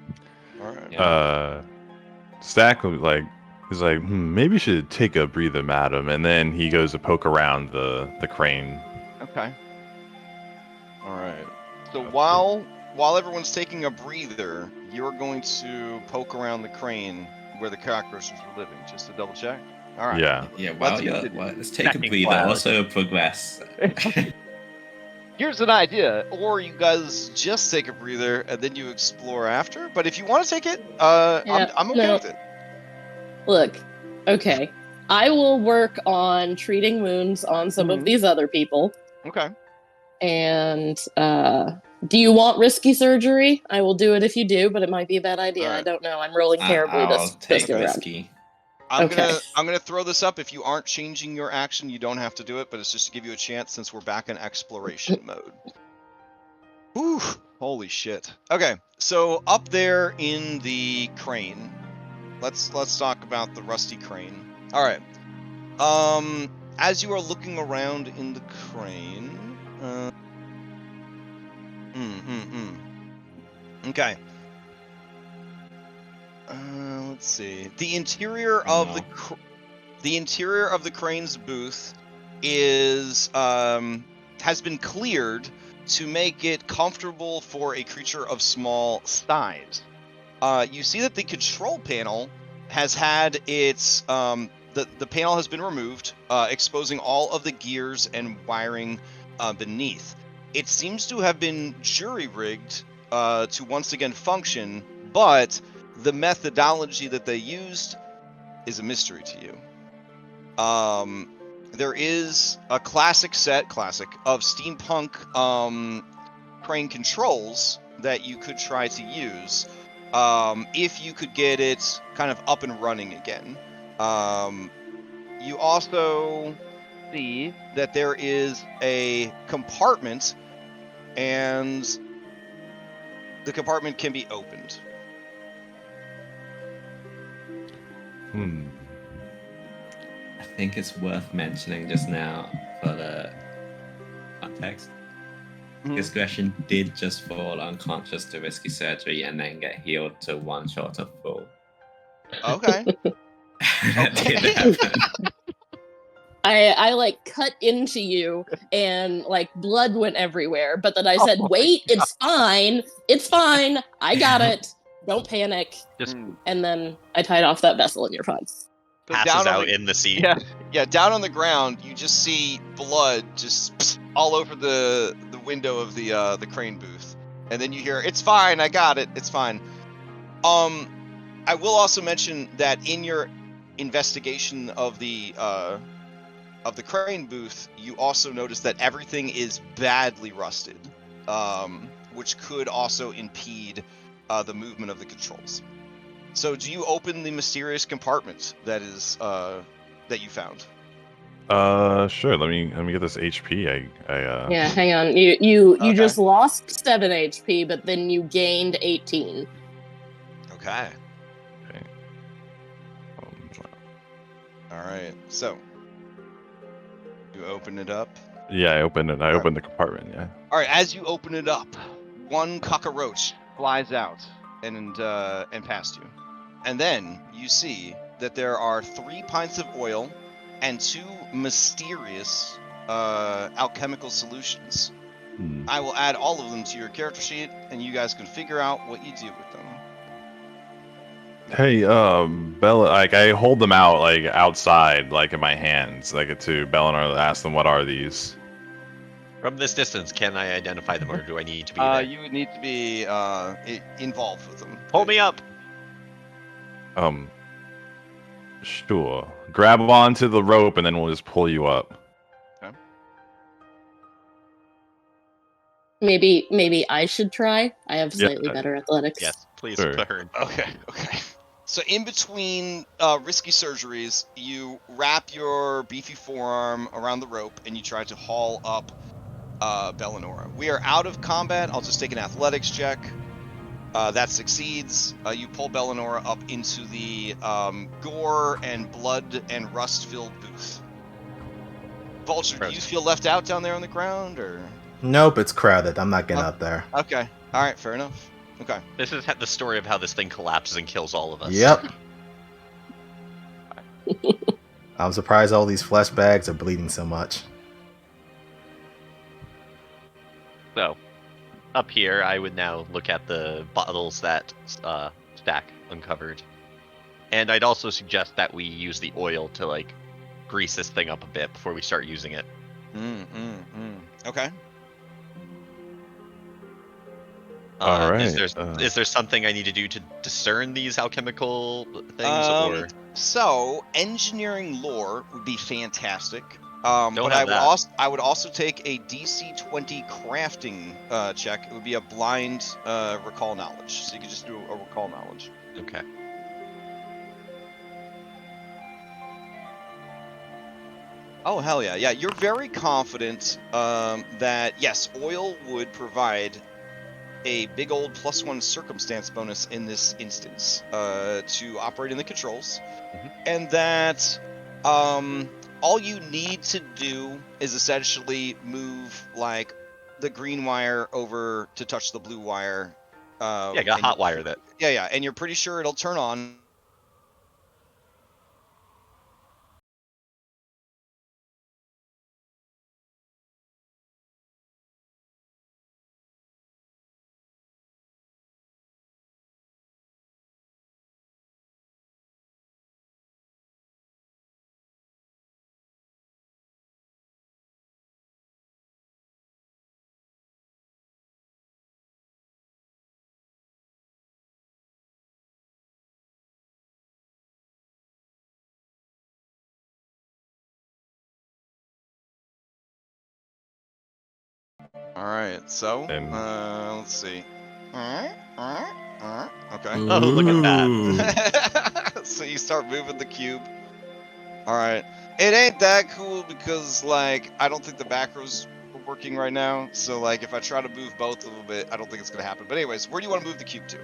All right. Yeah. Stack is like, maybe you should take a breather, madam, and then he goes to poke around the crane. Okay. All right. So while everyone's taking a breather, you're going to poke around the crane where the cockroaches were living, just to double check. All right. Yeah. Yeah. Let's take a breather. Class. Also progress. Here's an idea, or you guys just take a breather and then you explore after. But if you want to take it, I'm okay with it. Look, okay, I will work on treating wounds on some of these other people. Okay. And do you want risky surgery? I will do it if you do, but it might be a bad idea. Right. I don't know. I'm rolling terribly this go around. I'm gonna throw this up. If you aren't changing your action, you don't have to do it, but it's just to give you a chance since we're back in exploration mode. Whew, holy shit. Okay, so up there in the crane, let's talk about the rusty crane. All right. As you are looking around in the crane, okay. Let's see. The interior of the crane's booth is has been cleared to make it comfortable for a creature of small size. You see that the control panel has had its the panel has been removed, exposing all of the gears and wiring beneath. It seems to have been jury-rigged to once again function, but the methodology that they used is a mystery to you. There is a classic of steampunk crane controls that you could try to use if you could get it kind of up and running again. You also see that there is a compartment, and the compartment can be opened. I think it's worth mentioning just now for the context. Discretion did just fall unconscious to risky surgery and then get healed to one shot of full. Okay. That did happen. I like cut into you and like blood went everywhere, but then I said, wait, it's fine. It's fine. I got it. Don't panic. And then I tied off that vessel and you're fine. So Passes out in the sea. Yeah, down on the ground, you just see blood just all over the window of the crane booth. And then you hear, "It's fine, I got it, it's fine." I will also mention that in your investigation of the crane booth, you also notice that everything is badly rusted, which could also impede the movement of the controls. So, do you open the mysterious compartment that is that you found? Sure. Let me get this HP. Yeah, hang on. You just lost 7 HP, but then you gained 18. Okay. All right. So, you open it up. Yeah, I opened it. I opened the compartment. Yeah. All right. As you open it up, one cockroach flies out and past you. And then you see that there are 3 pints of oil and 2 mysterious alchemical solutions. I will add all of them to your character sheet, and you guys can figure out what you do with them. Hey, Bella, like I hold them out like outside, like in my hands, like to Bellinor. Ask them what are these. From this distance, can I identify them, or do I need to be there? You would need to be involved with them. Pull me up. Sure. Grab onto the rope, and then we'll just pull you up. Okay. Maybe I should try. I have slightly better athletics. Yes, please, Sure. Burn. Okay. So in between risky surgeries, you wrap your beefy forearm around the rope and you try to haul up Bellinora. We are out of combat. I'll just take an athletics check. That succeeds. You pull Bellinora up into the gore and blood and rust-filled booth. Vulture, do you feel left out down there on the ground, or? Nope, it's crowded. I'm not getting up there. Okay. All right. Fair enough. Okay. This is the story of how this thing collapses and kills all of us. Yep. I'm surprised all these flesh bags are bleeding so much. So, up here, I would now look at the bottles that stack uncovered. And I'd also suggest that we use the oil to, like, grease this thing up a bit before we start using it. Okay. All right. Is there something I need to do to discern these alchemical things, or? So, engineering lore would be fantastic. Don't But have I would also take a DC 20 crafting check. It would be a blind recall knowledge. So you could just do a recall knowledge. Okay. Oh, hell yeah. Yeah, you're very confident that, yes, oil would provide a big old +1 circumstance bonus in this instance to operate in the controls. And that all you need to do is essentially move, like, the green wire over to touch the blue wire. Yeah, got hot wire that. Yeah, and you're pretty sure it'll turn on. All right, so let's see. Okay. Oh, look at that. So you start moving the cube. All right. It ain't that cool because, like, I don't think the back rows are working right now. So, like, if I try to move both a little bit, I don't think it's going to happen. But anyways, where do you want to move the cube to?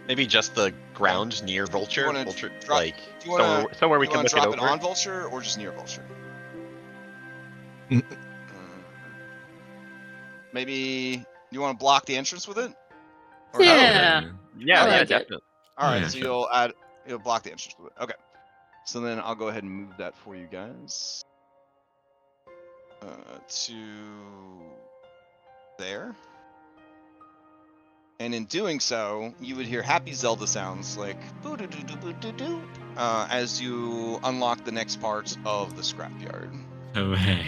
Maybe just the ground near Vulture. Vulture, like, somewhere we can look drop it it over. on Vulture or just near Vulture? Maybe you want to block the entrance with it? Or Yeah. Yeah, I like it. definitely. All right, Yeah, so sure. you'll block the entrance with it. Okay. So then I'll go ahead and move that for you guys. To there. And in doing so, you would hear happy Zelda sounds like boo-doo-doo-doo-doo-doo-doo, as you unlock the next part of the scrapyard. Oh, hey.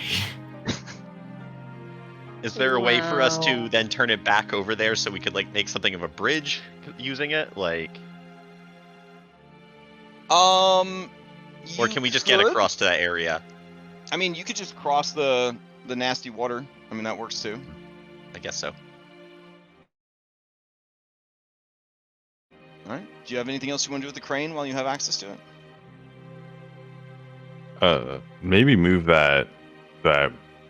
Is there a way for us Wow. to then turn it back over there so we could, like, make something of a bridge using it? Like, or can we just get across to that area? I mean, you could just cross the nasty water. I mean, that works too. I guess so. All right. Do you have anything else you want to do with the crane while you have access to it? Maybe move that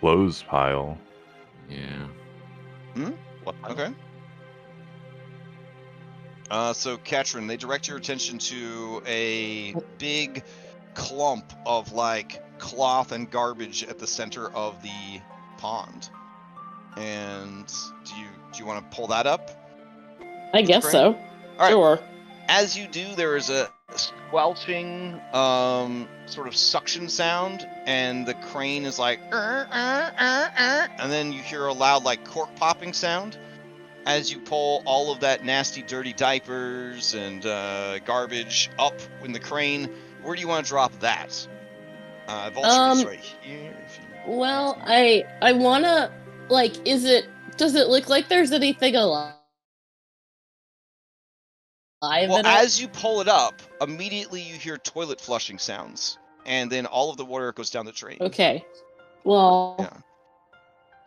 clothes pile. Yeah. What? Okay. So, Katrin, they direct your attention to a big clump of, like, cloth and garbage at the center of the pond. And do you want to pull that up? I guess Great. so. All right. Sure. As you do, there is a squelching, sort of suction sound, and the crane is like, and then you hear a loud, like, cork popping sound. As you pull all of that nasty, dirty diapers and garbage up in the crane, where do you want to drop that? Vulture is right here. Well, I wanna, like, does it look like there's anything alive Well, in it? as you pull it up, immediately you hear toilet flushing sounds, and then all of the water goes down the drain. Okay. Well, Yeah.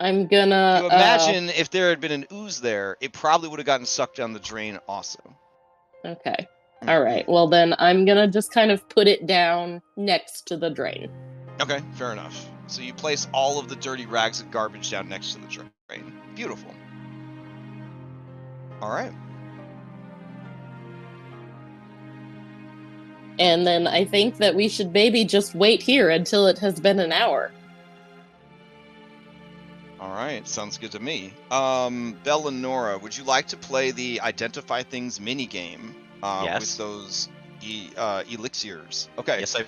I'm gonna. You imagine if there had been an ooze there, it probably would have gotten sucked down the drain also. Okay. All right. Well, then I'm gonna just kind of put it down next to the drain. Okay, fair enough. So you place all of the dirty rags and garbage down next to the drain. Beautiful. All right. And then I think that we should maybe just wait here until it has been an hour. All right, sounds good to me. Belle and Nora, would you like to play the Identify Things minigame Yes. with those elixirs? Okay. Yes, I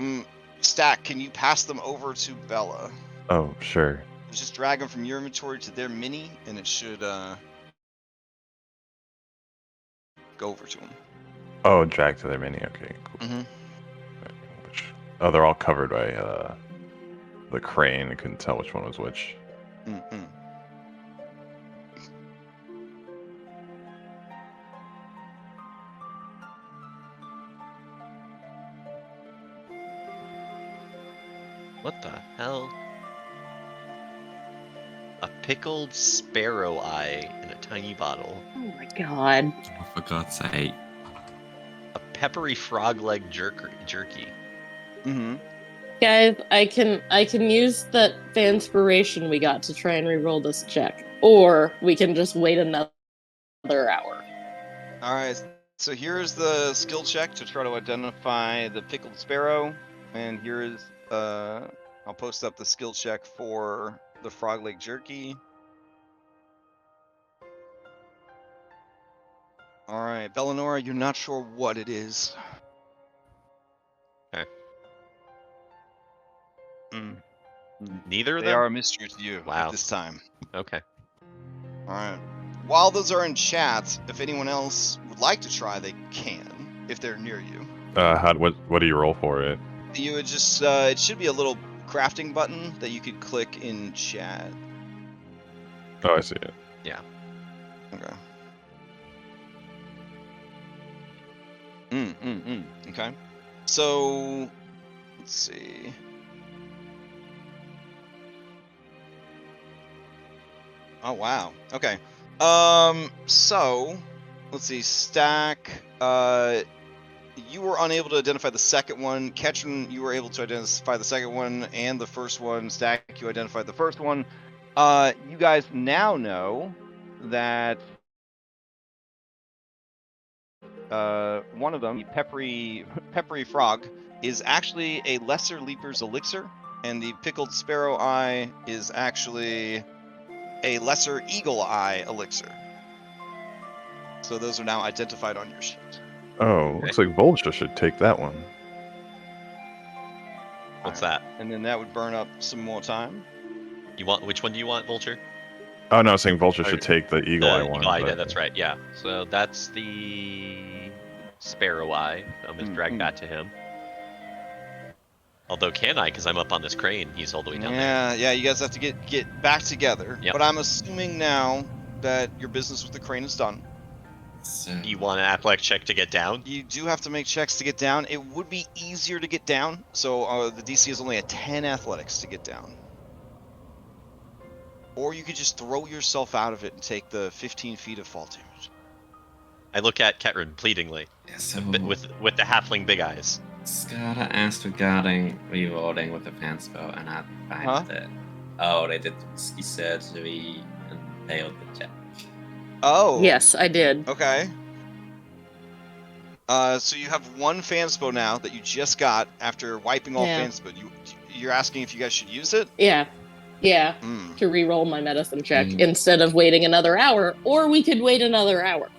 would. Stack, can you pass them over to Bella? Oh, sure. Just drag them from your inventory to their mini, and it should go over to them. Oh, drag to their mini. Okay, cool. Mm-hmm. Oh, they're all covered by the crane. I couldn't tell which one was which. Mm-hmm. What the hell? A pickled sparrow eye in a tiny bottle. Oh my god. Oh, for God's sake. A peppery frog leg jerky. Mm-hmm. Guys, I can use that inspiration we got to try and reroll this check. Or we can just wait another hour. All right. So here's the skill check to try to identify the pickled sparrow, and here is I'll post up the skill check for the frog leg jerky. All right, Bellinora, you're not sure what it is. Okay. Mm. Neither of They them? are a mystery to you Wow. at this time. Okay. All right. While those are in chat, if anyone else would like to try, they can, if they're near you. What do you roll for it? You would just, it should be a little crafting button that you could click in chat. Oh, I see it. Okay. Okay. So, let's see. Oh, wow. Okay. So, let's see. Stack, you were unable to identify the second one. Ketchum, you were able to identify the second one and the first one. Stack, you identified the first one. You guys now know that one of them, the peppery frog, is actually a lesser leaper's elixir, and the pickled sparrow eye is actually a lesser eagle eye elixir. So those are now identified on your sheet. Oh, looks like Vulture should take that one. What's that? And then that would burn up some more time. You want which one do you want, Vulture? Oh no, I was saying Vulture Oh, should take the Eagle Eye one. Eagle Eye, but- yeah, that's right, yeah. So that's the Sparrow Eye. I'm gonna drag that to him. Although can I, because I'm up on this crane, he's all the way down there. Yeah, you guys have to get back together. Yep. But I'm assuming now that your business with the crane is done. So, You want an athletic check to get down? You do have to make checks to get down. It would be easier to get down, so the DC is only a 10 athletics to get down. Or you could just throw yourself out of it and take the 15 feet of fall damage. I look at Ketrin pleadingly, yeah, so with the halfling big eyes. Skada asked regarding rewarding with a fan spell, and I find that they did ski surgery and failed the check. Oh. Yes, I did. Okay. So you have one fanspo now that you just got after wiping all Yeah. fanspo. You're asking if you guys should use it? Yeah. Yeah, Mm. to re-roll my medicine check Mm. instead of waiting another hour, or we could wait another hour.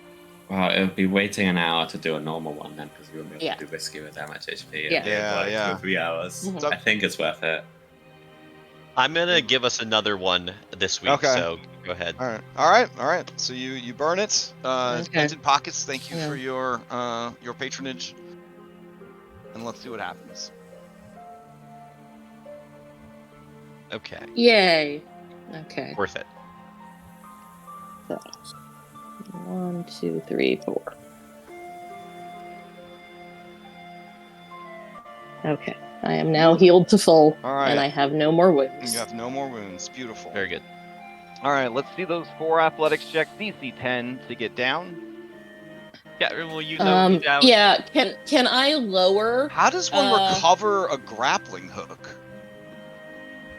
Well, it would be waiting an hour to do a normal one then, because we wouldn't be able Yeah. to do whiskey with that much HP. Yeah. It'd be like 2 Yeah. or 3 hours. Mhm. I think it's worth it. I'm gonna give us another one this week, Okay. so go ahead. All right. So you burn it. Okay. Dented Pockets, thank you Yeah. for your patronage. And let's see what happens. Okay, Yay. Okay. worth it. So, 1, 2, 3, 4. Okay. I am now healed to full, All right. and I have no more wounds. You have no more wounds. Beautiful. Very good. All right, let's see those 4 athletics checks. DC 10 to get down. Yeah, will you know me down? Yeah. Can I lower? How does one recover a grappling hook?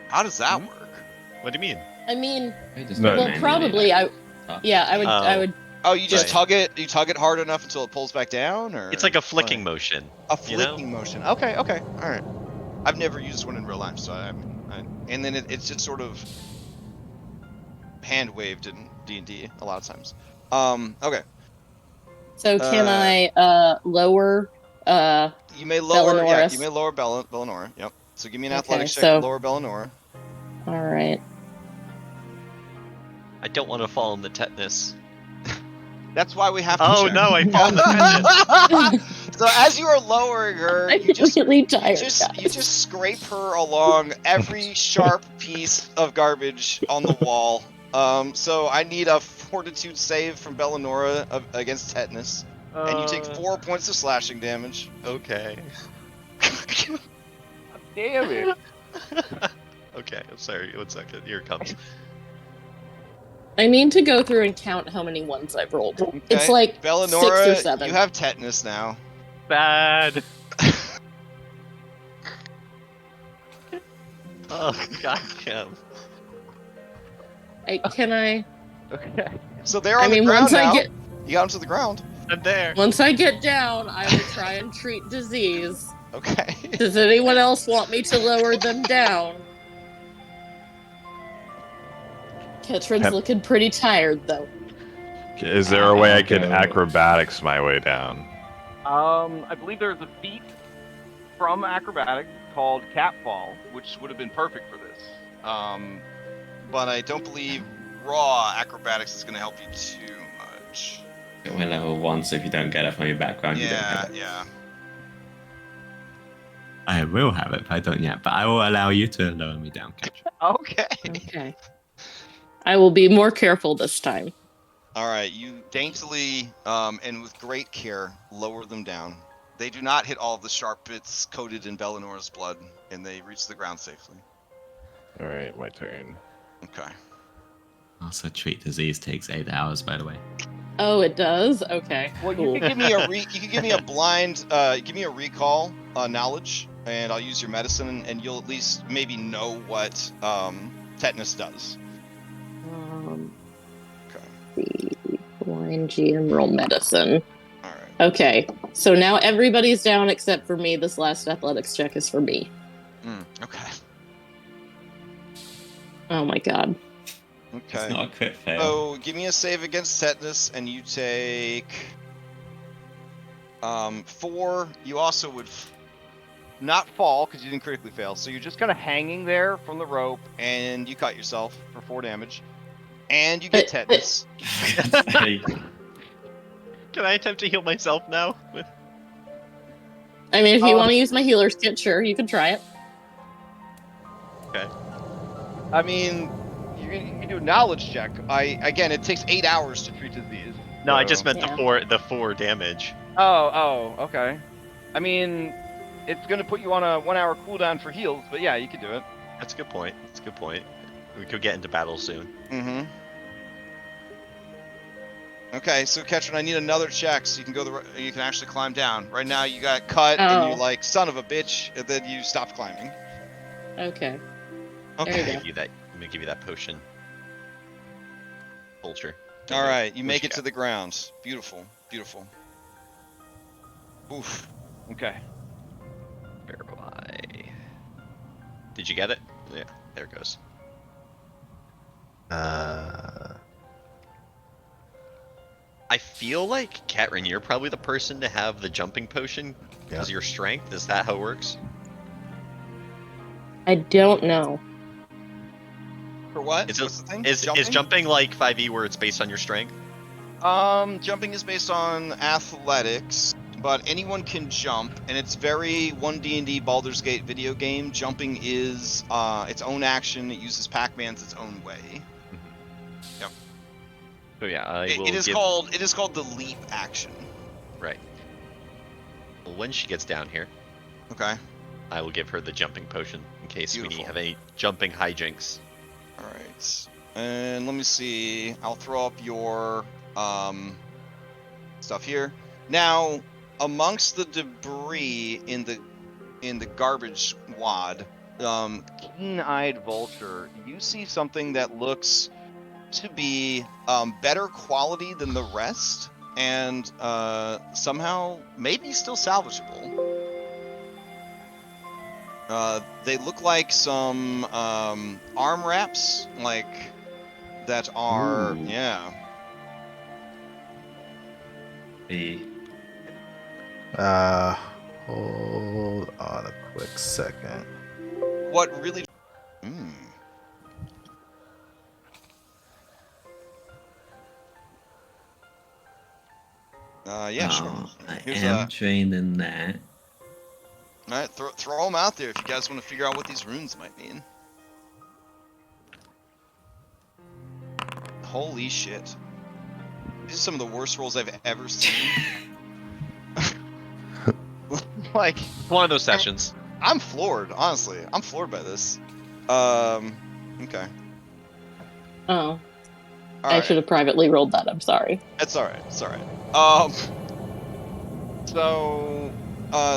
How does that work? What do you mean? I mean, No. well, probably I. Yeah, I would. I Oh. would. Oh, you just Right. tug it. You tug it hard enough until it pulls back down, or It's like a flicking what? motion. A you know? flicking motion. Okay. All right. I've never used one in real life, so and then it's just sort of hand waved in D&D a lot of times. Okay. So can I lower? You may lower. Yeah, Belanoris. you may lower Bellanora. Yep. So give me an Okay, athletics check so- to lower Bellanora. All right. I don't want to fall in the tetanus. That's why we have to. Oh check. no, I fall in the tetanus. So as you are lowering her, I'm you just really tired. you just scrape her along every sharp piece of garbage on the wall. So I need a fortitude save from Bellanora against tetanus, and you take 4 points of slashing damage. Okay. Damn it! Okay, I'm sorry. 1 second. Here it comes. I need to go through and count how many ones I've rolled. It's Okay. like Bellanora, 6 or 7. you have tetanus now. Bad. Oh god damn. Can I? Okay. So they're I on mean, the ground once now. I get You got them to the ground. I'm there. once I get down, I will try and treat disease. Okay. Does anyone else want me to lower them down? Ketrin's Pep- looking pretty tired, though. Is there a way I can Okay. acrobatics my way down? I believe there's a feat from acrobatics called Catfall, which would have been perfect for this. But I don't believe raw acrobatics is going to help you too much. We're level 1, so if you don't get it from your background, you don't Yeah, have it. yeah. I will have it, but I don't yet. But I will allow you to lower me down, Catch. Okay. Okay. I will be more careful this time. All right, you daintily and with great care lower them down. They do not hit all of the sharp bits coated in Bellanora's blood, and they reach the ground safely. All right, my turn. Okay. Also, treat disease takes 8 hours, by the way. Oh, it does? Okay. Well, cool. you can give me you can give me a blind, give me a recall knowledge, and I'll use your medicine, and you'll at least maybe know what tetanus does. The blind GM roll medicine. All right. Okay, so now everybody's down except for me. This last athletics check is for me. Okay. Oh my god. Okay. It's not a crit fail. So give me a save against tetanus, and you take 4. You also would not fall because you didn't critically fail. So you're just kind of hanging there from the rope, and you cut yourself for 4 damage, and you get tetanus. Hey, Can I attempt to heal myself now? I mean, if you want to use my healer's kit, sure, you can try it. Okay. I mean, you can do a knowledge check. Again, it takes 8 hours to treat disease. No, I so- just meant Yeah. the 4 damage. Oh, okay. I mean, it's gonna put you on a 1 hour cooldown for heals, but yeah, you could do it. That's a good point. That's a good point. We could get into battle soon. Mm-hmm. Okay, so Ketrin, I need another check so you can you can actually climb down. Right now, you got cut, and you're Oh. like, son of a bitch, and then you stopped climbing. Okay. Okay. There you go. Give you that. Let me give you that potion. Vulture. All right, you Where'd make you it go? to the ground. Beautiful, beautiful. Oof. Okay. Where am I? Did you get it? Yeah, there it goes. I feel like, Catrin, you're probably the person to have the jumping potion because of your strength. Is that how it works? I don't know. For what? Is, What's the thing? is jumping like 5e where it's based on your strength? Jumping is based on athletics, but anyone can jump, and it's very 1D&D Baldur's Gate video game. Jumping is its own action. It uses Pac-Man's its own way. Yep. So yeah, It is called the leap action. Right. Well, when she gets down here, Okay. I will give her the jumping potion in case we Beautiful. have any jumping hijinks. All right. And let me see. I'll throw up your stuff here. Now, amongst the debris in the garbage wad, keen-eyed vulture, you see something that looks to be better quality than the rest, and somehow maybe still salvageable. They look like some arm wraps, like that are Ooh. yeah. Hold on a quick second. What really? Yeah, sure. I Here's am trained in that. All right, throw them out there if you guys want to figure out what these runes might mean. Holy shit! These are some of the worst rolls I've ever seen. Like, One of those sessions. I'm floored, honestly. I'm floored by this. Okay. Oh, All I right. should have privately rolled that. I'm sorry. It's all right. It's all right. So,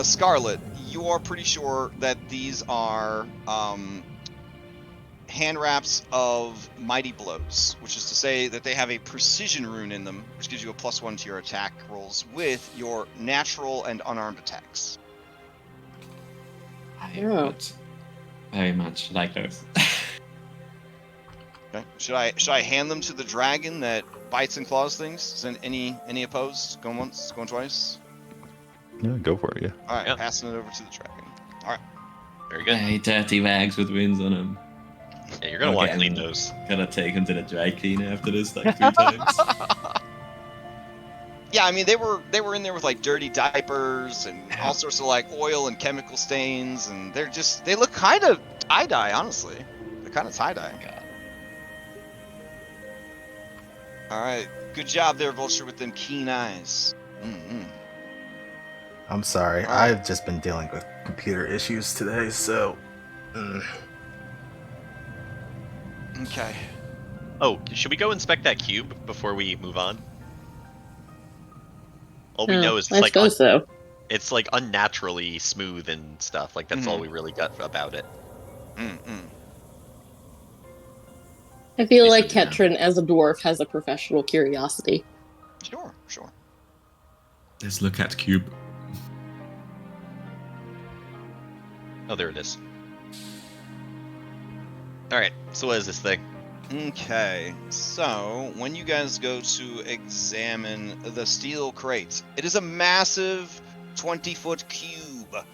Scarlet, you are pretty sure that these are hand wraps of mighty blows, which is to say that they have a precision rune in them, which gives you a +1 to your attack rolls with your natural and unarmed attacks. I Yeah. would very much like those. Okay. Should I hand them to the dragon that bites and claws things? Is there any opposed? Going once, going twice. Yeah, go for it. Yeah. All right, Yeah. passing it over to the dragon. All right. Very good. Hey, dirty rags with wounds on them. Yeah, you're gonna want to Okay, clean I'm those. Gonna take him to the dry cleaner after this like 3 times. Yeah, I mean they were in there with like dirty diapers and all sorts of like oil and chemical stains, and they look kind of tie-dye, honestly. They're kind of tie-dye. All right, good job there, Vulture, with them keen eyes. I'm sorry. All right. I've just been dealing with computer issues today, so. Okay. Oh, should we go inspect that cube before we move on? All we know is I suppose so. it's like unnaturally smooth and stuff. Like that's all we really got about it. I feel like Yeah. Ketrin, as a dwarf, has a professional curiosity. Sure. Let's look at cube. Oh, there it is. All right. So what is this thing? Okay, so when you guys go to examine the steel crate, it is a massive 20-foot cube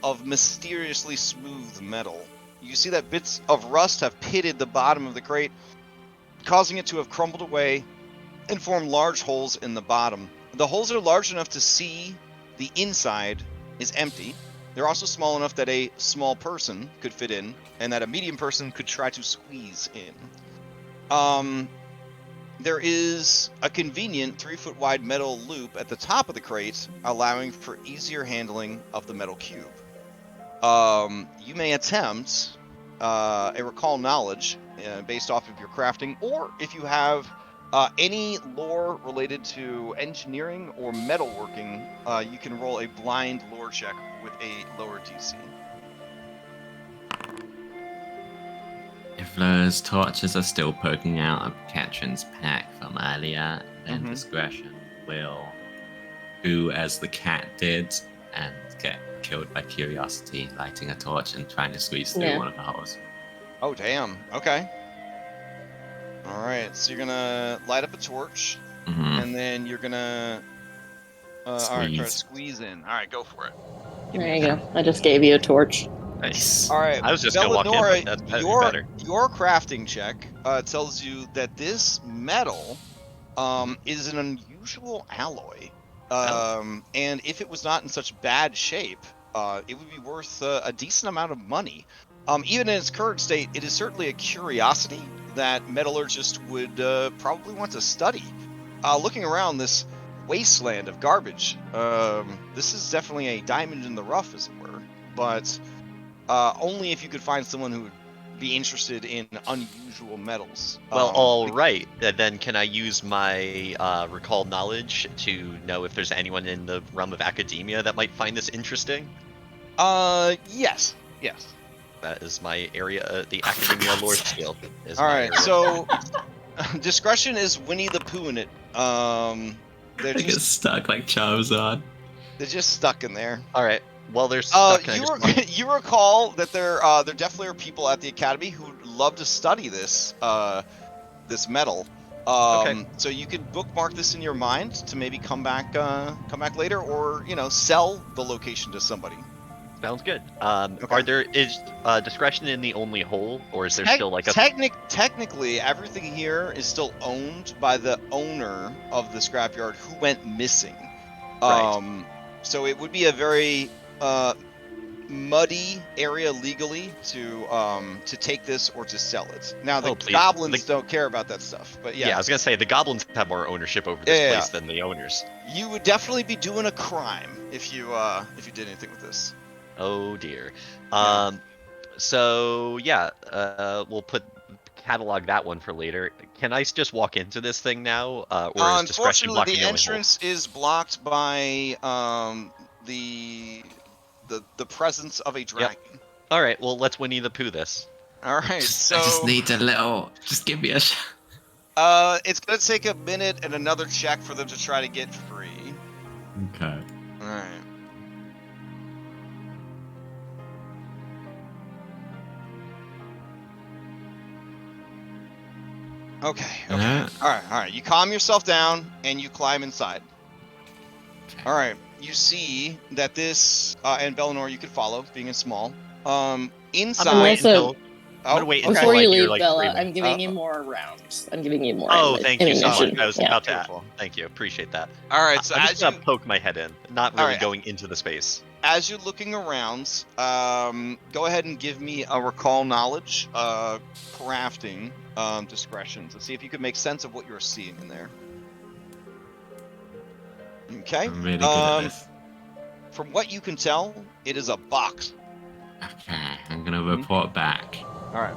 of mysteriously smooth metal. You see that bits of rust have pitted the bottom of the crate, causing it to have crumbled away and formed large holes in the bottom. The holes are large enough to see the inside is empty. They're also small enough that a small person could fit in, and that a medium person could try to squeeze in. There is a convenient 3-foot wide metal loop at the top of the crate, allowing for easier handling of the metal cube. You may attempt a recall knowledge based off of your crafting, or if you have any lore related to engineering or metalworking, you can roll a blind lore check with a lower DC. If those torches are still poking out of Katrin's pack from earlier, then discretion will do as the cat did and get killed by curiosity, lighting a torch and trying to squeeze through one of the holes. Oh, damn. Okay. All right, so you're gonna light up a torch, and then you're gonna all right, try to squeeze in. All right, go for it. There you go. I just gave you a torch. Nice. All right, I was just gonna walk in, Belladora, but that's your better. crafting check tells you that this metal is an unusual alloy, and if it was not in such bad shape, it would be worth a decent amount of money. Even in its current state, it is certainly a curiosity that metallurgists would probably want to study. Looking around this wasteland of garbage, this is definitely a diamond in the rough, as it were, but only if you could find someone who would be interested in unusual metals. Well, all right. Then can I use my recall knowledge to know if there's anyone in the realm of academia that might find this interesting? Yes. That is my area, the academia lore skill. All right, so discretion is Winnie the Pooh in it. They're They get just stuck like Charizard. they're just stuck in there. All right. Well, there's stuck. You recall that there definitely are people at the academy who would love to study this this metal. Okay. So you could bookmark this in your mind to maybe come back later, or sell the location to somebody. Sounds good. Okay. Is discretion in the only hole, or is there still like a technically everything here is still owned by the owner of the scrapyard who went missing. Right. So it would be a very muddy area legally to take this or to sell it. Now the goblins don't care about that stuff, but yeah. Yeah, I was gonna say the goblins have more ownership over this place than the owners. You would definitely be doing a crime if you did anything with this. Oh dear. Yeah. So yeah, we'll catalog that one for later. Can I just walk into this thing now, or is discretion Unfortunately, blocking the only entrance is blocked by the presence of a dragon. Yep. All right, well let's Winnie the Pooh this. All right, so I just need a little. Just give me a shot. it's gonna take a minute and another check for them to try to get free. Okay. All right. Okay. All right. You calm yourself down and you climb inside. All right. You see that this and Bellinor you could follow, being in small. Inside. I'm gonna wait before until you you're leave, like Bella, screaming. I'm giving you more rounds. I'm giving you more. Oh, thank you so much. ammunition. I was Yeah. about to ask. Thank you. Appreciate that. All right. So I'm as just gonna poke my head in, not really going into the space. As you're looking around, go ahead and give me a recall knowledge, crafting, discretion to see if you could make sense of what you're seeing in there. Okay. I'm really good at this. From what you can tell, it is a box. Okay, I'm gonna report back. All right.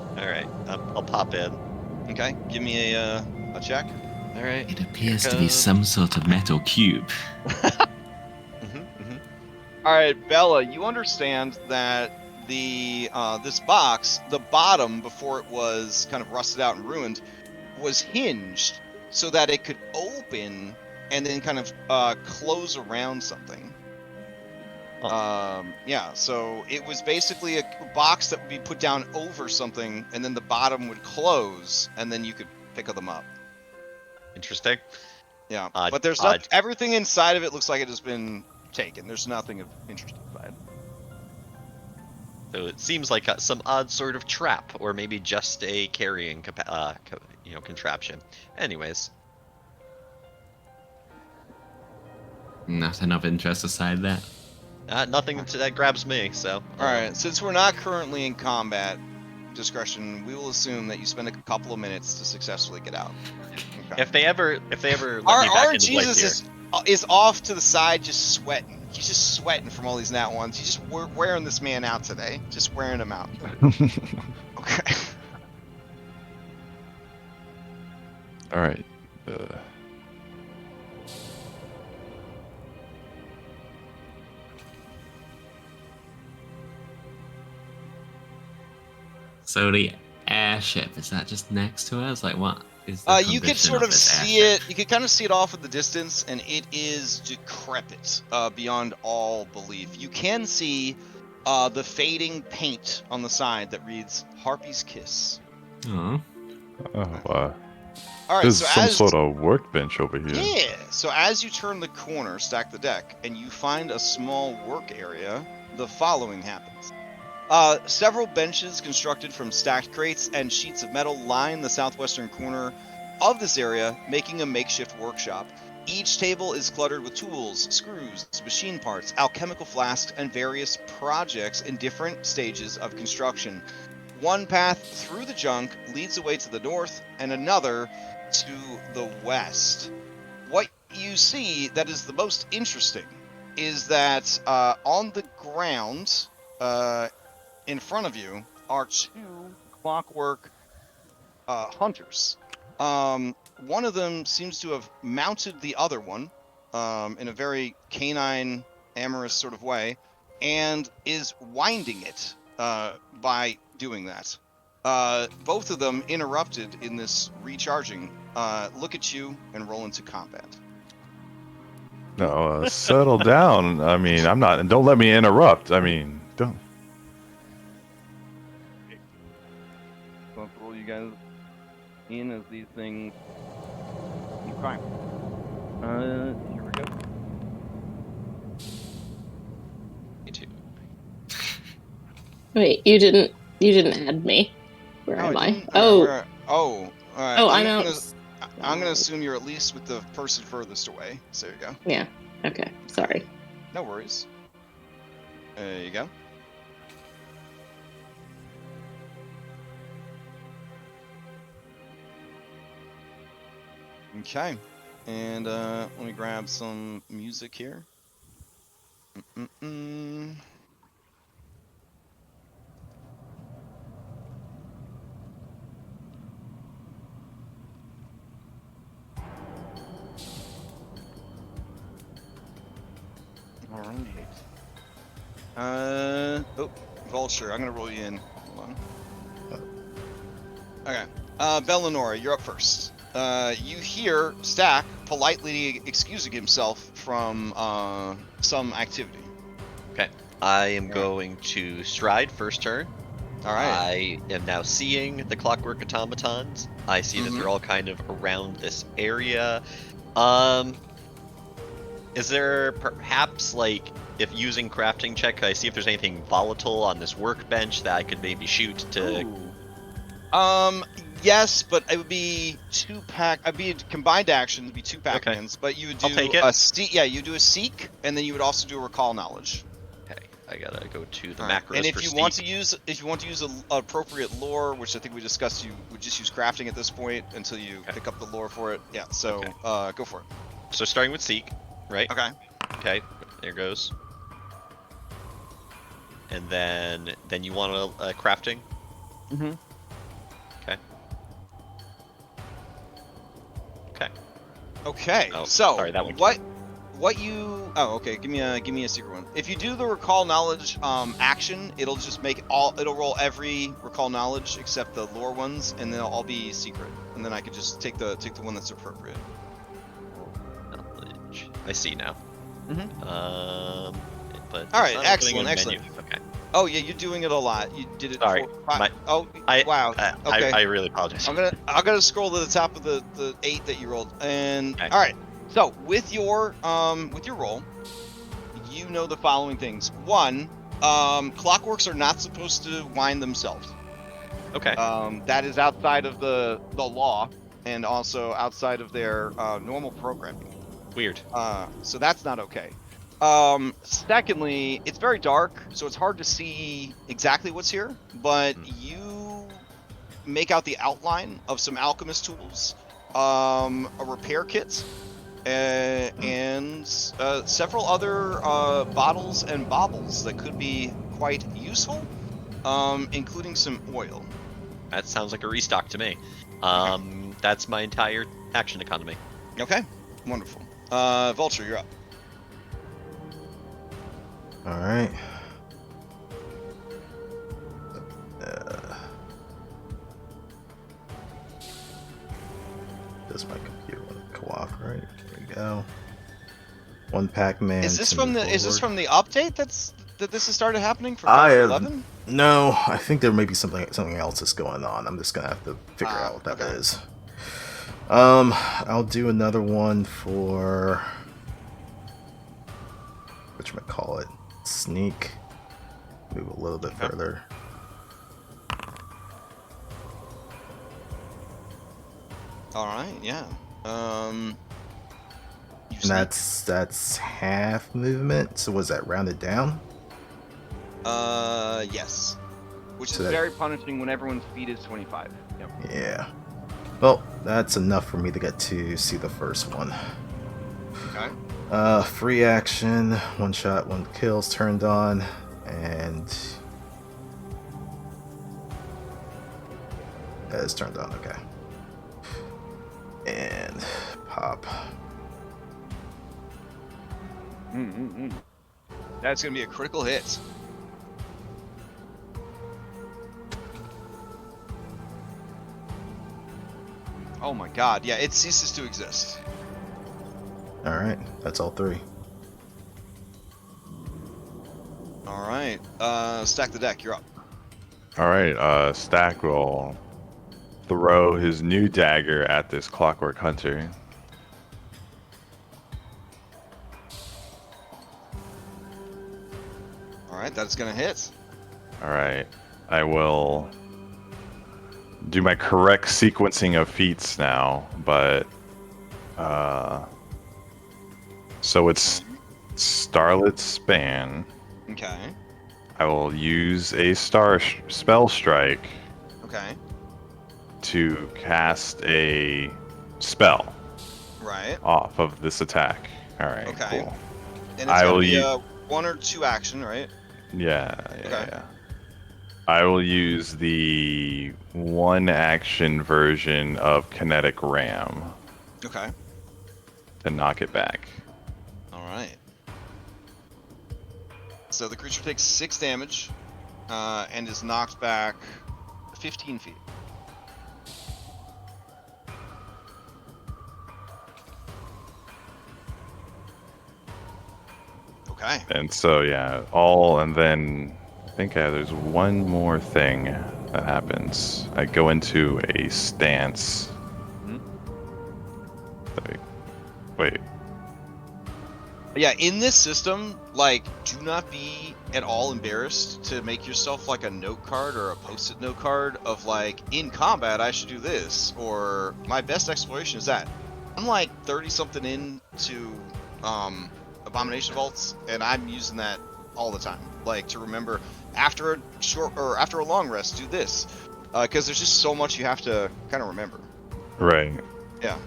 I'll pop in. Okay. Give me a check. All right. It appears to be some sort of metal cube. All right, Bella, you understand that the this box, the bottom before it was kind of rusted out and ruined, was hinged so that it could open and then kind of close around something. Yeah, so it was basically a box that would be put down over something, and then the bottom would close, and then you could pick them up. Interesting. Yeah, but there's not, everything inside of it looks like it has been taken. There's nothing of interest inside. So it seems like some odd sort of trap, or maybe just a carrying contraption. Anyways. Nothing of interest aside that. Nothing that grabs me, so. Alright, since we're not currently in combat, discretion, we will assume that you spend a couple of minutes to successfully get out. Okay. If they ever let our me back into Jesus is off to the side just sweating. He's just sweating from all these nat ones. He's just wearing this man out today. Just wearing him out. Okay. All right. So the airship, is that just next to us? Like what is the you could sort of see it, you could kind of see it off at the distance, and it is decrepit beyond all belief. You can see the fading paint on the side that reads Harpy's Kiss. Oh. All right. There's So some as sort of workbench over here. yeah, so as you turn the corner, stack the deck, and you find a small work area, the following happens. Several benches constructed from stacked crates and sheets of metal line the southwestern corner of this area, making a makeshift workshop. Each table is cluttered with tools, screws, machine parts, alchemical flasks, and various projects in different stages of construction. One path through the junk leads away to the north, and another to the west. What you see that is the most interesting is that on the ground in front of you are two clockwork hunters. One of them seems to have mounted the other one in a very canine, amorous sort of way, and is winding it by doing that. Both of them interrupted in this recharging. Look at you and roll into combat. No, settle down. I mean, I'm not. And don't let me interrupt. I mean, don't. I'll throw you guys in as these things. Okay. Here we go. Me too. Wait, you didn't add me. Where am I? Oh, All right. oh, I'm out. I'm gonna assume you're at least with the person furthest away. So there you go. Yeah. Okay. Sorry. No worries. There you go. Okay. And let me grab some music here. All right. Oh, Vulture, I'm gonna roll you in. Hold on. Okay. Bellinora, you're up first. You hear Stack politely excusing himself from some activity. Okay. I am going to stride first turn. All right. I am now seeing the clockwork automatons. I see that they're all kind of around this area. Is there perhaps, like, if using crafting check, could I see if there's anything volatile on this workbench that I could maybe shoot to... Ooh. Yes, but it would be I'd be a combined action, it'd be two Pac-Mans, but you would do I'll take it. you do a seek, and then you would also do a recall knowledge. Okay, I gotta go to the All right. macros And if for you steep. want to use a appropriate lore, which I think we discussed, you would just use crafting at this point until you pick up the lore for it. Yeah, so go for it. So starting with seek, right? Okay. Okay, there goes. And then you want a crafting? Mm-hmm. Okay. Okay. Okay. Oh, so sorry, that one. what you? Oh, okay. Give me a secret one. If you do the recall knowledge action, it'll just it'll roll every recall knowledge except the lore ones, and they'll all be secret. And then I could just take the one that's appropriate. Knowledge. I see now. Mm-hmm. But all right. it's not Excellent. opening a Excellent. menu. Okay. Oh yeah, you're doing it a lot. You did it. Sorry. Wow. Okay. I really apologize. I'm gonna scroll to the top of the 8 that you rolled. And Okay. all right. So with your roll, you know the following things. One, clockworks are not supposed to wind themselves. Okay. That is outside of the law and also outside of their normal programming. Weird. So that's not okay. Secondly, it's very dark, so it's hard to see exactly what's here, but you make out the outline of some alchemist tools, a repair kit, and several other bottles and baubles that could be quite useful, including some oil. That sounds like a restock to me. That's my entire action economy. Okay, wonderful. Vulture, you're up. All right. Does my computer want to cooperate? There we go. One Pac-Man. Is this to from move the forward. update that this has started happening for I 11? No, I think there may be something else that's going on. I'm just gonna have to figure out what that okay. is. I'll do another one for whatchamacallit, sneak. Move a little bit further. All right, yeah. And that's half movement. So was that rounded down? Yes. Which is So very punishing when everyone's speed is 25. Yep. Yeah. Well, that's enough for me to get to see the first one. Okay. Free action, one shot, one kills turned on, and that is turned on. Okay. And pop. That's gonna be a critical hit. Oh my god, yeah, it ceases to exist. Alright, that's all three. Alright, stack the deck, you're up. All right, Stack will throw his new dagger at this Clockwork Hunter. Alright, that's gonna hit. All right, I will do my correct sequencing of feats now, but so it's Starlit Span. Okay. I will use a spell strike Okay. to cast a spell Right. off of this attack. All right, Okay. cool. And it's I gonna will be use- a 1 or 2 action, right? Yeah. Okay. I will use the one action version of Kinetic Ram Okay. to knock it back. Alright. So the creature takes 6 damage, and is knocked back 15 feet. Okay. And so yeah, and then I think there's one more thing that happens. I go into a stance. Wait. Yeah, in this system, like, do not be at all embarrassed to make yourself like a note card or a post-it note card of like, in combat I should do this, or my best exploration is that. I'm like 30 something into Abomination Vaults, and I'm using that all the time, like to remember after a long rest do this, because there's just so much you have to kind of remember. Right. Yeah.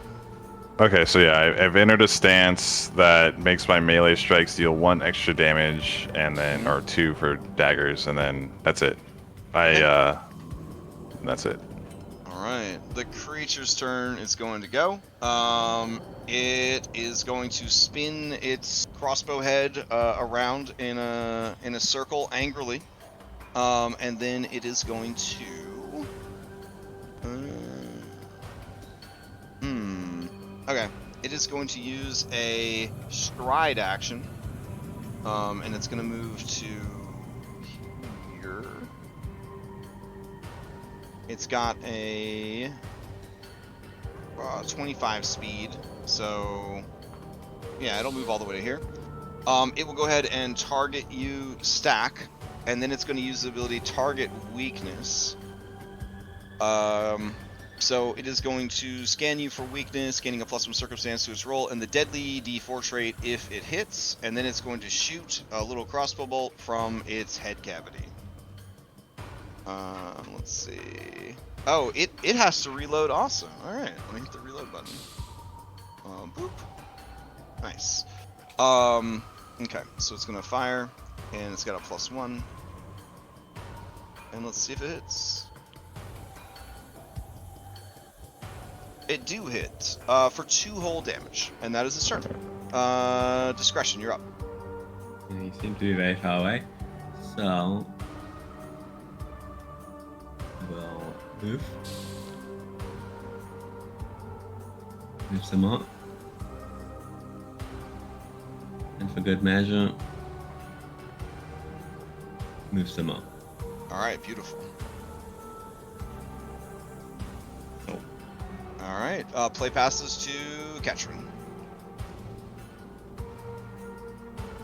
Okay, so yeah, I've entered a stance that makes my melee strikes deal 1 extra damage, and then or 2 for daggers, and then that's it. That's it. All right, the creature's turn is going to go. It is going to spin its crossbow head around in a circle angrily, and then it is going to. Okay, it is going to use a stride action, and it's going to move to here. It's got a 25 speed, so yeah, it'll move all the way to here. It will go ahead and target you, Stack, and then it's going to use the ability Target Weakness. So it is going to scan you for weakness, gaining a +1 circumstance to its roll, and the deadly D4 trait if it hits, and then it's going to shoot a little crossbow bolt from its head cavity. Let's see. Oh, it has to reload also. Alright, let me hit the reload button. Boop. Nice. Okay, so it's gonna fire, and it's got a +1. And let's see if it hits. It do hit, for 2 whole damage, and that is its turn. Discretion, you're up. Yeah, you seem to be very far away. So we'll move. Move some up. And for good measure, move some up. Alright, beautiful. Oh. Alright. right. Play passes to Ketrin.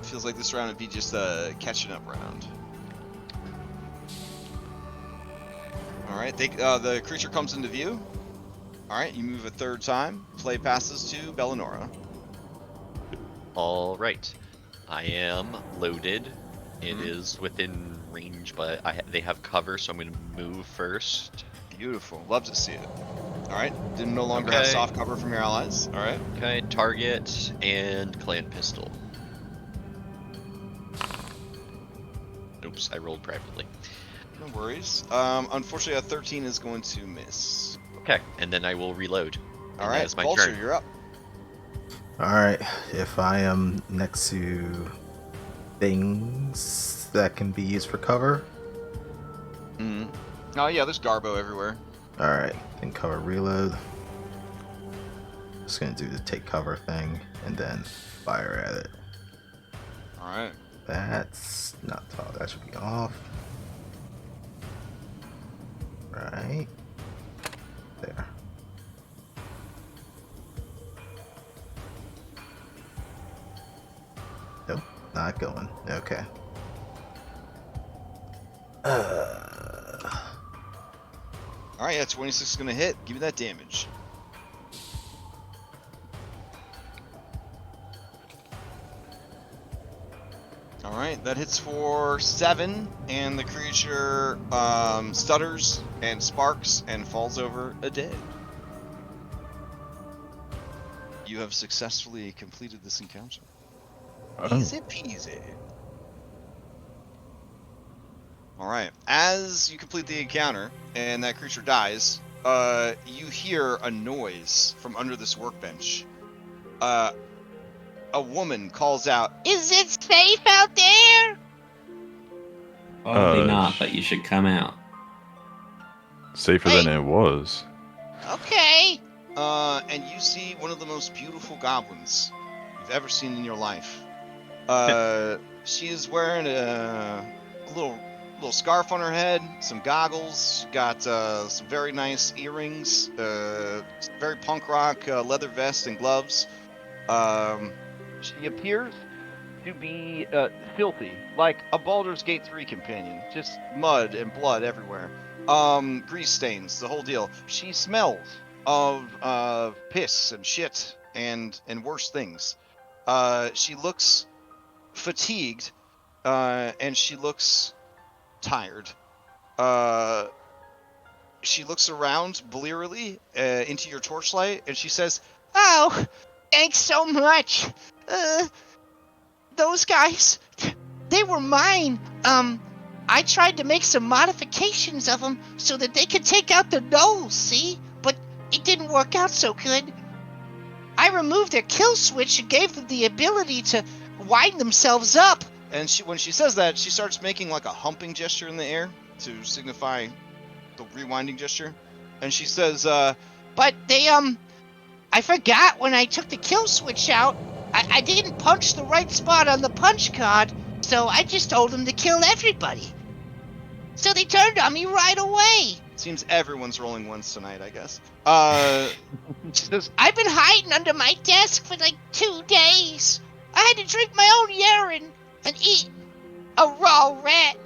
Feels like this round would be just a catching up round. All right. The creature comes into view. All right. You move a third time. Play passes to Bellinora. All right. I am loaded. It is within range, but they have cover, so I'm going to move first. Beautiful. Love to see it. All right. Didn't no longer have soft cover from your allies. All right. Okay. Target and clan pistol. Oops, I rolled privately. No worries. Unfortunately, a 13 is going to miss. Okay, and then I will reload. All right, that's my Vulture, turn. you're up. All right, if I am next to things that can be used for cover. Oh yeah, there's Garbo everywhere. All right, then cover reload. Just gonna do the take cover thing and then fire at it. All right. That's not tall. That should be off. Right there. Nope, not going. Okay. All right, yeah, 26 is gonna hit. Give me that damage. All right, that hits for 7, and the creature stutters and sparks and falls over dead. You have successfully completed this encounter. Easy peasy. All right, as you complete the encounter and that creature dies, you hear a noise from under this workbench. A woman calls out, Is it safe out there? Probably not, but you should come out. Safer than it was. Okay. and you see one of the most beautiful goblins you've ever seen in your life. She is wearing a little scarf on her head, some goggles. She got some very nice earrings, very punk rock leather vest and gloves. She appears to be filthy, like a Baldur's Gate 3 companion. Just mud and blood everywhere. Grease stains, the whole deal. She smells of piss and shit and worse things. She looks fatigued, and she looks tired. She looks around blearily into your torchlight, and she says, Oh, thanks so much. Those guys, they were mine. I tried to make some modifications of them so that they could take out the gnolls, see? But it didn't work out so good. I removed their kill switch and gave them the ability to wind themselves up. and when she says that, she starts making like a humping gesture in the air to signify the rewinding gesture. And she says, But they, I forgot when I took the kill switch out, I didn't punch the right spot on the punch card, so I just told them to kill everybody. So they turned on me right away. Seems everyone's rolling ones tonight, I guess. She says, I've been hiding under my desk for like 2 days. I had to drink my own urine and eat a raw rat.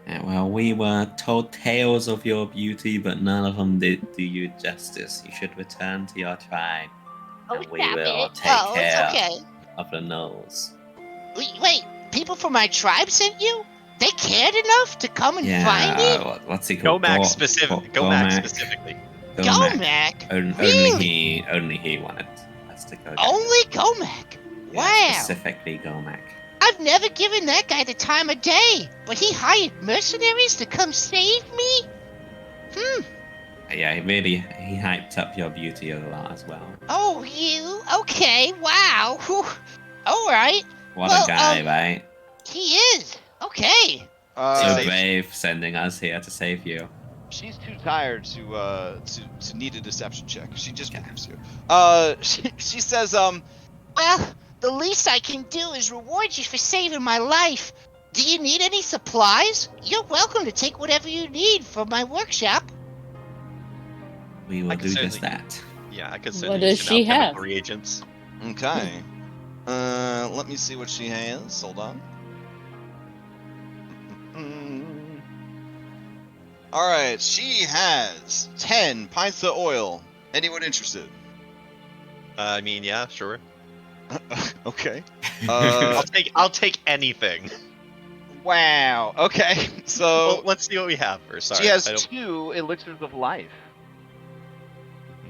Yeah, well, we were told tales of your beauty, but none of them did do you justice. You should return to your tribe, and we stop will it. take care It's okay. of the gnolls. Wait, people from my tribe sent you? They cared enough to come and find me? What's he called? Gomac specifically. Gomac? Only he wanted us to go. Only Gomac? Yeah, Wow. specifically Gomac. I've never given that guy the time of day, but he hired mercenaries to come save me? Yeah, he hyped up your beauty a lot as well. Oh, you? Okay, wow. Whew. All right. What Well, a guy, right? He is. Okay. So brave, sending us here to save you. she's too tired to need a deception check. She just believes you. She says, Well, the least I can do is reward you for saving my life. Do you need any supplies? You're welcome to take whatever you need from my workshop. We will I can do just certainly- that. Yeah, I could send What you does some she alchemical have? reagents. Okay. Let me see what she has. Hold on. All right, she has 10 pints of oil. Anyone interested? I mean, yeah, sure. Okay. I'll take anything. Wow. Okay. So Well, let's see what we have first. Sorry, she has I don't- 2 elixirs of life.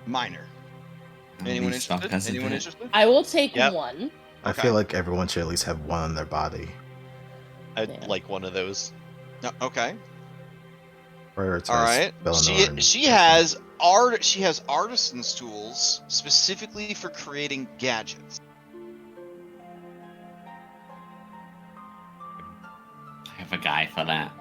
Minor. Anyone interested? Anyone interested? I will take Yep. one. I Okay. feel like everyone should at least have one on their body. I'd Yeah. like one of those. No, okay. Prioritize All right. Bellinor and She has artisan's tools specifically for creating gadgets. I have a guy for that.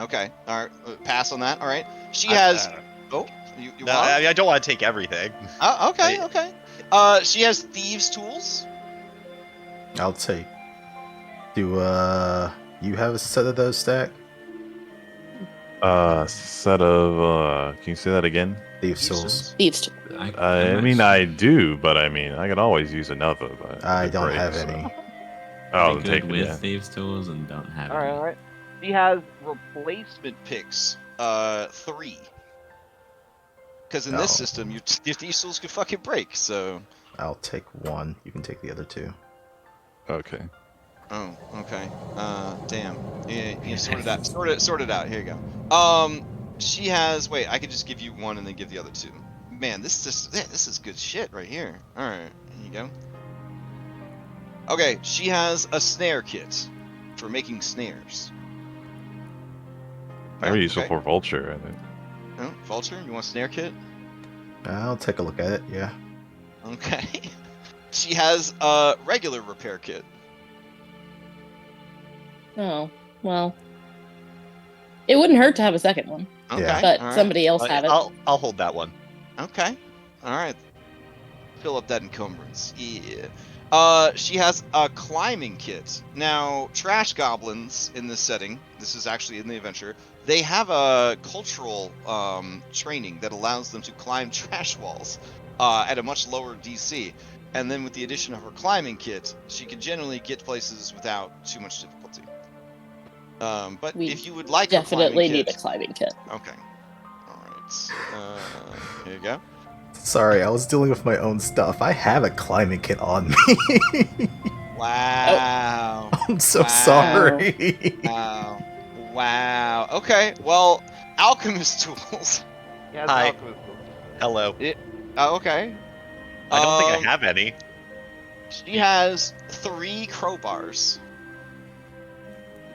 Okay. All right. Pass on that. All right. She has. Oh, you No, want? I don't want to take everything. Okay. I- Okay. She has thieves' tools. I'll take. Do you have a set of those stack? Set of can you say that again? Thieves' tools. Thieves. I mean, I do, but I mean, I could always use another. But I it don't breaks, have so- any. Oh, Pretty take good it. with Yeah. thieves' tools and don't have All right. any. All right. She has replacement picks. 3. Because in this Oh. system, your thieves' tools could fucking break. So. I'll take one. You can take the other 2. Okay. Oh, okay. Damn. Yeah, sort it out. Sort it out. Here you go. She has. Wait, I could just give you 1 and then give the other 2. Man, this is good shit right here. All right, here you go. Okay, she has a snare kit for making snares. Very useful okay. for vulture, I think. Oh, Vulture, you want a snare kit? I'll take a look at it. Yeah. Okay. She has a regular repair kit. Oh, well. It wouldn't hurt to have a second one, Okay. Yeah. but all right. somebody else have it. I'll hold that one. Okay. All right. Fill up that encumbrance. Yeah. She has a climbing kit. Now, trash goblins in this setting, this is actually in the adventure, they have a cultural training that allows them to climb trash walls at a much lower DC. And then with the addition of her climbing kit, she can generally get places without too much difficulty. But We if you would like Definitely her need a climbing climbing kit. kit, okay. All right. Here you go. Sorry, I was dealing with my own stuff. I have a climbing kit on me. Wow. I'm so Wow. sorry. Wow. Wow. Okay. Well, alchemist tools. Yes, Hi. alchemist tools. Hello. Okay. I don't think I have any. She has 3 crowbars.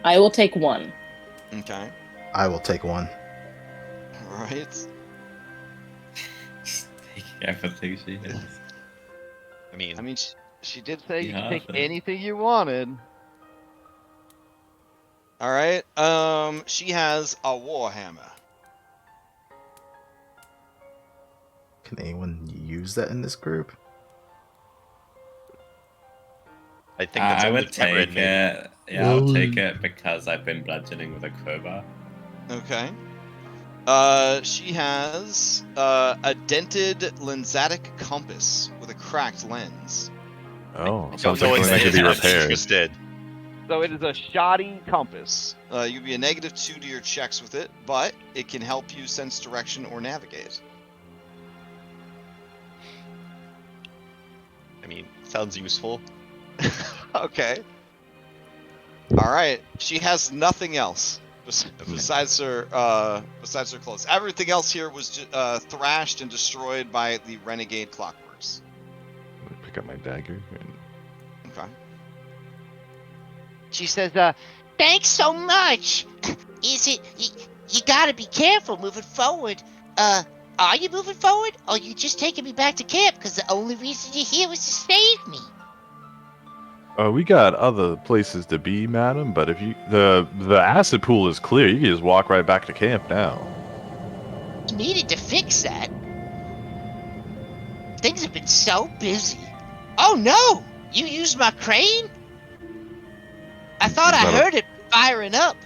I will take one. Okay. I will take one. All right. Just take everything she has. I mean, I mean, she did say you Yeah, could take but- anything you wanted. All right. She has a warhammer. Can anyone use that in this group? I think that's I only would Cameron, take maybe. it. Yeah, I'll take it because I've been bludgeoning with a crowbar. Okay. She has a dented lensatic compass with a cracked lens. Oh, Don't sounds know like what's something that could be I'm repaired. interested. So it is a shoddy compass. You'll be a -2 to your checks with it, but it can help you sense direction or navigate. I mean, sounds useful. Okay. All right. She has nothing else besides her clothes. Everything else here was thrashed and destroyed by the renegade Clockworks. Pick up my dagger. Okay. She says, thanks so much. You gotta be careful moving forward. Are you moving forward? Or are you just taking me back to camp? Because the only reason you're here was to save me. We got other places to be, madam. But if you the acid pool is clear, you can just walk right back to camp now. Needed to fix that. Things have been so busy. Oh no! You used my crane? I thought I heard it firing up.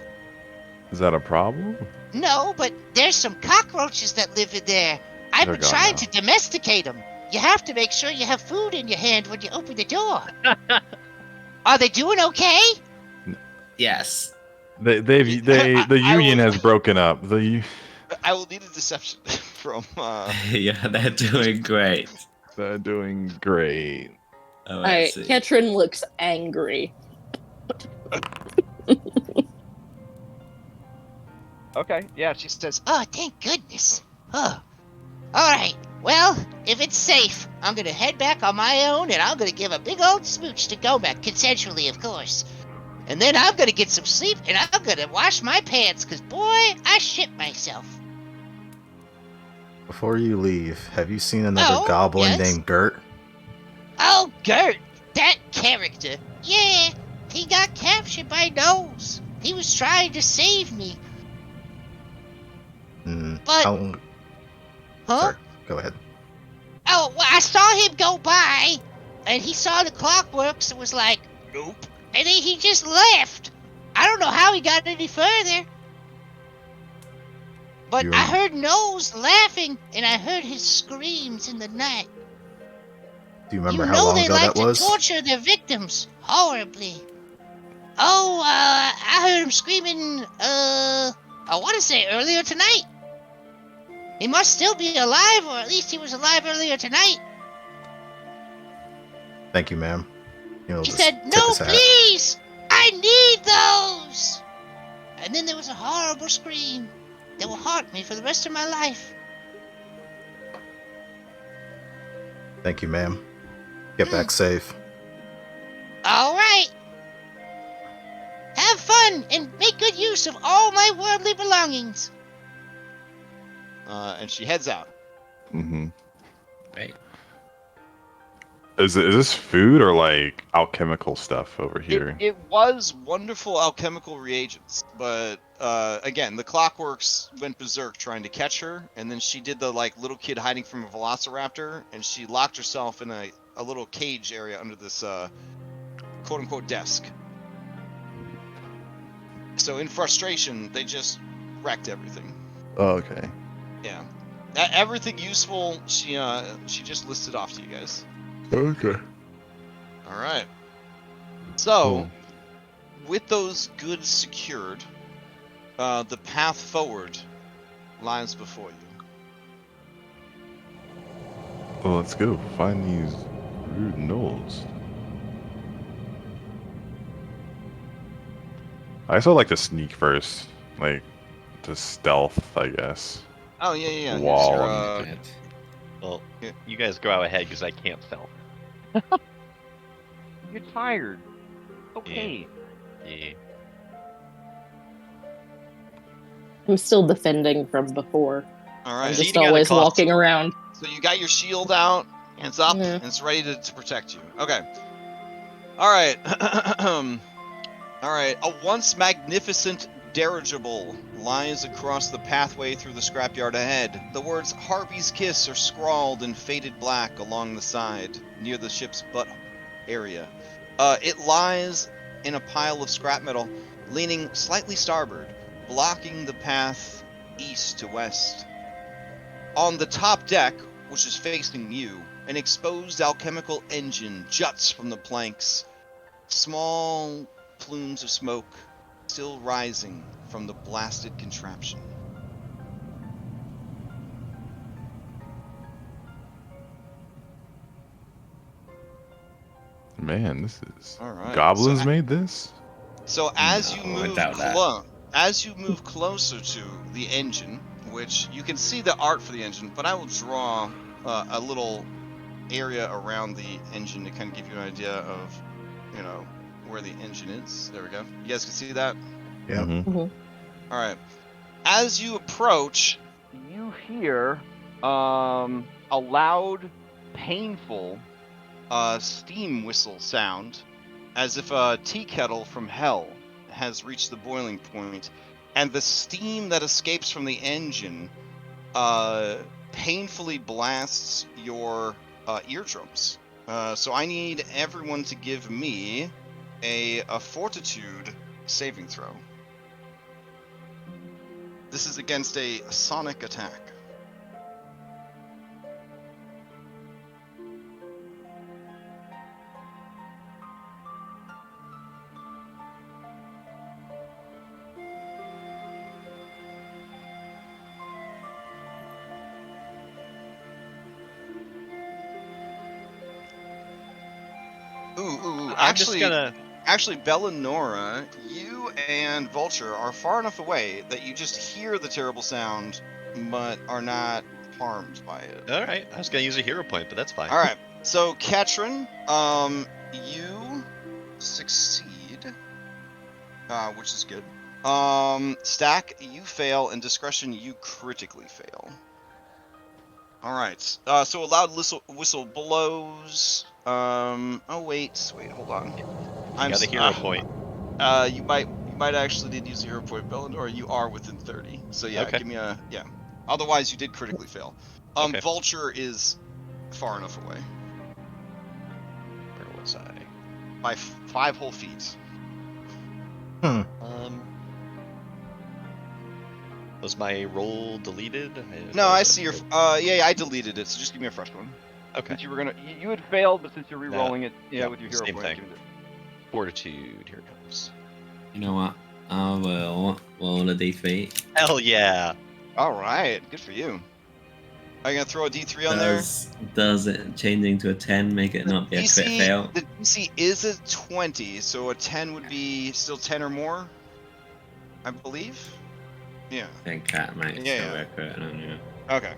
Is that a problem? No, but there's some cockroaches that live in there. I've They're been gone trying now. to domesticate them. You have to make sure you have food in your hand when you open the door. Are they doing okay? Yes. The union has broken up. I will need a deception from. Yeah, they're doing great. They're doing great. Oh, Alright, Ketrin looks angry. Okay, yeah, she says. Oh, thank goodness. Oh. Alright, well, if it's safe, I'm gonna head back on my own and I'm gonna give a big old smooch to Gomek, consensually, of course. And then I'm gonna get some sleep and I'm gonna wash my pants, cause boy, I shit myself. Before you leave, have you seen another goblin yes? named Gert? Oh, Gert, that character. Yeah, he got captured by Nose. He was trying to save me. But, Huh? Sorry, go ahead. Oh, well, I saw him go by, and he saw the Clockworks and was like, nope. And then he just left. I don't know how he got any further. But I heard Nose laughing, and I heard his screams in the night. Do you remember how long ago that was? They like to torture their victims horribly. Oh, I heard him screaming, I want to say earlier tonight. He must still be alive, or at least he was alive earlier tonight. Thank you, ma'am. He said, no, please! I need those! And then there was a horrible scream that will haunt me for the rest of my life. Thank you, ma'am. Get back safe. All right. Have fun and make good use of all my worldly belongings. And she heads out. Mm-hmm. Right. Is this food or like alchemical stuff over here? It was wonderful alchemical reagents, but again, the Clockworks went berserk trying to catch her, and then she did the like little kid hiding from a velociraptor, and she locked herself in a little cage area under this quote unquote desk. So in frustration, they just wrecked everything. Oh, okay. Yeah, everything useful she just listed off to you guys. Okay. All right. So, with those goods secured, the path forward lies before you. Well, let's go find these rude gnolls. I still like to sneak first, like to stealth, I guess. Oh yeah. Wall. Well, you guys go out ahead because I can't stealth. You're tired. Okay. Yeah. I'm still defending from before. All I'm right. just always walking around. So you got your shield out, hands up, Yeah. and it's ready to protect you. Okay. All right. All right. A once magnificent dirigible lies across the pathway through the scrapyard ahead. The words Harpy's Kiss are scrawled in faded black along the side, near the ship's butt area. It lies in a pile of scrap metal, leaning slightly starboard, blocking the path east to west. On the top deck, which is facing you, an exposed alchemical engine juts from the planks. Small plumes of smoke still rising from the blasted contraption. Man, this is All right. goblins made this. So as you move closer to the engine, which you can see the art for the engine, but I will draw a little area around the engine to kind of give you an idea of, where the engine is. There we go. You guys can see that? Yeah. Mm-hmm. All right. As you approach, you hear a loud, painful steam whistle sound, as if a tea kettle from hell has reached the boiling point, and the steam that escapes from the engine painfully blasts your eardrums. So I need everyone to give me a fortitude saving throw. This is against a sonic attack. Ooh. I'm just gonna. Actually, Bellanora, you and Vulture are far enough away that you just hear the terrible sound, but are not harmed by it. All right, I was gonna use a hero point, but that's fine. All right. So, Katrin, you succeed, which is good. Stack, you fail, and Discretion, you critically fail. All right. So a loud whistle blows. Oh wait, hold on. I got a hero point. You might actually did use a hero point, Bellador. You are within 30. So yeah, Okay. give me a Otherwise, you did critically fail. Okay. Vulture is far enough away Where was I? by 5 whole feet. Was my roll deleted? No, I see your. Yeah, I deleted it. So just give me a fresh one. Okay. Since you had failed, but since you're re-rolling it, with your hero same point. thing. Fortitude. Here it comes. You know what? I will roll a d3. Hell yeah! All right, good for you. Are you gonna throw a D3 on there? Does it changing to a 10 make it not be a crit fail? The DC is a 20, so a 10 would be still 10 or more, I believe. Yeah. I think that might still work out on you. Okay.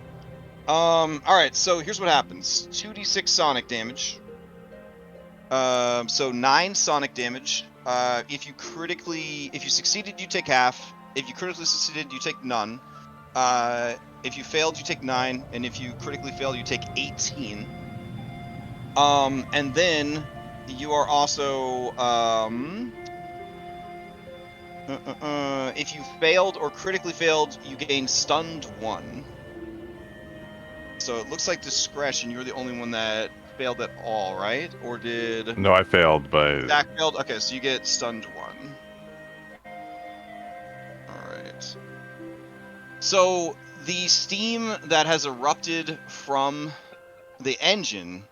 All right. So here's what happens: 2d6 sonic damage. So 9 sonic damage. If you succeeded, you take half. If you critically succeeded, you take none. If you failed, you take 9, and if you critically failed, you take 18. And then you are also if you failed or critically failed, you gain stunned 1. So it looks like Discretion, you're the only one that failed at all, right? Or did... No, I failed, but... Zach failed? Okay, so you get stunned 1. Alright. So, the steam that has erupted from the engine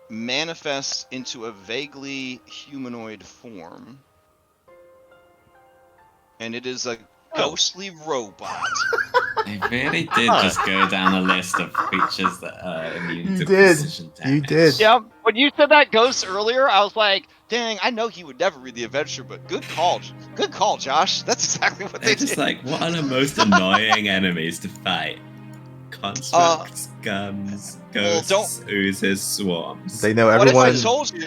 manifests into a vaguely humanoid form. And it is a ghostly robot. I really did just go down a list of creatures that are immune to did. precision damage. You did. Yeah, when you said that ghost earlier, I was like, dang, I know he would never read the adventure, but good call, Josh. That's exactly what They're they just did. like, what are the most annoying enemies to fight? Constructs, guns, ghosts, oozes, swarms. They know What everyone. if I told you?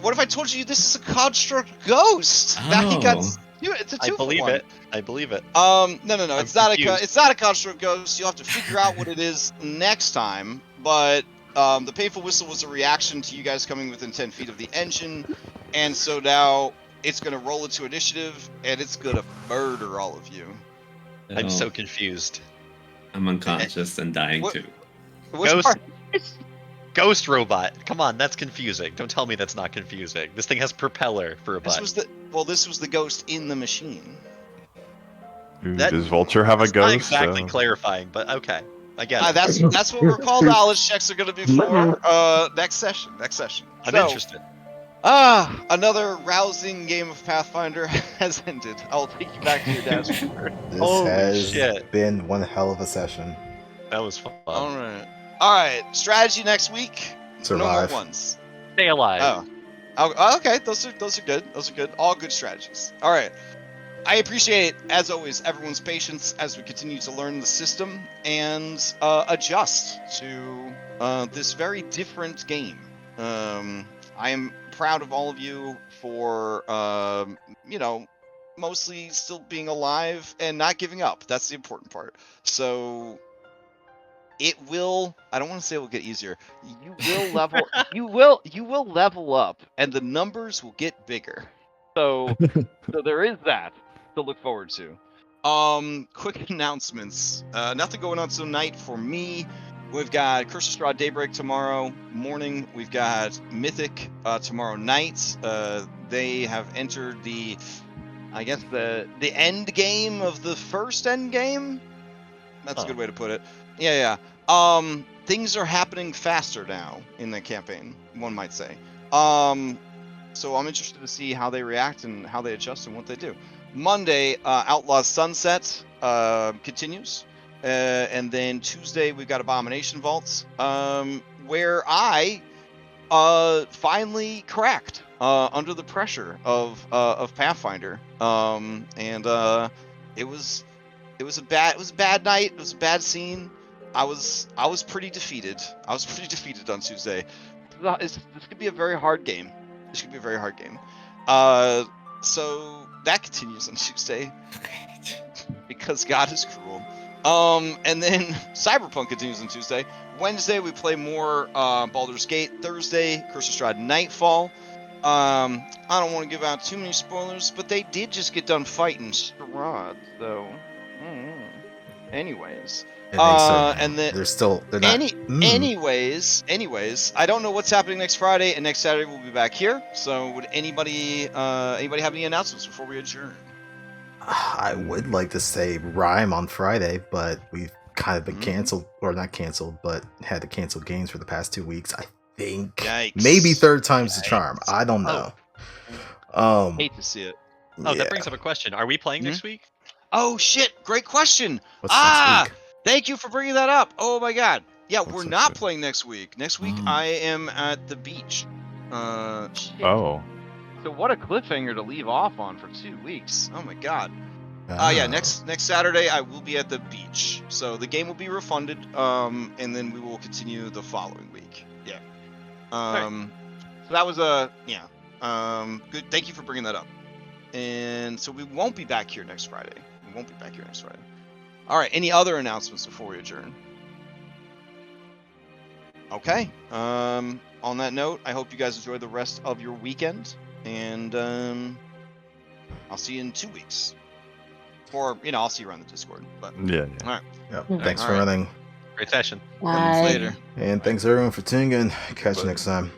What if I told you this is a construct ghost? That he got. It's a 2 I believe for 1. it. I believe it. No. I'm It's not confused. it's not a construct ghost. You'll have to figure out what it is next time. But the painful whistle was a reaction to you guys coming within 10 feet of the engine, and so now it's gonna roll into initiative, and it's gonna murder all of you. I'm so confused. I'm unconscious and dying What- too. Which Ghost- part? Ghost robot. Come on, that's confusing. Don't tell me that's not confusing. This thing has propeller for a butt. This was the ghost in the machine. Ooh, That- does Vulture have a That's not ghost? exactly clarifying, but okay. I get it. That's what recall knowledge checks are gonna be for. Next session. I'm interested. Another rousing game of Pathfinder has ended. I'll take you back to your dashboard. This Holy has shit. been one hell of a session. That was fun. All right. Strategy next week. Survive. No more ones. Stay alive. Okay. Those are good. Those are good. All good strategies. All right. I appreciate, as always, everyone's patience as we continue to learn the system and adjust to this very different game. I am proud of all of you for, mostly still being alive and not giving up. That's the important part. So it will, I don't want to say it will get easier. You will level, you will level up, and the numbers will get bigger. So there is that to look forward to. Quick announcements. Nothing going on tonight for me. We've got Curse of Straw Daybreak tomorrow morning. We've got Mythic tomorrow night. They have entered the end game of the first end game. That's a good way to put it. Yeah. Things are happening faster now in the campaign, one might say. So I'm interested to see how they react and how they adjust and what they do. Monday, Outlaws Sunset continues. And then Tuesday, we've got Abomination Vaults, where I finally cracked under the pressure of Pathfinder. It was a bad night. It was a bad scene. I was pretty defeated. I was pretty defeated on Tuesday. This could be a very hard game. This could be a very hard game. So that continues on Tuesday because God is cruel. And then Cyberpunk continues on Tuesday. Wednesday we play more Baldur's Gate. Thursday, Curse of Strahd Nightfall. I don't want to give out too many spoilers, but they did just get done fighting Strahd, so. Anyways. And then they're not. Anyways, I don't know what's happening next Friday, and next Saturday we'll be back here. So, would anybody have any announcements before we adjourn? I would like to say Rhyme on Friday, but we've kind of been canceled, or not canceled, but had to cancel games for the past 2 weeks. I think maybe third time's the charm. I don't know. Hate to see it. Oh, that brings up a question. Are we playing next week? Oh shit! Great question. What's next week? Thank you for bringing that up. Oh my god. Yeah, What's we're next not week? playing next week. Next week I am at the beach. Shit. Oh. So what a cliffhanger to leave off on for 2 weeks. Oh my god. Yeah, next Saturday I will be at the beach. So the game will be refunded, and then we will continue the following week. Yeah. So that was good. Thank you for bringing that up. And so we won't be back here next Friday. All right. Any other announcements before we adjourn? Okay. On that note, I hope you guys enjoy the rest of your weekend, and I'll see you in 2 weeks. Or I'll see you around the Discord. But Yeah. all right. Yep. Thanks for running. Great session. Bye. Later. And thanks everyone for tuning in. Catch you next time.